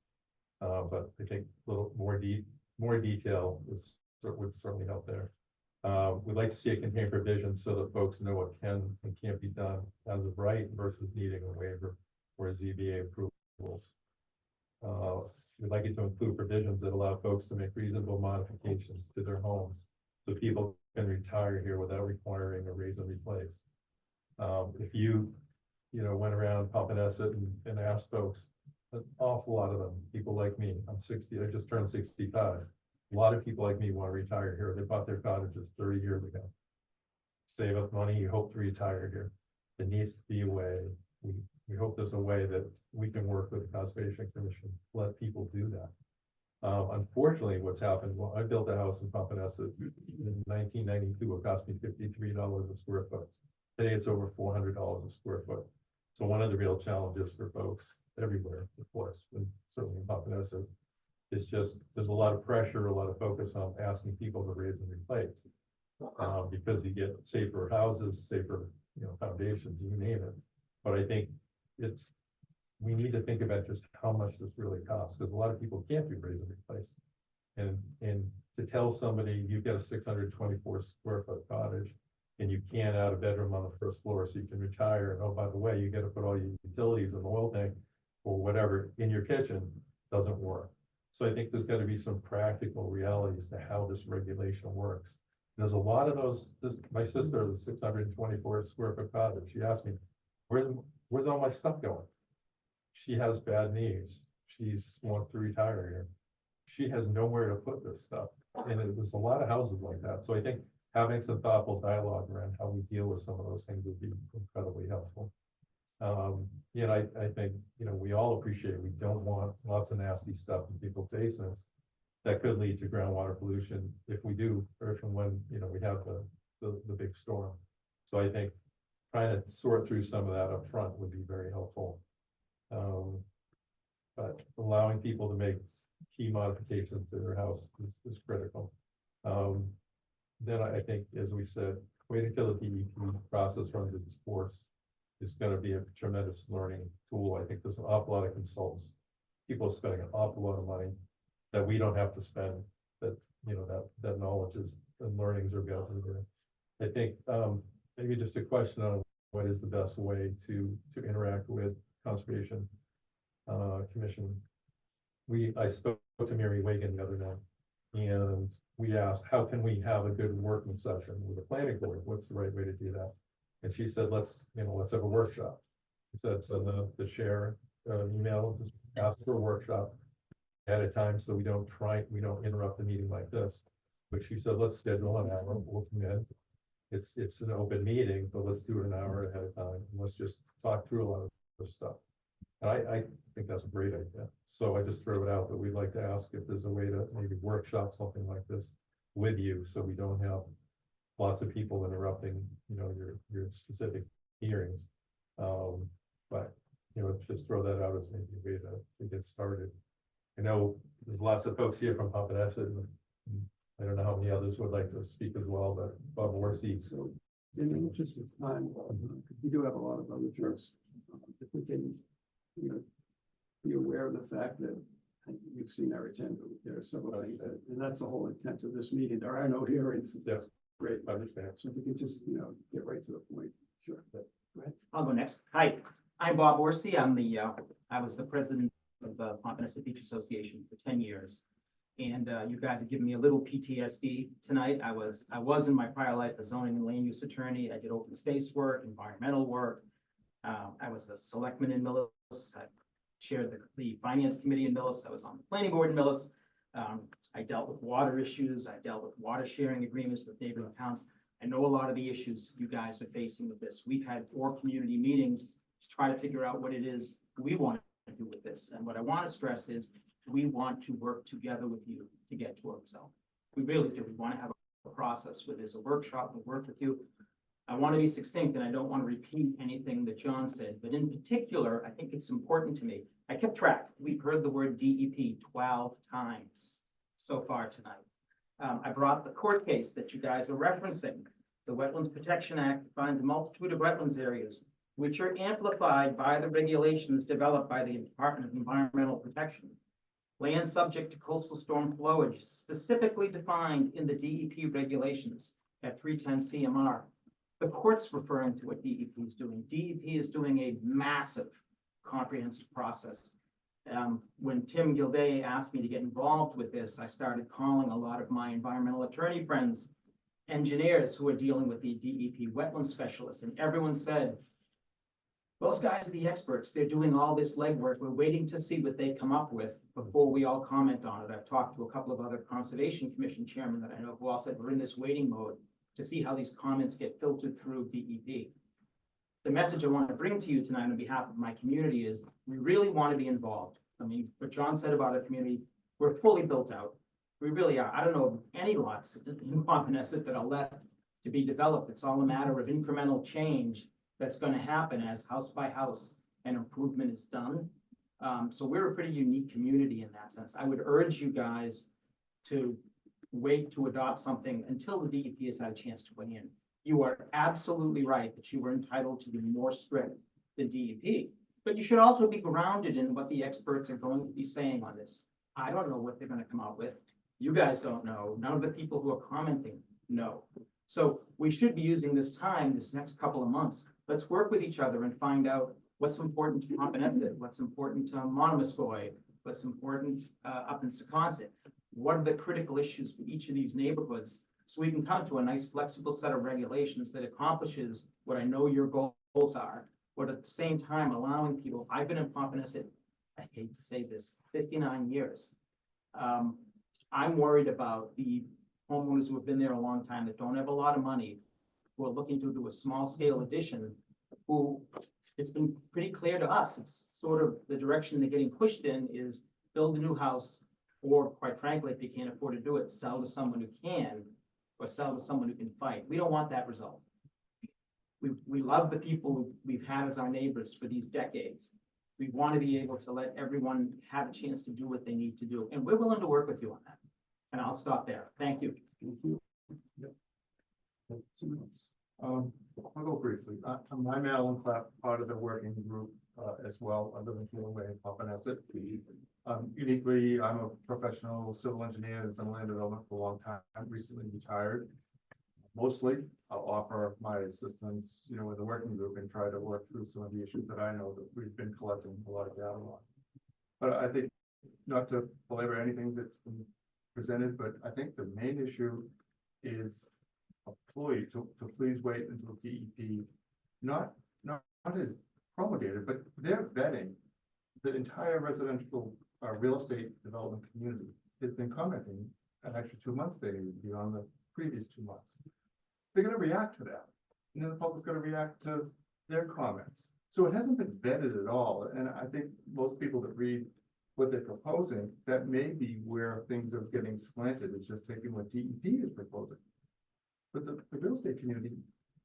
up. But I think a little more detail would certainly help there. We'd like to see it contain provisions so that folks know what can and can't be done as of right versus needing a waiver or ZBA approvals. We'd like it to include provisions that allow folks to make reasonable modifications to their homes so people can retire here without requiring a raise and replace. If you went around Pompanesett and asked folks, an awful lot of them, people like me, I'm 60, I just turned 65. A lot of people like me want to retire here. They bought their cottages 30 years ago. Save up money, you hope to retire here. There needs to be a way. We hope there's a way that we can work with the Conservation Commission, let people do that. Unfortunately, what's happened, well, I built a house in Pompanesett in 1992. It cost me $53 a square foot. Today it's over $400 a square foot. So one of the real challenges for folks everywhere, of course, and certainly in Pompanesett, is just there's a lot of pressure, a lot of focus on asking people to raise and replace, because you get safer houses, safer foundations, you name it. But I think we need to think about just how much this really costs, because a lot of people can't do raise and replace. And to tell somebody you've got a 624 square foot cottage and you can't add a bedroom on the first floor so you can retire, and oh, by the way, you got to put all your utilities and oil tank or whatever in your kitchen, doesn't work. So I think there's got to be some practical realities to how this regulation works. There's a lot of those. My sister has a 624 square foot cottage. She asked me, where's all my stuff going? She has bad knees. She wants to retire here. She has nowhere to put this stuff. And there's a lot of houses like that. So I think having some thoughtful dialogue around how we deal with some of those things would be incredibly helpful. I think, we all appreciate, we don't want lots of nasty stuff in people's basements that could lead to groundwater pollution if we do, or if and when, we have the big storm. So I think trying to sort through some of that up front would be very helpful. But allowing people to make key modifications to their house is critical. Then I think, as we said, wait until the DEP process runs its course. It's going to be a tremendous learning tool. I think there's an awful lot of consultants. People are spending an awful lot of money that we don't have to spend. That that knowledge and learnings are gathered there. I think maybe just a question on what is the best way to interact with Conservation Commission. I spoke to Mary Wagon the other night, And we asked, how can we have a good working session with the planning board? What's the right way to do that? And she said, let's have a workshop. She said, so the chair, email, just ask for a workshop at a time, so we don't interrupt the meeting like this. But she said, let's schedule an hour, we'll commit. It's an open meeting, but let's do it an hour ahead of time. And let's just talk through a lot of this stuff. And I think that's a great idea. So I just throw it out that we'd like to ask if there's a way to maybe workshop something like this with you, so we don't have lots of people interrupting, your specific hearings. But, just throw that out as maybe a way to get started. I know there's lots of folks here from Pompanesett, and I don't know how many others would like to speak as well, but Bob Orsi, so. In the interest of time, because we do have a lot of other things, if we can, be aware of the fact that you've seen our agenda, there are several things, and that's the whole intent of this meeting. There are no hearings. Yes. Great. I understand. So if we could just, get right to the point. Sure. Go ahead. I'll go next. Hi, I'm Bob Orsi. I was the president of the Pompanesett Beach Association for 10 years. And you guys have given me a little PTSD tonight. I was in my prior life a zoning and land use attorney. I did open space work, environmental work. I was a selectman in Millis. I chaired the finance committee in Millis. I was on the planning board in Millis. I dealt with water issues. I dealt with water sharing agreements with neighboring towns. I know a lot of the issues you guys are facing with this. We've had 4 community meetings to try to figure out what it is we want to do with this. And what I want to stress is we want to work together with you to get to a result. We really do. We want to have a process where there's a workshop, we'll work with you. I want to be succinct, and I don't want to repeat anything that John said, but in particular, I think it's important to me. I kept track. We've heard the word DEP 12 times so far tonight. I brought the court case that you guys are referencing. The Wetlands Protection Act defines a multitude of wetlands areas, which are amplified by the regulations developed by the Department of Environmental Protection. Land subject to coastal storm flowage specifically defined in the DEP regulations at 310 CMR. The court's referring to what DEP is doing. DEP is doing a massive comprehensive process. When Tim Gilday asked me to get involved with this, I started calling a lot of my environmental attorney friends, engineers who are dealing with the DEP wetland specialists, and everyone said, those guys are the experts. They're doing all this legwork. We're waiting to see what they come up with before we all comment on it. I've talked to a couple of other Conservation Commission chairmen that I know who all said we're in this waiting mode to see how these comments get filtered through DEP. The message I want to bring to you tonight on behalf of my community is we really want to be involved. I mean, what John said about our community, we're fully built out. We really are. I don't know of any lots in Pompanesett that are left to be developed. It's all a matter of incremental change that's going to happen as house by house and improvement is done. So we're a pretty unique community in that sense. I would urge you guys to wait to adopt something until the DEP has had a chance to weigh in. You are absolutely right that you are entitled to be more strict than DEP, but you should also be grounded in what the experts are going to be saying on this. I don't know what they're going to come out with. You guys don't know. None of the people who are commenting know. So we should be using this time, this next couple of months. Let's work with each other and find out what's important to Pompanesett, what's important to Monomoskoye, what's important up in Secaucet. What are the critical issues for each of these neighborhoods? So we can come to a nice flexible set of regulations that accomplishes what I know your goals are, but at the same time allowing people, I've been in Pompanesett, I hate to say this, 59 years. I'm worried about the homeowners who have been there a long time that don't have a lot of money, who are looking to do a small scale addition, who it's been pretty clear to us, it's sort of the direction they're getting pushed in is build a new house, or quite frankly, if you can't afford to do it, sell to someone who can, or sell to someone who can fight. We don't want that result. We love the people we've had as our neighbors for these decades. We want to be able to let everyone have a chance to do what they need to do. And we're willing to work with you on that. And I'll stop there. Thank you. Thank you. Yep. Someone else? I'll go briefly. I'm Alan Clapp, part of the working group as well. I live in Kilaway in Pompanesett. Uniquely, I'm a professional civil engineer that's in land development for a long time. I'm recently retired. Mostly, I'll offer my assistance, with the working group and try to work through some of the issues that I know that we've been collecting a lot of data on. But I think not to belabor anything that's been presented, but I think the main issue is a plea to please wait until DEP, not is promulgated, but they're vetting the entire residential, real estate development community has been commenting an extra 2 months there beyond the previous 2 months. They're gonna react to that, and then the public's gonna react to their comments. So it hasn't been vetted at all, and I think most people that read what they're proposing, that may be where things are getting slanted, is just taking what DEP is proposing. But the real estate community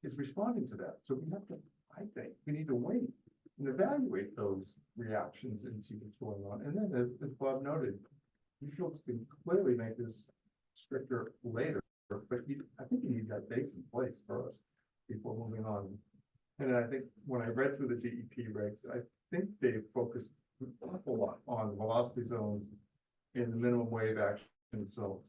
is responding to that, so we have to, I think, we need to wait and evaluate those reactions and see what's going on. And then, as Bob noted, you folks can clearly make this stricter later, but I think you need that base in place first before moving on. And I think when I read through the DEP regs, I think they focused an awful lot on velocity zones and the minimum wave action zones.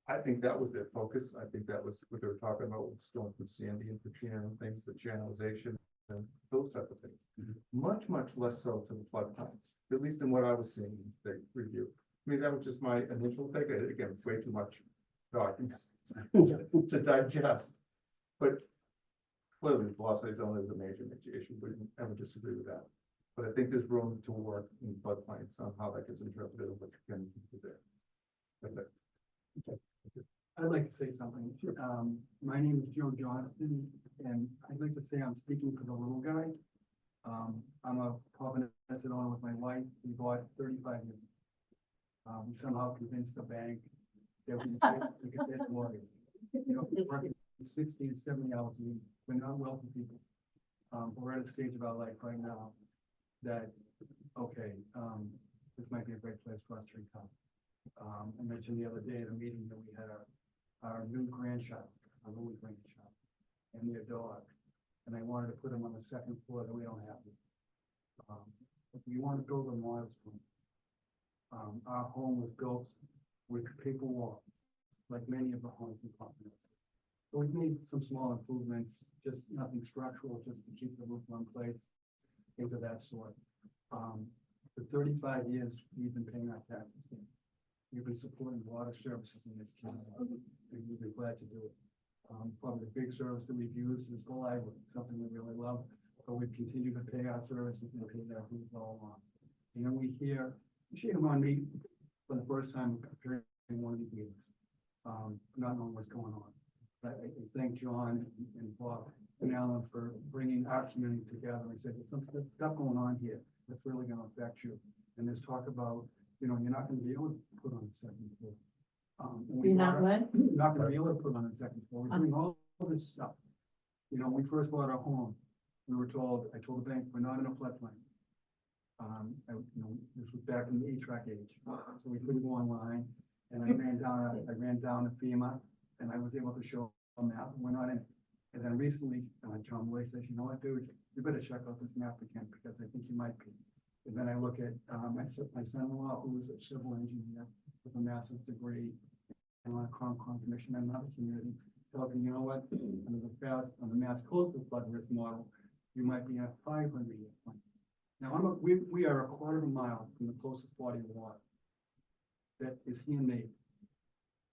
I think that was their focus. I think that was what they were talking about with Storm Sandy and Katrina and things, the channelization and those type of things. Much, much less so to the floodplains, at least in what I was seeing in state review. I mean, that was just my initial take. Again, it's way too much document to digest. But clearly, the velocity zone is a major issue. We don't ever disagree with that. But I think there's room to work in floodplains on how that gets interpreted and what you can do there. That's it. I'd like to say something. My name is Joe Johnston, and I'd like to say I'm speaking for the little guy. I'm a property asset owner with my wife. We bought 35 years. We somehow convinced the bank that we could get that mortgage. You know, we're working 60 to 70 hours a week. We're not wealthy people. We're at a stage of our life right now that, okay, this might be a great place for us to retire. I mentioned the other day at a meeting that we had our new grandchild, our little grandchild, and their dog. And I wanted to put them on the second floor that we don't have. We want to build a modest home. Our home was built with paper walls, like many of the homes in Providence. So we've made some small improvements, just nothing structural, just to keep the roof in place, things of that sort. For 35 years, we've been paying our taxes here. We've been supporting water services in this community, and we've been glad to do it. Probably the big service that we've used is the library, something we really love, but we've continued to pay our services and pay their fees all along. And then we hear, shame on me, for the first time, preparing one of these meetings, not knowing what's going on. But I thank John and Bob and Alan for bringing our community together and saying, there's some stuff going on here that's really going to affect you. And there's talk about, you know, you're not going to be able to put on the second floor. You're not what? You're not going to be able to put on the second floor. We're doing all this stuff. You know, when we first bought our home, we were told, I told the bank, we're not in a floodplain. You know, this was back in the HVAC age. So we couldn't go online, and I ran down to FEMA, and I was able to show a map. We're not in it. And then recently, John Boy says, you know what, dude, you better check out this map again, because I think you might be. And then I look at my son-in-law, who was a civil engineer with a master's degree and on a Concom commission in another community, tells me, you know what, on the Mass Coastal Flood Risk Model, you might be at 500-year point. Now, we are a quarter of a mile from the closest body of water that is handmade.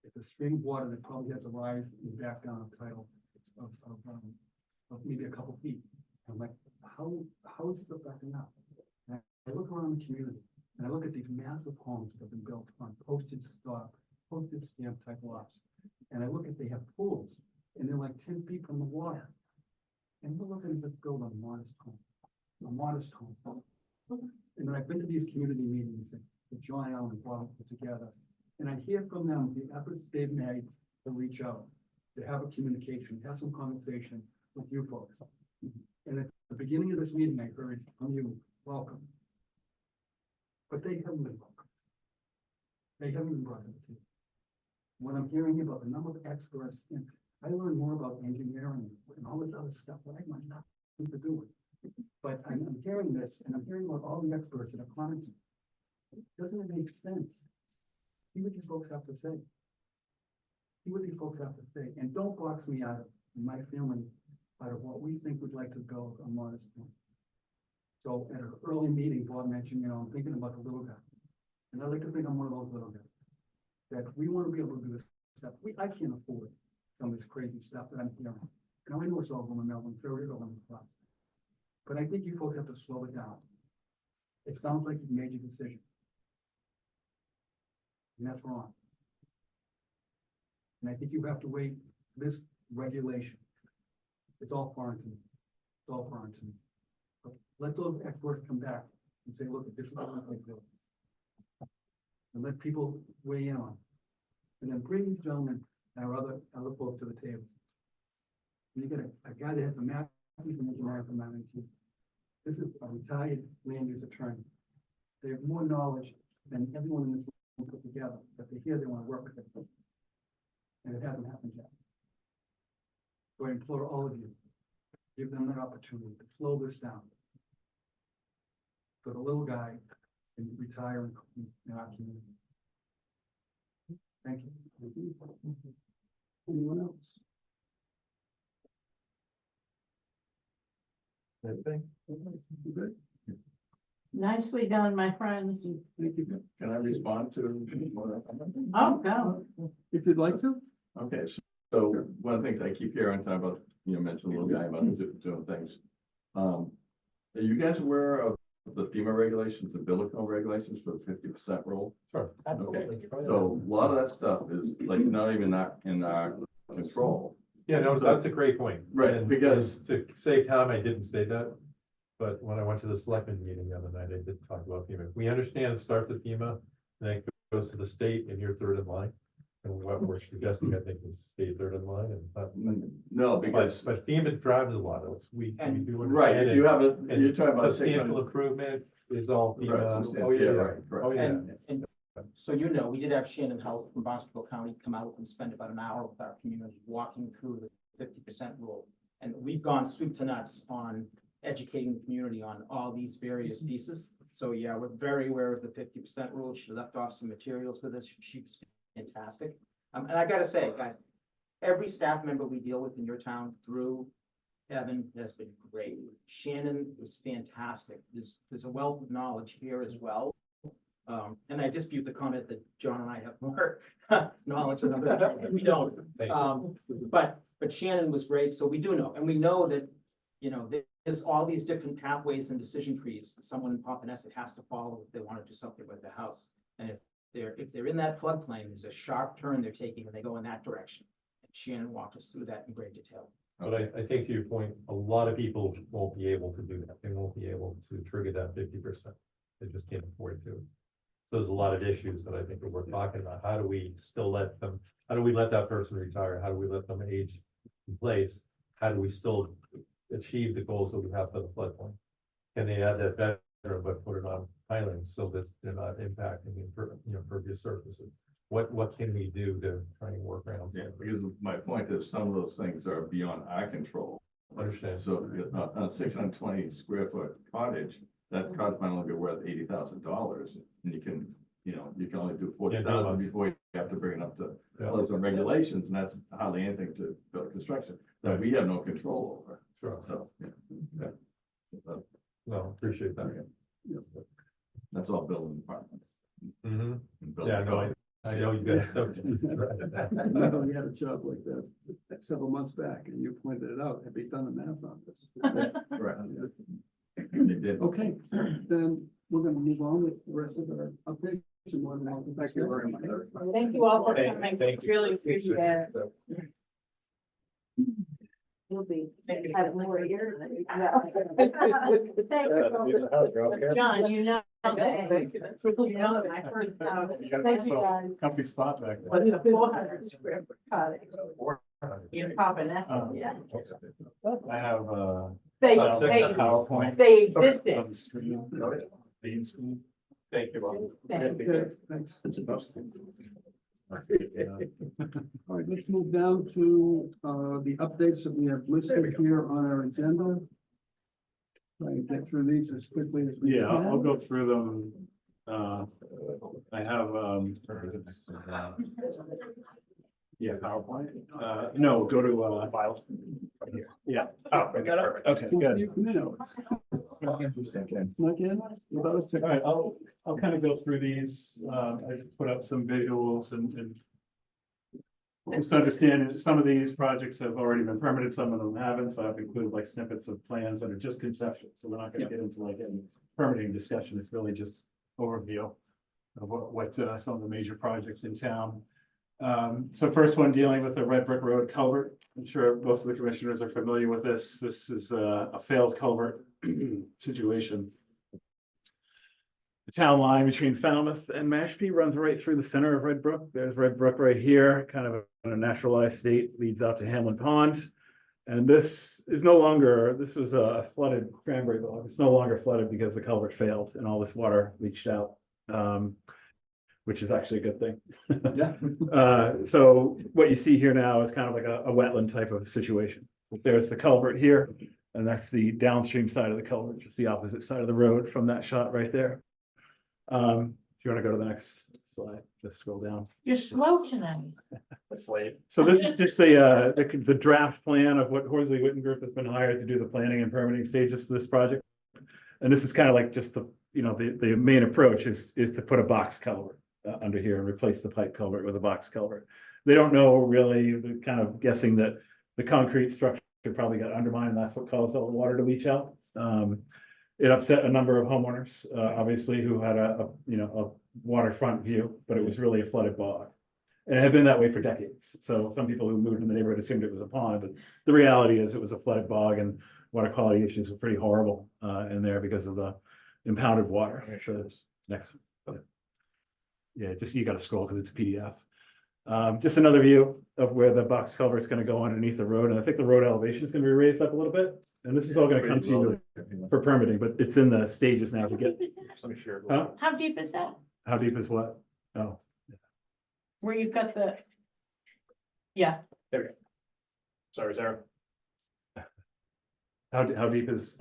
It's a stream of water that probably has a rise and back down of tidal of maybe a couple feet. I'm like, how is this affecting us? And I look around the community and I look at these massive homes that have been built on postage stamp type lots. And I look at, they have pools and they're like 10 feet from the water. And we're looking to just build a modest home. And then I've been to these community meetings that John Allen and Bob put together. And I hear from them the efforts they've made to reach out, to have a communication, have some conversation with you folks. And at the beginning of this meeting, I heard from you, welcome. But they haven't been welcome. They haven't been brought to the table. When I'm hearing about the number of experts, and I learned more about engineering and all this other stuff that I might not have to do with. But I'm hearing this, and I'm hearing about all the experts that are commenting. Doesn't it make sense? See what you folks have to say. See what you folks have to say, and don't box me out of my family out of what we think we'd like to build a modest point. So at an early meeting, Bob mentioned, you know, I'm thinking about the little guy, and I like to think I'm one of those little guys. that we want to be able to do this stuff. I can't afford some of this crazy stuff that I'm hearing. Now, I know it's all going to Melbourne, third or on the clock. But I think you folks have to slow it down. It sounds like you've made your decision. And that's wrong. And I think you have to wait this regulation. It's all foreign to me. It's all foreign to me. But let those experts come back and say, look, this is what we think. And let people weigh in on it. And then bring these gentlemen and our other folks to the table. And you get a guy that has a master's in engineering from MIT. This is a retired land use attorney. They have more knowledge than everyone in this room put together, but they hear they want to work with them. And it hasn't happened yet. So I implore all of you, give them that opportunity to slow this down. So the little guy can retire in our community. Thank you. Anyone else? Anything? Good. Nicely done, my friends. Thank you. Can I respond to? Oh, go. If you'd like to. Okay, so one of the things I keep hearing time about, mention the little guy about doing things. Are you guys aware of the FEMA regulations, the Billico regulations for the 50% rule? Sure. Okay, so a lot of that stuff is like not even in our control. Yeah, no, that's a great point. Right, And because- to save time, I didn't say that. But when I went to the selectmen meeting the other night, I did talk about FEMA. We understand it starts at FEMA, then it goes to the state and you're third in line. And what we're suggesting, I think, is stay third in line and, No, because, but FEMA drives a lot of us. We do. right, understand if you it. have And you're talking about substantial 600. improvement is all Right, FEMA. substantial, Oh, yeah, right, right. Oh, yeah. And so we did have Shannon House from Barnstable County come out and spend about an hour with our community, walking through the 50% rule. And we've gone soup to nuts on educating the community on all these various pieces. So yeah, we're very aware of the 50% rule. She left off some materials with us. She was fantastic. And I gotta say, guys, every staff member we deal with in your town, Drew, Evan, has been great. Shannon was fantastic. There's a wealth of knowledge here as well. And I dispute the comment that John and I have more knowledge than other people. We don't. Thank you. But Shannon was great, so we do know, and we know that, there's all these different pathways and decision trees that someone in Papaneset has to follow if they want to do something with the house. And if they're in that floodplain, there's a sharp turn they're taking and they go in that direction. And Shannon walked us through that in great detail. But I think to your point, a lot of people won't be able to do that. They won't be able to trigger that 50%. They just can't afford to. So there's a lot of issues that I think that we're talking about. How do we still let that person retire? How do we let them age in place? How do we still achieve the goals that we have for the floodplain? Can they add that better, but put it on pilings so that they're not impacting impervious surfaces? What can we do to try and work around? Yeah, because my point is some of those things are beyond our control. Understand. So on a 620 square foot cottage, that cottage might only be worth $80,000, and you can only do 40,000 before you have to bring it up to codes and regulations, and that's hardly anything to build construction that we have no control over. Sure. So, yeah. No, appreciate that. Yes. That's all building department. Mhm. and building Yeah, no, code. I know you guys. No, we had a job like that several months back, and you pointed it out. Have you done the math on this? Right. They did. Okay, then we're gonna move on with the rest of our updates. Thank you very much. Thank you all for Thank coming. you. Really appreciate it. You'll be, have more ears than you John, you know, my first, thank you guys. Comfy spot back there. Was a 400 square foot cottage in Papaneset, yeah. I have, They, PowerPoint. they existed. On the screen, main screen. Thank you, Bob. Thank Okay, thanks. All right, let's move down to the updates that we have listed here on our agenda. Try and get through these as quickly as we can. Yeah, I'll go through them. I have, yeah, PowerPoint. No, go to, files. Yeah. Oh, okay, You can know. Snuck in? Without a All ticket. right, I'll kind of go through these. I just put up some visuals and just to understand, some of these projects have already been permitted, some of them haven't, so I've included like snippets of plans that are just conceptual. So we're not gonna get into like any permitting discussion. It's really just overview of what some of the major projects in town. So first one, dealing with the Red Brick Road culvert. I'm sure most of the commissioners are familiar with this. This is a failed culvert situation. The town line between Falmouth and Mashpee runs right through the center of Red Brook. There's Red Brook right here, kind of in a naturalized state, leads out to Hamlin Pond. And this is no longer, this was a flooded cranberry bog. It's no longer flooded because the culvert failed and all this water leached out. Which is actually a good thing. Yeah. So what you see here now is kind of like a wetland type of situation. There's the culvert here, and that's the downstream side of the culvert, just the opposite side of the road from that shot right there. If you want to go to the next slide, just scroll down. You're slow tonight. It's late. So this is just the draft plan of what Horsley Witten Group has been hired to do the planning and permitting stages for this project. And this is kind of like just the main approach is to put a box culvert under here and replace the pipe culvert with a box culvert. They don't know really, they're kind of guessing that the concrete structure probably got undermined, and that's what caused all the water to leach out. It upset a number of homeowners, obviously, who had a waterfront view, but it was really a flooded bog. And it had been that way for decades. So some people who moved in the neighborhood assumed it was a pond, but the reality is it was a flooded bog, and water quality issues were pretty horrible in there because of the impounded water. So next. Yeah, just you got to scroll because it's PDF. Just another view of where the box culvert is going to go underneath the road, and I think the road elevation is going to be raised up a little bit. And this is all going to come to you for permitting, but it's in the stages now to get. Let me share. Huh? How deep is that? How deep is what? Oh, Where you've got the. Yeah, Sorry, Sarah. how deep is?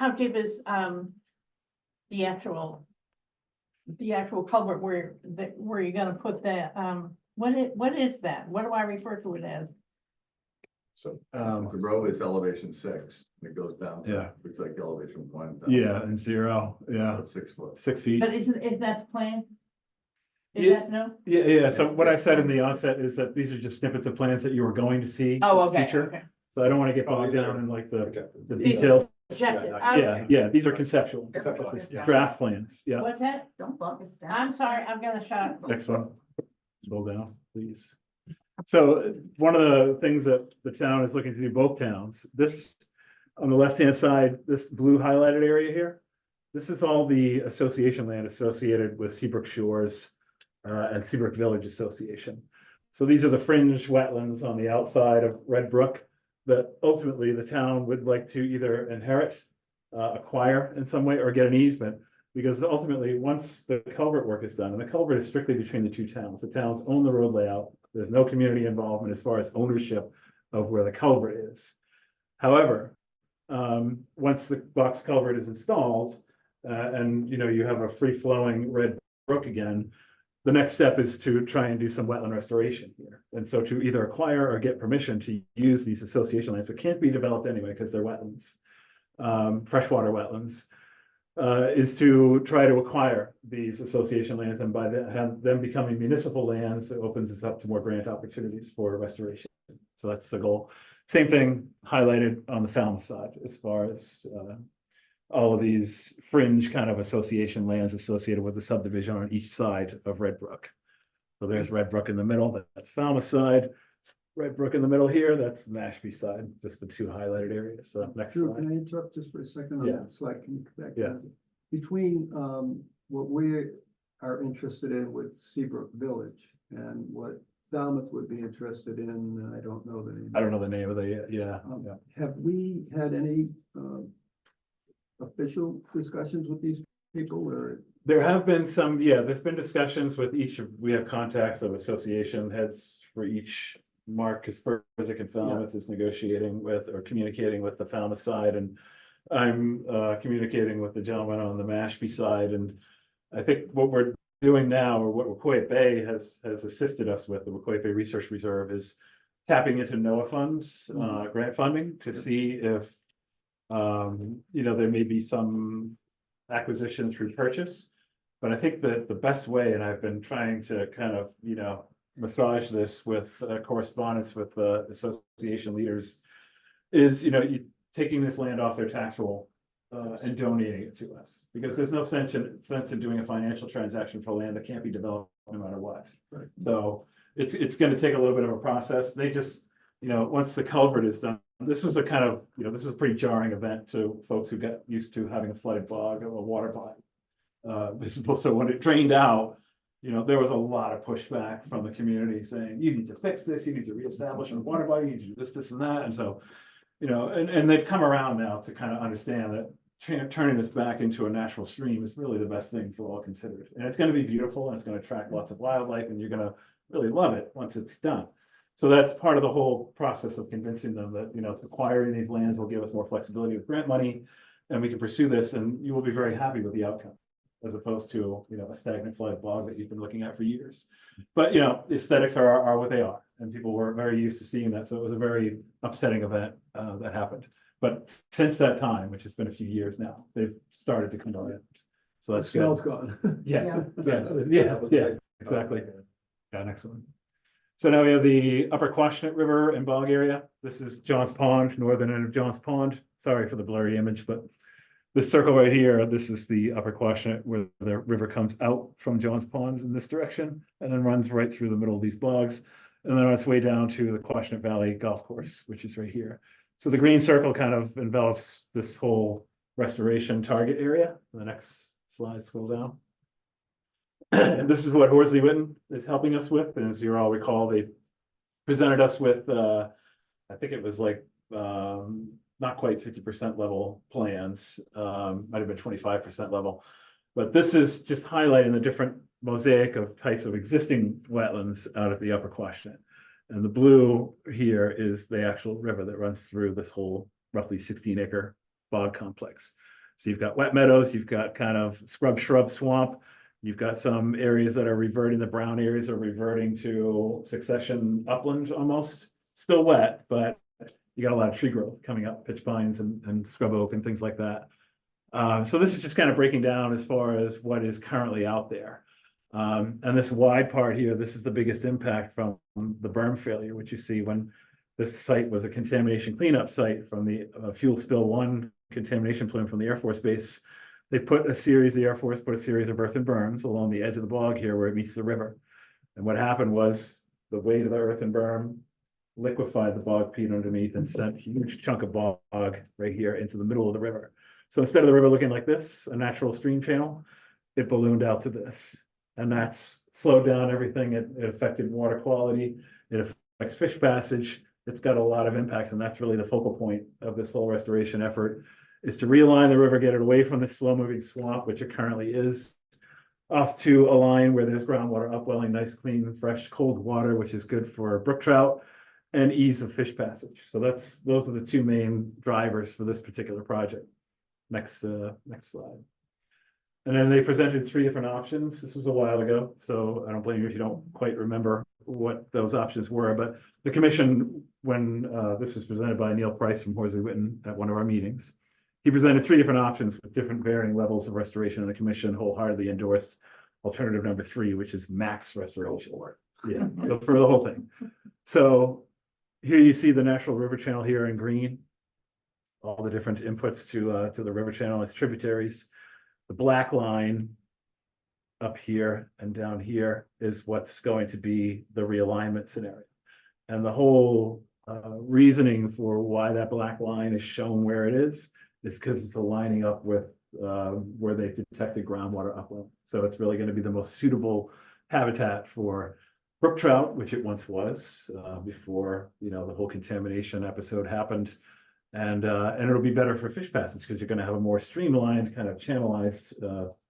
how deep is, the actual culvert where you're gonna put that, what is that? What do I refer to it as? So, the road is elevation 6, and it goes down. Yeah. It's like elevation 1. down Yeah, and 0, yeah, about 6 foot. 6 feet. But is that the plan? Is Yeah. that no? Yeah. So what I said in the onset is that these are just snippets of plans that you were going to see. Oh, in the okay, future. okay. So I don't want to get bogged down in like the These- details. Rejected. Yeah, these are conceptual draft plans. Yeah. What's that? Don't bog us down. I'm sorry, I've got a shot. Next one. Scroll down, please. So one of the things that the town is looking to do, both towns, this, on the left-hand side, this blue highlighted area here, this is all the association land associated with Seabrook Shores and Seabrook Village Association. So these are the fringe wetlands on the outside of Red Brook that ultimately the town would like to either inherit, acquire in some way, or get an easement. Because ultimately, once the culvert work is done, and the culvert is strictly between the two towns, the towns own the road layout. There's no community involvement as far as ownership of where the culvert is. However, once the box culvert is installed, and you have a free-flowing Red Brook again, the next step is to try and do some wetland restoration here. And so to either acquire or get permission to use these association lands, which can't be developed anyway because they're wetlands, freshwater wetlands, is to try to acquire these association lands, and by them becoming municipal lands, it opens us up to more grant opportunities for restoration. So that's the goal. Same thing highlighted on the Falmouth side, as far as all of these fringe kind of association lands associated with the subdivision on each side of Red Brook. So there's Red Brook in the middle, that's Falmouth side. Red Brook in the middle here, that's the Mashpee side, just the two highlighted areas. So next Drew, slide. can I interrupt just for a second on Yeah. that slide? Can you come back? Yeah. Between what we are interested in with Seabrook Village and what Falmouth would be interested in, I don't know the name. I don't know the name of the, yeah. Have we had any official discussions with these people, or? There have been some, yeah, there's been discussions with each of, we have contacts of association heads for each. Mark Kasperzik and Falmouth is negotiating with or communicating with the Falmouth side, and I'm communicating with the gentleman on the Mashpee side. And I think what we're doing now, or what Wacoit Bay has assisted us with, the Wacoit Bay Research Reserve, is tapping into NOAA funds, grant funding, to see if There may be some acquisition through purchase. But I think that the best way, and I've been trying to kind of, massage this with correspondence with the association leaders, is, you taking this land off their tax roll and donating it to us. Because there's no sense in doing a financial transaction for land that can't be developed no matter what. Right. So it's gonna take a little bit of a process. They just, once the culvert is done, this was a kind of, this is a pretty jarring event to folks who got used to having a flooded bog or a water body. Visible, so when it drained out, there was a lot of pushback from the community saying, you need to fix this, you need to reestablish a water body, you need to do this, and that, and so, and they've come around now to kind of understand that turning this back into a natural stream is really the best thing for all considered. And it's gonna be beautiful, and it's gonna attract lots of wildlife, and you're gonna really love it once it's done. So that's part of the whole process of convincing them that, acquiring these lands will give us more flexibility with grant money, and we can pursue this, and you will be very happy with the outcome, as opposed to, a stagnant flood bog that you've been looking at for years. But, aesthetics are what they are, and people were very used to seeing that, so it was a very upsetting event that happened. But since that time, which has been a few years now, they've started to come to end. So The that's good. smell's gone. Yeah, yeah, exactly. Yeah, next one. So now we have the Upper Quashnet River and Bog area. This is Johns Pond, northern end of Johns Pond. Sorry for the blurry image, but this circle right here, this is the Upper Quashnet, where the river comes out from Johns Pond in this direction and then runs right through the middle of these bogs. And then on its way down to the Quashnet Valley Golf Course, which is right here. So the green circle kind of envelops this whole restoration target area. The next slide, scroll down. And this is what Horsley Witten is helping us with. And as you all recall, they presented us with, I think it was like, not quite 50% level plans, might have been 25% level. But this is just highlighting the different mosaic of types of existing wetlands out at the Upper Quashnet. And the blue here is the actual river that runs through this whole roughly 16-acre bog complex. So you've got wet meadows, you've got kind of scrub, shrub, swamp. You've got some areas that are reverting, the brown areas are reverting to succession upland almost. Still wet, but you got a lot of tree growth coming up, pitch pines and scrub oak and things like that. So this is just kind of breaking down as far as what is currently out there. And this wide part here, this is the biggest impact from the berm failure, which you see when this site was a contamination cleanup site from the fuel spill 1 contamination plume from the Air Force Base. They put a series, the Air Force put a series of earthen berms along the edge of the bog here where it meets the river. And what happened was the weight of the earthen berm liquefied the bog peat underneath and sent a huge chunk of bog right here into the middle of the river. So instead of the river looking like this, a natural stream channel, it ballooned out to this. And that's slowed down everything. It affected water quality. It affects fish passage. It's got a lot of impacts, and that's really the focal point of this whole restoration effort, is to realign the river, get it away from this slow-moving swamp, which it currently is, off to a line where there's groundwater upwelling, nice, clean, fresh, cold water, which is good for brook trout, and ease of fish passage. So those are the two main drivers for this particular project. Next slide. And then they presented 3 different options. This was a while ago, so I don't blame you if you don't quite remember what those options were. But the commission, when this was presented by Neil Price from Horsley Witten at one of our meetings, he presented 3 different options with different varying levels of restoration, and the commission wholeheartedly endorsed alternative number 3, which is max restoration. Yeah, go for the whole thing. So here you see the natural river channel here in green, all the different inputs to the river channel, its tributaries. The black line up here and down here is what's going to be the realignment scenario. And the whole reasoning for why that black line is shown where it is because it's aligning up with where they've detected groundwater upwelling. So it's really going to be the most suitable habitat for brook trout, which it once was before the whole contamination episode happened. And it'll be better for fish passage because you're going to have a more streamlined, kind of channelized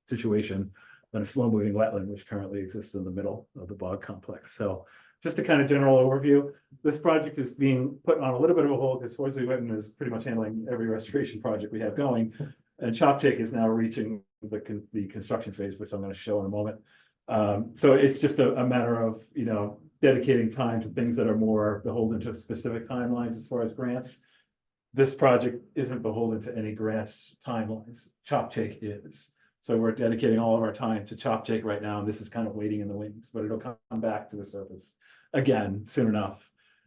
situation than a slow-moving wetland, which currently exists in the middle of the bog complex. So just a kind of general overview, this project is being put on a little bit of a hold because Horsley Witten is pretty much handling every restoration project we have going. And Choptank is now reaching the construction phase, which I'm going to show in a moment. So it's just a matter of, dedicating time to things that are more beholden to specific timelines as far as grants. this project isn't beholden to any grant timelines. Chop Jake is. So we're dedicating all of our time to Chop Jake right now, and this is kind of waiting in the wings, but it'll come back to the surface again soon enough.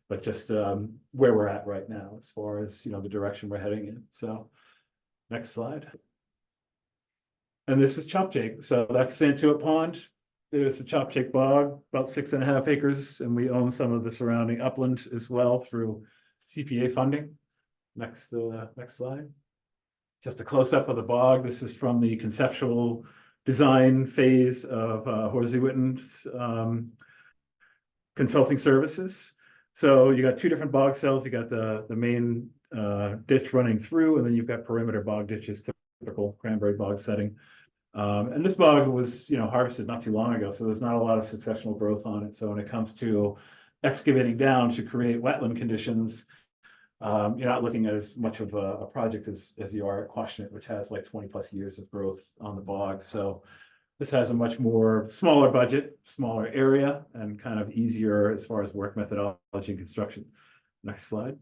But just where we're at right now, as far as, the direction we're heading in. So, next slide. And this is Chop Jake. So that's Santuit Pond. There's a Chop Jake Bog, about 6.5 acres, and we own some of the surrounding upland as well through CPA funding. Next slide. Just a close-up of the bog. This is from the conceptual design phase of Horsey Witten's consulting services. So you got two different bog cells. You got the main ditch running through, and then you've got perimeter bog ditches, typical cranberry bog setting. And this bog was, harvested not too long ago, so there's not a lot of successional growth on it. So when it comes to excavating down to create wetland conditions, you're not looking at as much of a project as you are at Quashnet, which has like 20+ years of growth on the bog. So this has a much more smaller budget, smaller area, and kind of easier as far as work methodology and construction. Next slide.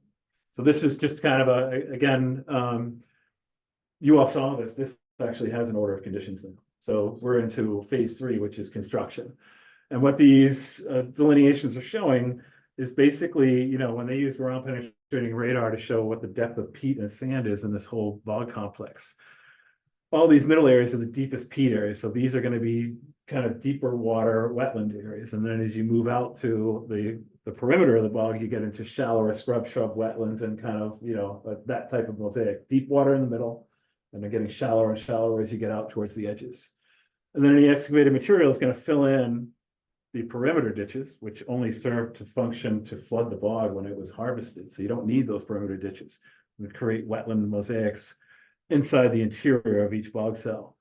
So this is just kind of again, you all saw this. This actually has an order of conditions now. So we're into phase 3, which is construction. And what these delineations are showing is basically, when they use ground penetrating radar to show what the depth of peat and sand is in this whole bog complex. All these middle areas are the deepest peat areas. So these are going to be kind of deeper water wetland areas. And then as you move out to the perimeter of the bog, you get into shallower scrub shrub wetlands and kind of, that type of mosaic. Deep water in the middle, and they're getting shallower and shallower as you get out towards the edges. And then the excavated material is going to fill in the perimeter ditches, which only served to function to flood the bog when it was harvested. So you don't need those perimeter ditches. We create wetland mosaics inside the interior of each bog cell.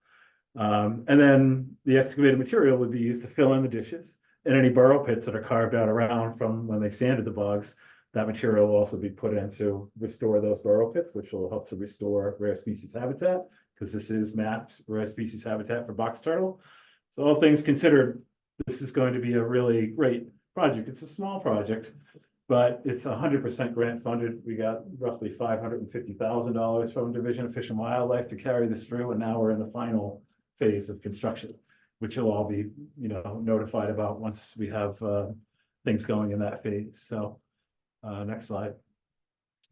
And then the excavated material would be used to fill in the ditches, and any burrow pits that are carved out around from when they sanded the bogs. That material will also be put in to restore those burrow pits, which will help to restore rare species habitat, because this is mapped rare species habitat for box turtle. So all things considered, this is going to be a really great project. It's a small project, but it's 100% grant funded. We got roughly $550,000 from Division of Fish and Wildlife to carry this through, and now we're in the final phase of construction, which you'll all be, notified about once we have things going in that phase. So, next slide.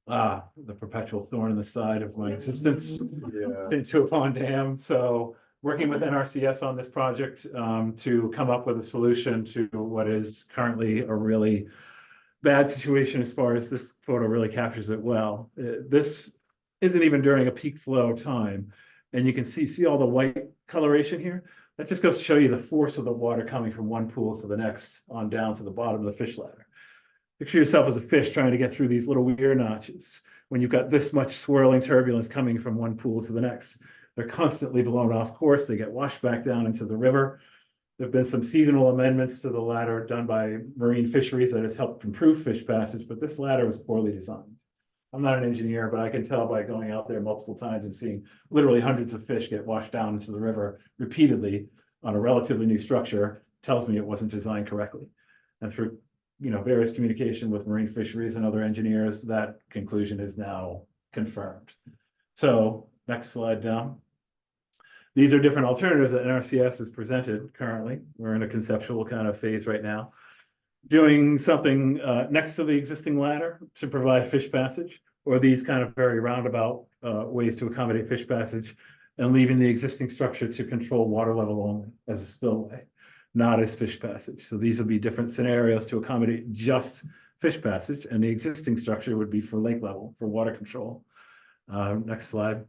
The perpetual thorn in the side of my existence, Santuit Pond Dam. So, working with NRCS on this project to come up with a solution to what is currently a really bad situation as far as this photo really captures it well. This isn't even during a peak flow time. And you can see all the white coloration here. That just goes to show you the force of the water coming from one pool to the next on down to the bottom of the fish ladder. Picture yourself as a fish trying to get through these little weir notches when you've got this much swirling turbulence coming from one pool to the next. They're constantly blown off course. They get washed back down into the river. There've been some seasonal amendments to the ladder done by marine fisheries that has helped improve fish passage, but this ladder was poorly designed. I'm not an engineer, but I can tell by going out there multiple times and seeing literally hundreds of fish get washed down into the river repeatedly on a relatively new structure tells me it wasn't designed correctly. And through, various communication with marine fisheries and other engineers, that conclusion is now confirmed. So next slide down. These are different alternatives that NRCS has presented currently. We're in a conceptual kind of phase right now. Doing something next to the existing ladder to provide fish passage, or these kind of very roundabout ways to accommodate fish passage, and leaving the existing structure to control water level only as a spillway, not as fish passage. So these will be different scenarios to accommodate just fish passage, and the existing structure would be for lake level, for water control. Next slide.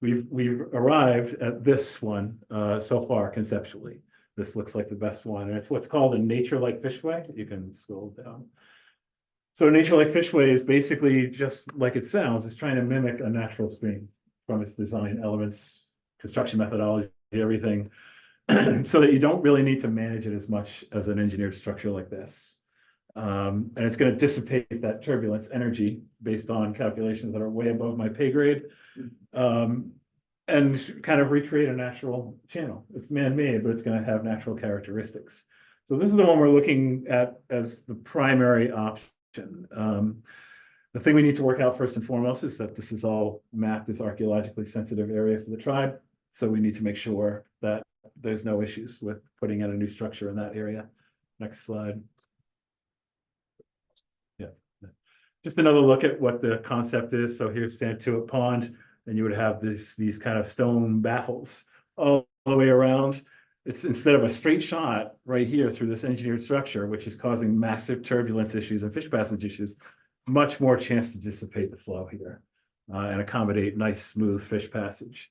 We've arrived at this one so far conceptually. This looks like the best one, and it's what's called a nature-like fishway. You can scroll down. So a nature-like fishway is basically just like it sounds. It's trying to mimic a natural stream from its design elements, construction methodology, everything, so that you don't really need to manage it as much as an engineered structure like this. And it's going to dissipate that turbulence energy based on calculations that are way above my pay grade. And kind of recreate a natural channel. It's man-made, but it's going to have natural characteristics. So this is the one we're looking at as the primary option. The thing we need to work out first and foremost is that this is all mapped as archaeologically sensitive area for the tribe. So we need to make sure that there's no issues with putting in a new structure in that area. Next slide. Yeah. Just another look at what the concept is. So here's Santuit Pond, and you would have these kind of stone baffles all the way around. It's instead of a straight shot right here through this engineered structure, which is causing massive turbulence issues and fish passage issues, much more chance to dissipate the flow here and accommodate nice, smooth fish passage.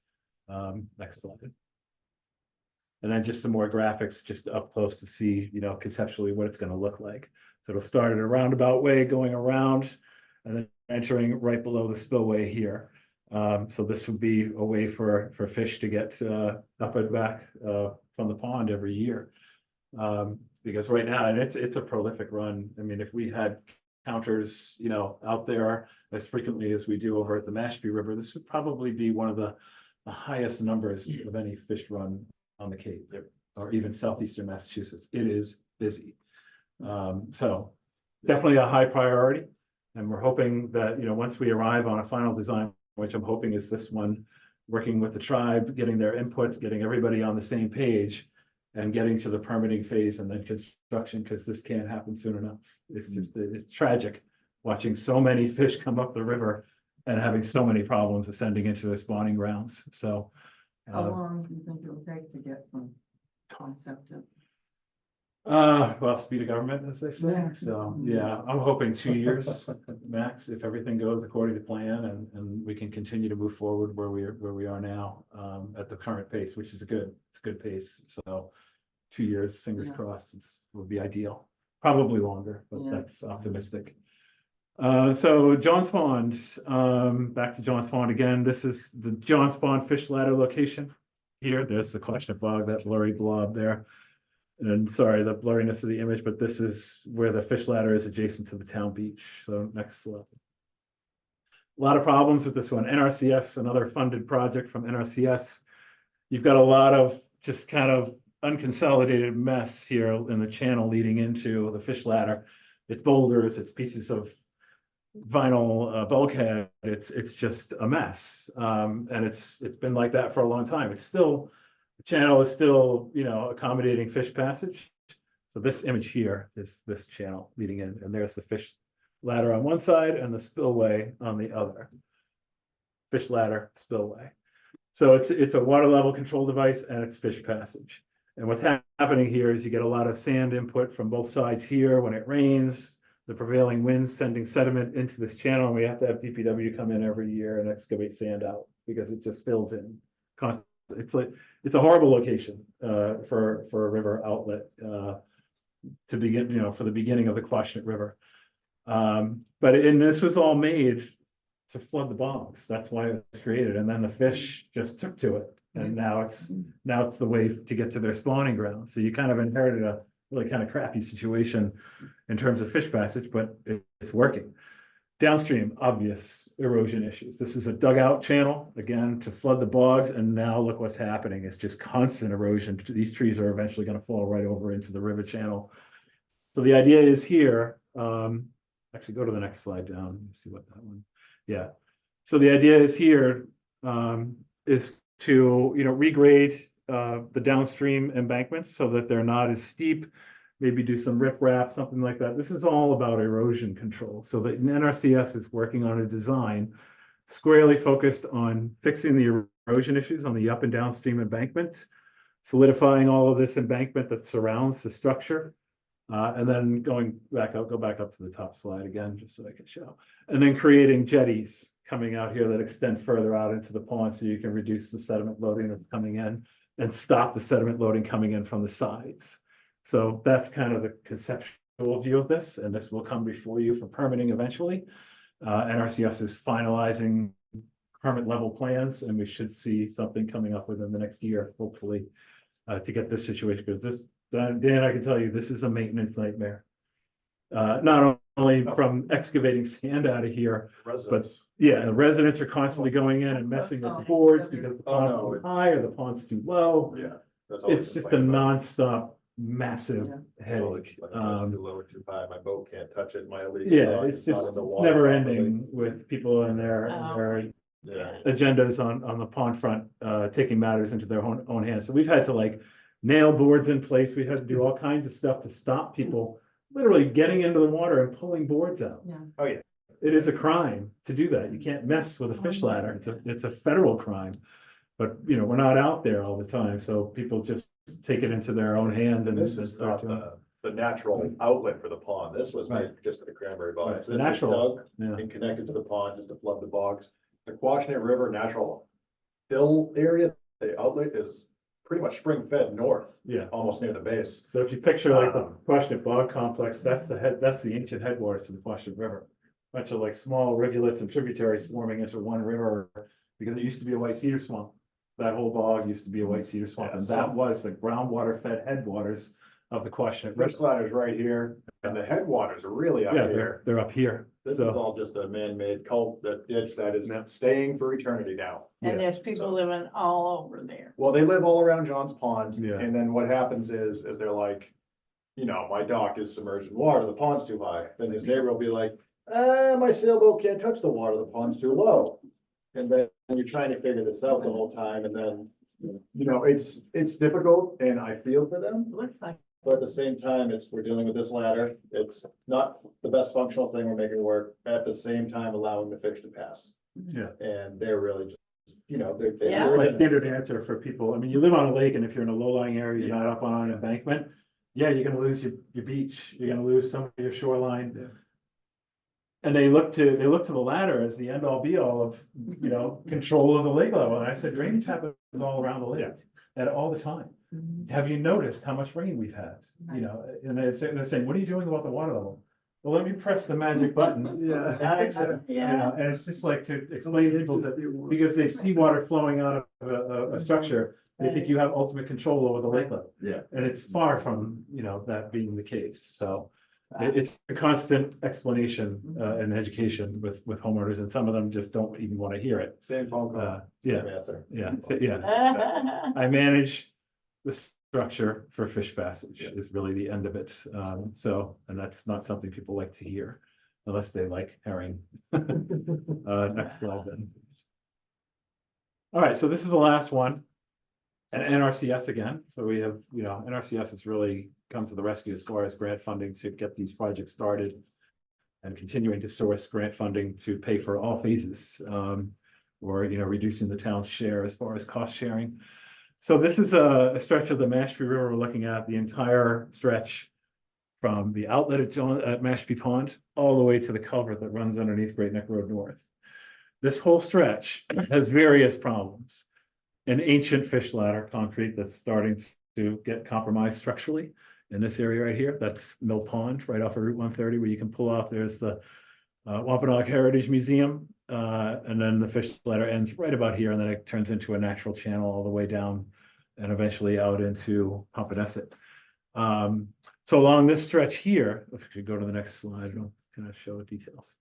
Next slide. And then just some more graphics just up close to see, you know, conceptually what it's going to look like. So it'll start at a roundabout way going around and then entering right below the spillway here. So this would be a way for fish to get up and back from the pond every year. Because right now, and it's a prolific run. I mean, if we had counters, you know, out there as frequently as we do over at the Mashpee River, this would probably be one of the highest numbers of any fish run on the Cape, or even southeastern Massachusetts. It is busy. So definitely a high priority. And we're hoping that, you know, once we arrive on a final design, which I'm hoping is this one, working with the tribe, getting their input, getting everybody on the same page, and getting to the permitting phase and then construction, because this can't happen soon enough. It's just, it's tragic watching so many fish come up the river and having so many problems ascending into their spawning grounds. So How long do you think it will take to get from concept to? well, speed of government, as they say. Yeah. So, yeah, I'm hoping 2 years max, if everything goes according to plan, and we can continue to move forward where we are now, at the current pace, which is it's a good pace. So 2 years, fingers Yeah. crossed, would be ideal. Probably longer, but Yeah. that's optimistic. So Johns Pond, back to Johns Pond again. This is the Johns Pond fish ladder location. Here, there's the Quashnet Bog, that blurry blob there. And sorry, the blurriness of the image, but this is where the fish ladder is adjacent to the town beach. So next slide. A lot of problems with this one. NRCS, another funded project from NRCS. You've got a lot of just kind of unconsolidated mess here in the channel leading into the fish ladder. It's boulders, it's pieces of vinyl bulkhead. It's just a mess. And it's been like that for a long time. It's still, the channel is still, you know, accommodating fish passage. So this image here is this channel leading in, and there's the fish ladder on one side and the spillway on the other. Fish ladder, spillway. So it's a water level control device and it's fish passage. And what's happening here is you get a lot of sand input from both sides here when it rains. The prevailing winds sending sediment into this channel, and we have to have DPW come in every year and excavate sand out because it just fills in constantly. It's a horrible location for a river outlet to begin, you know, for the beginning of the Quashnet River. And this was all made to flood the bogs. That's why it was created. And then the fish just took to it. And now it's the way to get to their spawning ground. So you kind of inherited a really kind of crappy situation in terms of fish passage, but it's working. Downstream, obvious erosion issues. This is a dugout channel, again, to flood the bogs. And now look what's happening. It's just constant erosion. These trees are eventually going to fall right over into the river channel. So the idea is here, actually go to the next slide down and see what that one, yeah. So the idea is here is to, you know, regrade the downstream embankments so that they're not as steep, maybe do some riprap, something like that. This is all about erosion control. So the NRCS is working on a design squarely focused on fixing the erosion issues on the up and downstream embankment, solidifying all of this embankment that surrounds the structure. And then go back up to the top slide again, just so I can show. And then creating jetties coming out here that extend further out into the pond so you can reduce the sediment loading that's coming in and stop the sediment loading coming in from the sides. So that's kind of the conceptual view of this, and this will come before you for permitting eventually. NRCS is finalizing permit level plans, and we should see something coming up within the next year, hopefully, to get this situation, because this, Dan, I can tell you, this is a maintenance nightmare. Not only from excavating sand out of here, but yeah, the residents are constantly going in and messing with the boards because the pond's too high or the pond's too low. Yeah. It's just a nonstop massive Yeah. headache. Like, it's too low or too high, my boat can't touch it, my illegal. Yeah, dock it's is not just in the it's water never properly. ending with people and their Yeah, agendas on the pond front, taking matters into their own hands. So we've had to like nail boards in place. We've had to do all kinds of stuff to stop people literally getting into the water and pulling boards out. Yeah. Oh, yeah. It is a crime to do that. You can't mess with a fish ladder. It's a federal crime. But, you know, we're not out there all the time, so people just take it into their own hands and this and is start not doing. the natural outlet for the pond, this was made just for the cranberry bog. Right, So the this was natural, dug yeah. and connected to the pond just to flood the bogs. The Quashnet River natural fill area, the outlet is pretty much spring fed north, Yeah. almost near the base. So if you picture like the Quashnet Bog Complex, that's the ancient headwaters to the Quashnet River. Bunch of like small rivulets and tributaries forming into one river, because it used to be a white cedar swamp. That whole bog used to be a white cedar swamp, and that was the groundwater fed headwaters of the Quashnet River. Fish ladder's right here, and the headwaters are really up Yeah, here. they're up here. This is So, all just a man-made cult, that ditch that is Yeah. staying for eternity now. Yeah. And there's people living all over there. Well, they live all around John's Pond, Yeah. and then what happens is they're like, you know, my dock is submerged in water, the pond's too high. Then his neighbor will be like, my sailboat can't touch the water, the pond's too low. And then you're trying to figure this out the whole time, and then, you know, it's difficult, and I feel for them. Looks like But at the same time, we're dealing with this ladder, it's not the best functional thing we're making work, at the same time allowing the fish to pass. yeah. And they're really just, you know, they're. Yeah. It's my standard answer for people. I mean, you live on a lake, and if you're in a low-lying area, you're not up on an embankment. Yeah, you're gonna lose your beach, you're gonna lose some of your shoreline. And they look to the ladder as the end all be all of, you know, control of the lake level. And I said, drainage happens all around the lake at all the time. Have you noticed how much rain we've had? You know, and they're saying, what are you doing about the water level? Well, let me press the magic button. Yeah. And fix it, you know, and it's just like to explain to people that, because they see water flowing out of a structure, they think you have ultimate control over the lake level. Yeah. And it's far from, you know, that being the case, so. It's a constant explanation, and education with homeowners, and some of them just don't even want to hear it. Same phone call, Yeah, same answer. yeah. I manage the structure for fish passage is really the end of it. So, and that's not something people like to hear unless they like herring. Next slide then. All right, so this is the last one. And NRCS again. So we have, you know, NRCS has really come to the rescue as far as grant funding to get these projects started. And continuing to source grant funding to pay for all phases. Or, you know, reducing the town's share as far as cost sharing. So this is a stretch of the Mashpee River. We're looking at the entire stretch from the outlet at Mashpee Pond all the way to the culvert that runs underneath Great Neck Road North. This whole stretch has various problems. An ancient fish ladder concrete that's starting to get compromised structurally in this area right here. That's Mill Pond, right off of Route 130, where you can pull off. There's the Wampanoag Heritage Museum, and then the fish ladder ends right about here, and then it turns into a natural channel all the way down and eventually out into Pompanesett. So along this stretch here, if you could go to the next slide, I'll kind of show the details.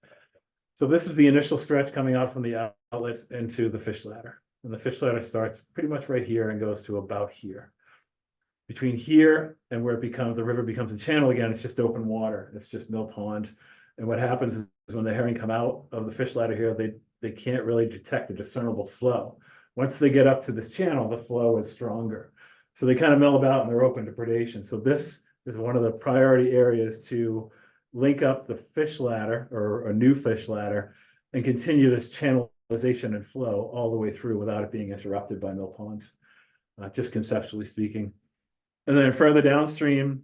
So this is the initial stretch coming out from the outlet into the fish ladder. And the fish ladder starts pretty much right here and goes to about here. Between here and where the river becomes a channel again, it's just open water. It's just Mill Pond. And what happens is when the herring come out of the fish ladder here, they can't really detect a discernible flow. Once they get up to this channel, the flow is stronger. So they kind of mill about and they're open to predation. So this is one of the priority areas to link up the fish ladder or a new fish ladder and continue this channelization and flow all the way through without it being interrupted by Mill Pond, just conceptually speaking. And then further downstream,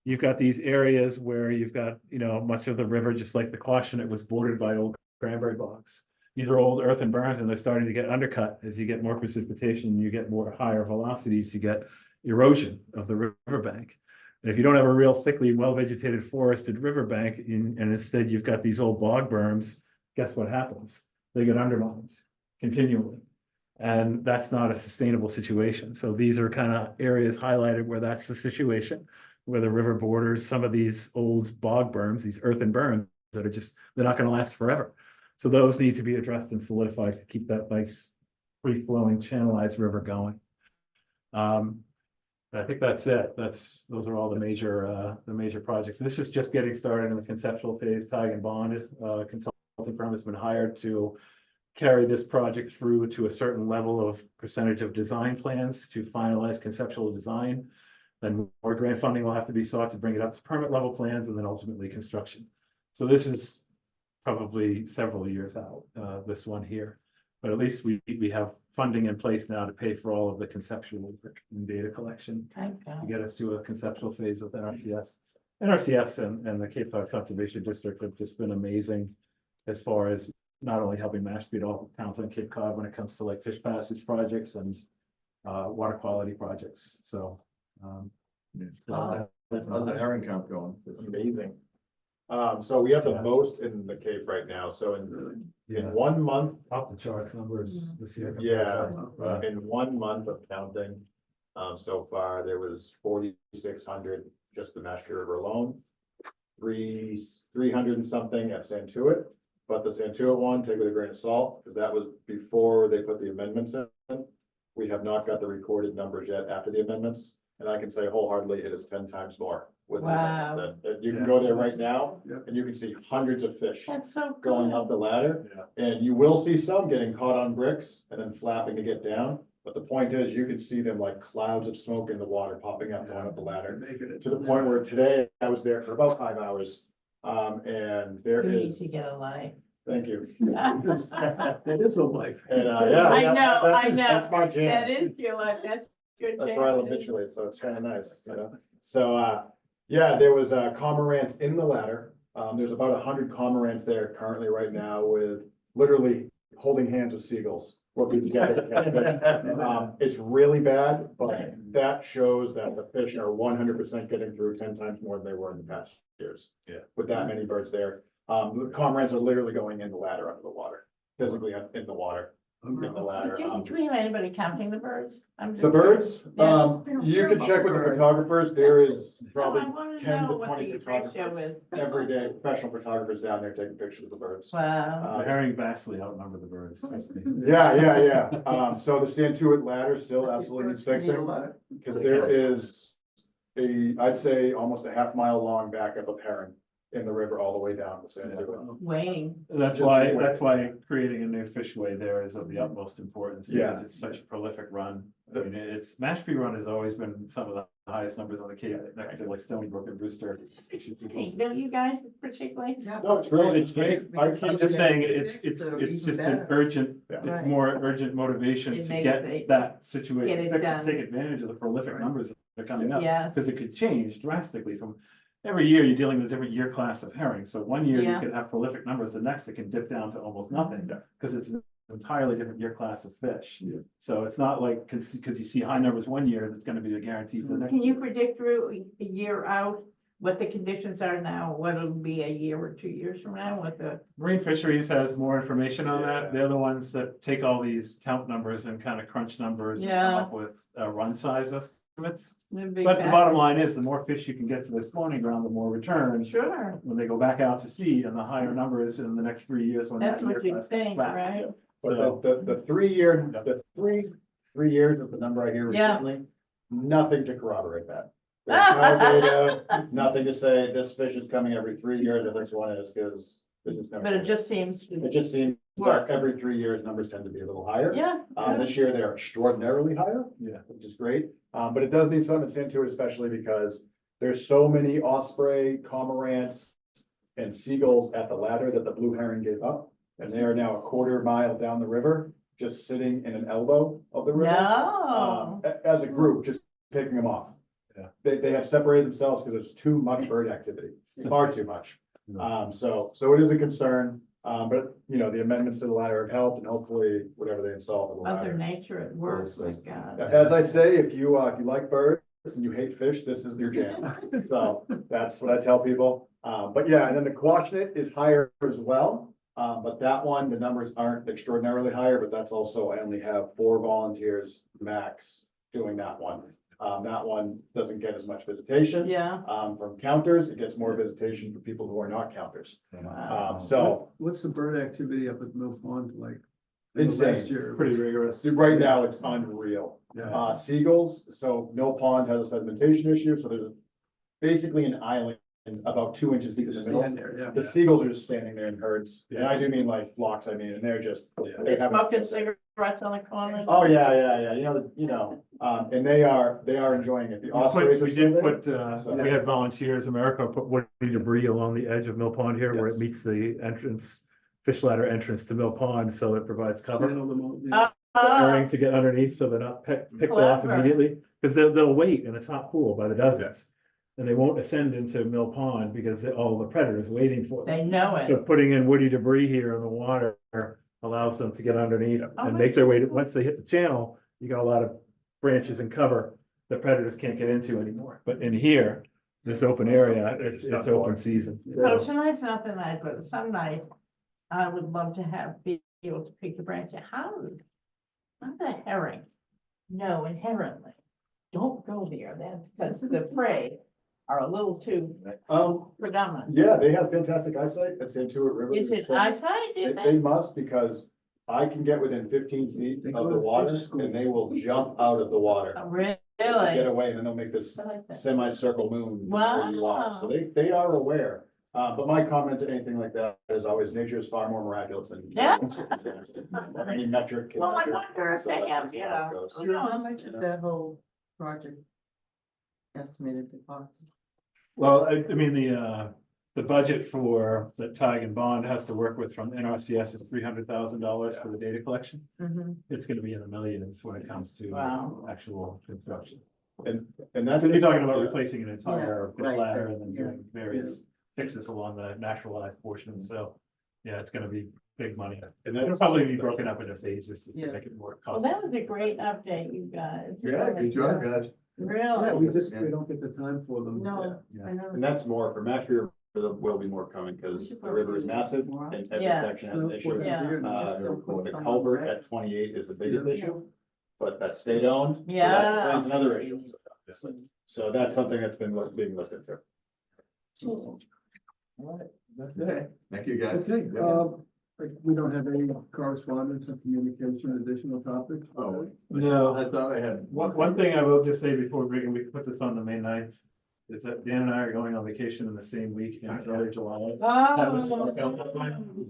you've got these areas where you've got, you know, much of the river, just like the Quashnet, was bordered by old cranberry bogs. These are old earthen berms, and they're starting to get undercut as you get more precipitation, you get more higher velocities, you get erosion of the riverbank. And if you don't have a real thickly well-vegetated forested riverbank, and instead you've got these old bog berms, guess what happens? They get undermined continually. And that's not a sustainable situation. So these are kind of areas highlighted where that's the situation, where the river borders some of these old bog berms, these earthen berms that are just, they're not going to last forever. So those need to be addressed and solidified to keep that nice free-flowing channelized river going. I think that's it. Those are all the major projects. This is just getting started in the conceptual phase. Tig and Bond, consulting firm has been hired to carry this project through to a certain level of percentage of design plans to finalize conceptual design. Then more grant funding will have to be sought to bring it up to permit level plans and then ultimately construction. So this is probably several years out, this one here. But at least we have funding in place now to pay for all of the conceptual work and data collection Thank to God. get us to a conceptual phase with NRCS. NRCS and the Cape Cod Conservation District have just been amazing as far as not only helping Mashpee, but all towns on Cape Cod when it comes to like fish passage projects and water quality projects. So How's the herring count going? Amazing. So we have the most in the Cape right now, so in 1 month, off the charts numbers this year. yeah, in 1 month of counting. So far, there was 4,600 just the Mashpee River alone. 300 and something at Santuit, but the Santuit one, take it with a grain of salt, because that was before they put the amendments in. We have not got the recorded numbers yet after the amendments, and I can say wholeheartedly, it is 10 times more. With the Wow. amendments. And you can go there right now, Yep. and you can see hundreds of fish That's so going cool. up the ladder. Yeah. And you will see some getting caught on bricks and then flapping to get down. But the point is, you can see them like clouds of smoke in the water popping up, going up the ladder. Making it. To the point where today I was there for about 5 hours. And there You need is, to get a life. thank you. That is a life. And, yeah. I yeah, know, that's- I know. That's my jam. That is your life, that's your. That's where I jam. habituate, so it's kind of nice, you know? So, yeah, there was cormorants in the ladder. There's about 100 cormorants there currently right now with literally holding hands with seagulls. Working together to catch fish. It's really bad, but that shows that the fish are 100% getting through 10 times more than they were in the past years. Yeah. With that many birds there. The cormorants are literally going in the ladder under the water, physically in the water, in the ladder. Do we have anybody counting the birds? I'm just The birds, Yeah. you can check with the photographers, there is No, probably I wanna 10 know to what 20 the ratio photographers is. every day, professional photographers down there taking pictures of the birds. Wow. The herring vastly outnumber the birds. Trust me. Yeah. So the Santuit ladder still absolutely needs fixing, because there is I'd say almost a half mile long backup of herring in the river all the way down to Santuit. Wayne. That's why creating a new fishway there is of the utmost importance, because Yeah. it's such a prolific run. I mean, Mashpee Run has always been some of the highest numbers on the Cape, next to like Stony Brook and Brewster. Don't you guys particularly? No, it's great, it's great. I'm just saying, it's just an urgent, Yeah. it's Right. more urgent motivation It to makes get it- that situation, get it fixed, done. to take advantage of the prolific numbers that are coming up. Yes. Because it could change drastically from, every year you're dealing with a different year class of herring. So one year you Yeah. could have prolific numbers, the next it can dip down to almost nothing. Because it's an entirely different year class of fish. Yeah. So it's not like, because you see high numbers one year, that's gonna be a guarantee for the next. Can you predict through a year out what the conditions are now, what it'll be a year or 2 years from now, what the, Marine Fisheries has more information on that. They're the ones that take all these count numbers and kind of crunch numbers and come Yeah. up with run size estimates. the big But the factor? bottom line is, the more fish you can get to the spawning ground, the more return. Sure, When they go back out to sea, and the higher numbers in the next 3 years when that that's year what you class think, comes back. right? But the 3 year, the three years is the number I hear Yeah. recently, nothing to corroborate that. There's no data, nothing to say this fish is coming every 3 years, and this one is, because. But it just seems It to, just seems Work. that every 3 years, numbers tend to be a little higher. yeah. This year, they're extraordinarily higher. Yeah. Which is great, but it does need some incentive to it, especially because there's so many osprey, cormorants, and seagulls at the ladder that the blue herring gave up. And they are now a quarter mile down the river, just sitting in an elbow of the river. No. As a group, just picking them off. Yeah. They have separated themselves because there's too much bird activity, far too much. Yeah. So it is a concern, but, the amendments to the ladder have helped, and hopefully whatever they install for the Mother ladder. nature at work, Yes. my God. As I say, if you like birds and you hate fish, this is your jam. So that's what I tell people. But yeah, and then the Quashnet is higher as well. But that one, the numbers aren't extraordinarily higher, but that's also, I only have 4 volunteers max doing that one. That one doesn't get as much visitation. Yeah, From counters, it gets more visitation for people who are not counters. wow. So What's the bird activity up at Mill Pond like? I know last Insane. year- Pretty rigorous. Right now, it's unreal. Yeah. Seagulls, so Mill Pond has a sedimentation issue, so there's basically an island about 2 inches deep in the middle. Stand there, yeah. The seagulls are just standing there in herds, and I do mean like flocks, I mean, and they're just. They they're having- smoking cigarettes on the corner. Oh, yeah, and they are enjoying it. The ospreys are We still did there. put, So- we had volunteers, America put woody debris along the edge of Mill Pond here where it Yes. meets the entrance, fish ladder entrance to Mill Pond, so it provides cover. Channel them out, yeah. Herring to get underneath so they're not picked off Clever. immediately, because they'll wait in a top pool by the dozens. And they won't ascend into Mill Pond because all the predators waiting for them. They know it. So putting in woody debris here in the water allows them to get underneath Oh, and make their way, once they hit the channel, you got a lot of branches and cover the predators can't get into anymore. But in here, this open area, it's open season. So tonight's nothing that good. Some night, I would love to be able to pick the branch. How the herring? No, inherently, don't go there. That's because the prey are a little too predominant. Yeah, they have fantastic eyesight at Santuit River. Is it So eyesight, do you They think? must, because I can get within 15 feet They of go the to water fish school. and they will jump out of the water. Oh, To get Really? away, and then they'll make this I like that. semicircle moon. where you are. So Wow. they are aware. But my comment to anything like that is always nature is far more miraculous than. Yeah. Any metric. can Well, I measure. wonder if So they that's have, just you how it know, goes. who knows? How much is that whole project estimated to cost? Well, I mean, the budget for that Tig and Bond has to work with from NRCS is $300,000 for the data collection. Mm-hmm. It's gonna be in the millions when it comes to Wow. actual construction. And that's. So you're talking about replacing an entire Yeah, right, ladder and then yeah. doing various fixes along the naturalized portion, so. Yeah, it's gonna be big money, and it'll probably be broken up into phases just to Yeah. make it more Well, cost. that was a great update, you guys. Yeah, good job, guys. Yeah, Really? we don't get the time for them. No, Yeah. I know. And that's more for Mashpee, there will be more coming because the river is massive and every Yeah. section has an issue. Yeah. The culvert at 28 is the biggest Yeah. issue, but that's state owned. so Yeah. That's another issue. So that's something that's been being looked into. That's it. Thank you, guys. Okay, we don't have any correspondence or communication, additional topics? Oh. No, I thought I had. one thing I will just say before we put this on the May 9th, is that Dan and I are going on vacation in the same week in early July. Oh.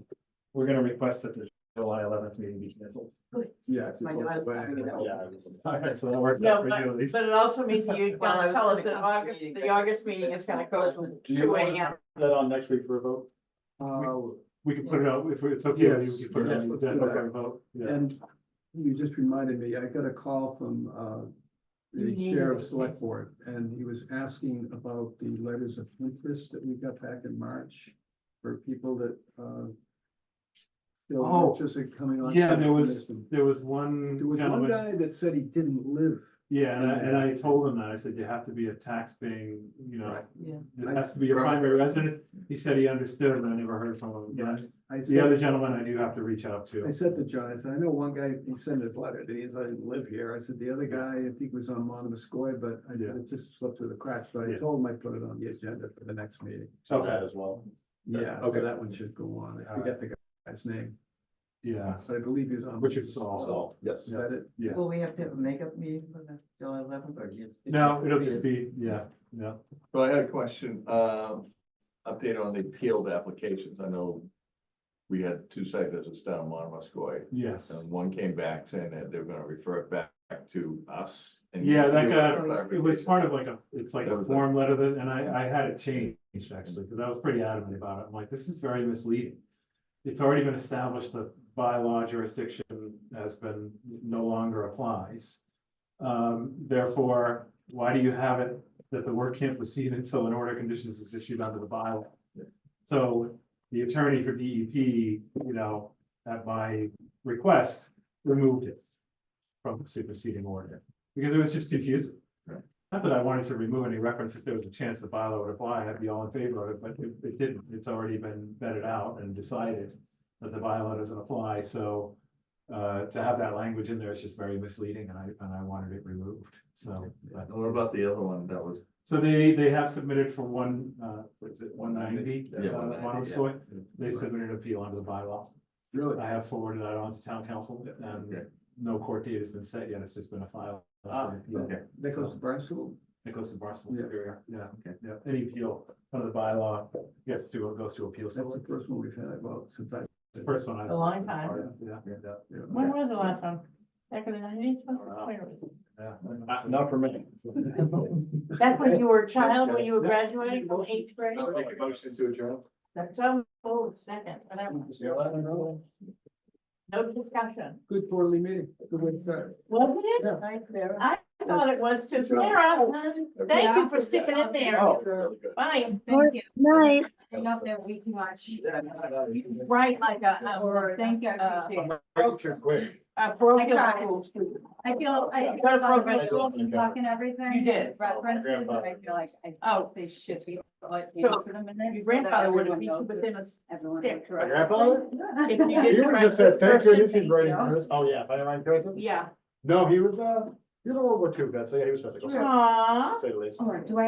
We're gonna request that the July 11th meeting be canceled. Yeah. it's My daughter's having it out. Yeah. Okay, so that works No, out for you at least. But it also means you're Well, I gonna was tell us gonna that come to the August, meeting, the but- August meeting is gonna go to Do you 2 want AM. that on next week for a vote? We can put it out, if it's okay with you, we Yes, can put it on the yes, agenda let's do for a vote. Yeah. And you just reminded me, I got a call from, the You chair of needed it. select board, and he was asking about the letters of interest that we got back in March for people that, still Oh, interested in coming on. Yeah, to the there was commission. one There was one gentleman, guy that said he didn't live. yeah, and I told him that, I said, you have to be a tax paying, Yeah. this has to be your primary residence. He said he understood, and I never heard from him again. I The said- other gentleman I do have to reach out I to. said to John, I said, I know one guy, he sent his letter, that he's, I didn't live here. I said, the other guy, I think was on Monomoskoye, but I Yeah. it just slipped through the cracks, but I Yeah. told him I'd put it on the agenda for the next meeting. So that as well. Yeah, Okay. so that one should go on. I forget the guy's name, Yeah, but I believe he was on. Richard Saul. So, yes. Is that it? Yeah. Will we have to have a makeup meeting for the July 11th or just? No, it'll just be, yeah. So I had a question, update on the appealed applications. I know we had 2 site visits down Monomoskoye, Yes. and one came back saying that they're gonna refer it back to us. and Yeah, that you got, want it was clarification. part of like it's like That a was form letter that, and I had it changed actually, because I was pretty adamant about it. I'm like, this is very misleading. It's already been established that bylaw jurisdiction has been, no longer applies. Therefore, why do you have it that the work can't proceed until an order of conditions is issued under the bylaw? So the attorney for DEP, at my request, removed it from the superseding order, because it was just confusing. Right. Not that I wanted to remove any reference, if there was a chance the bylaw would apply, I'd be all in favor of it, but it didn't. It's already been vetted out and decided that the bylaw doesn't apply, so to have that language in there is just very misleading, and I wanted it removed, so. And what about the other one that was? So they have submitted for what is it, 190? Yeah, 190, Monomoskoye. They submitted an appeal under the bylaw. Really? I have forwarded that on to town council, Okay. and no court date has been set yet, it's just been a file. Okay. That goes to Barnstable? It goes to Barnstable Yeah. Superior, yeah, Okay. yeah, any appeal under the bylaw goes to appeal. That's the first one we've had, well, since I. The first one. A long time. Yeah, yeah, Yeah. When was the last one? Back in the nineties? yeah. Not for me. That's when you were a child, when you were graduating from eighth grade? I'll make a motion to adjourn. That's so, second, whatever. No discussion. Good quarterly meeting. Good way to start. Wasn't it? Yeah. Hi, Sarah. I thought it was too. Sarah, thank you for sticking in there. Oh, really good. Fine. Thank you. Night. I know they're way too much. Right, like, Thank you, I appreciate it. Too quick. parochial tried. schools too. I feel, I Got a program. talking everything. You did. References, but I feel like Oh. they should be, but So, answer them in this. Your so that grandfather would have everyone beat you knows within that a everyone stick. knows, right? grandfather? If you did You correct just said, the thank you, person. this is writing you. first. Oh, yeah, if I am person? Yeah. No, he was a World War II vet, so yeah, he was physical, to Aww. say the least. All right, do I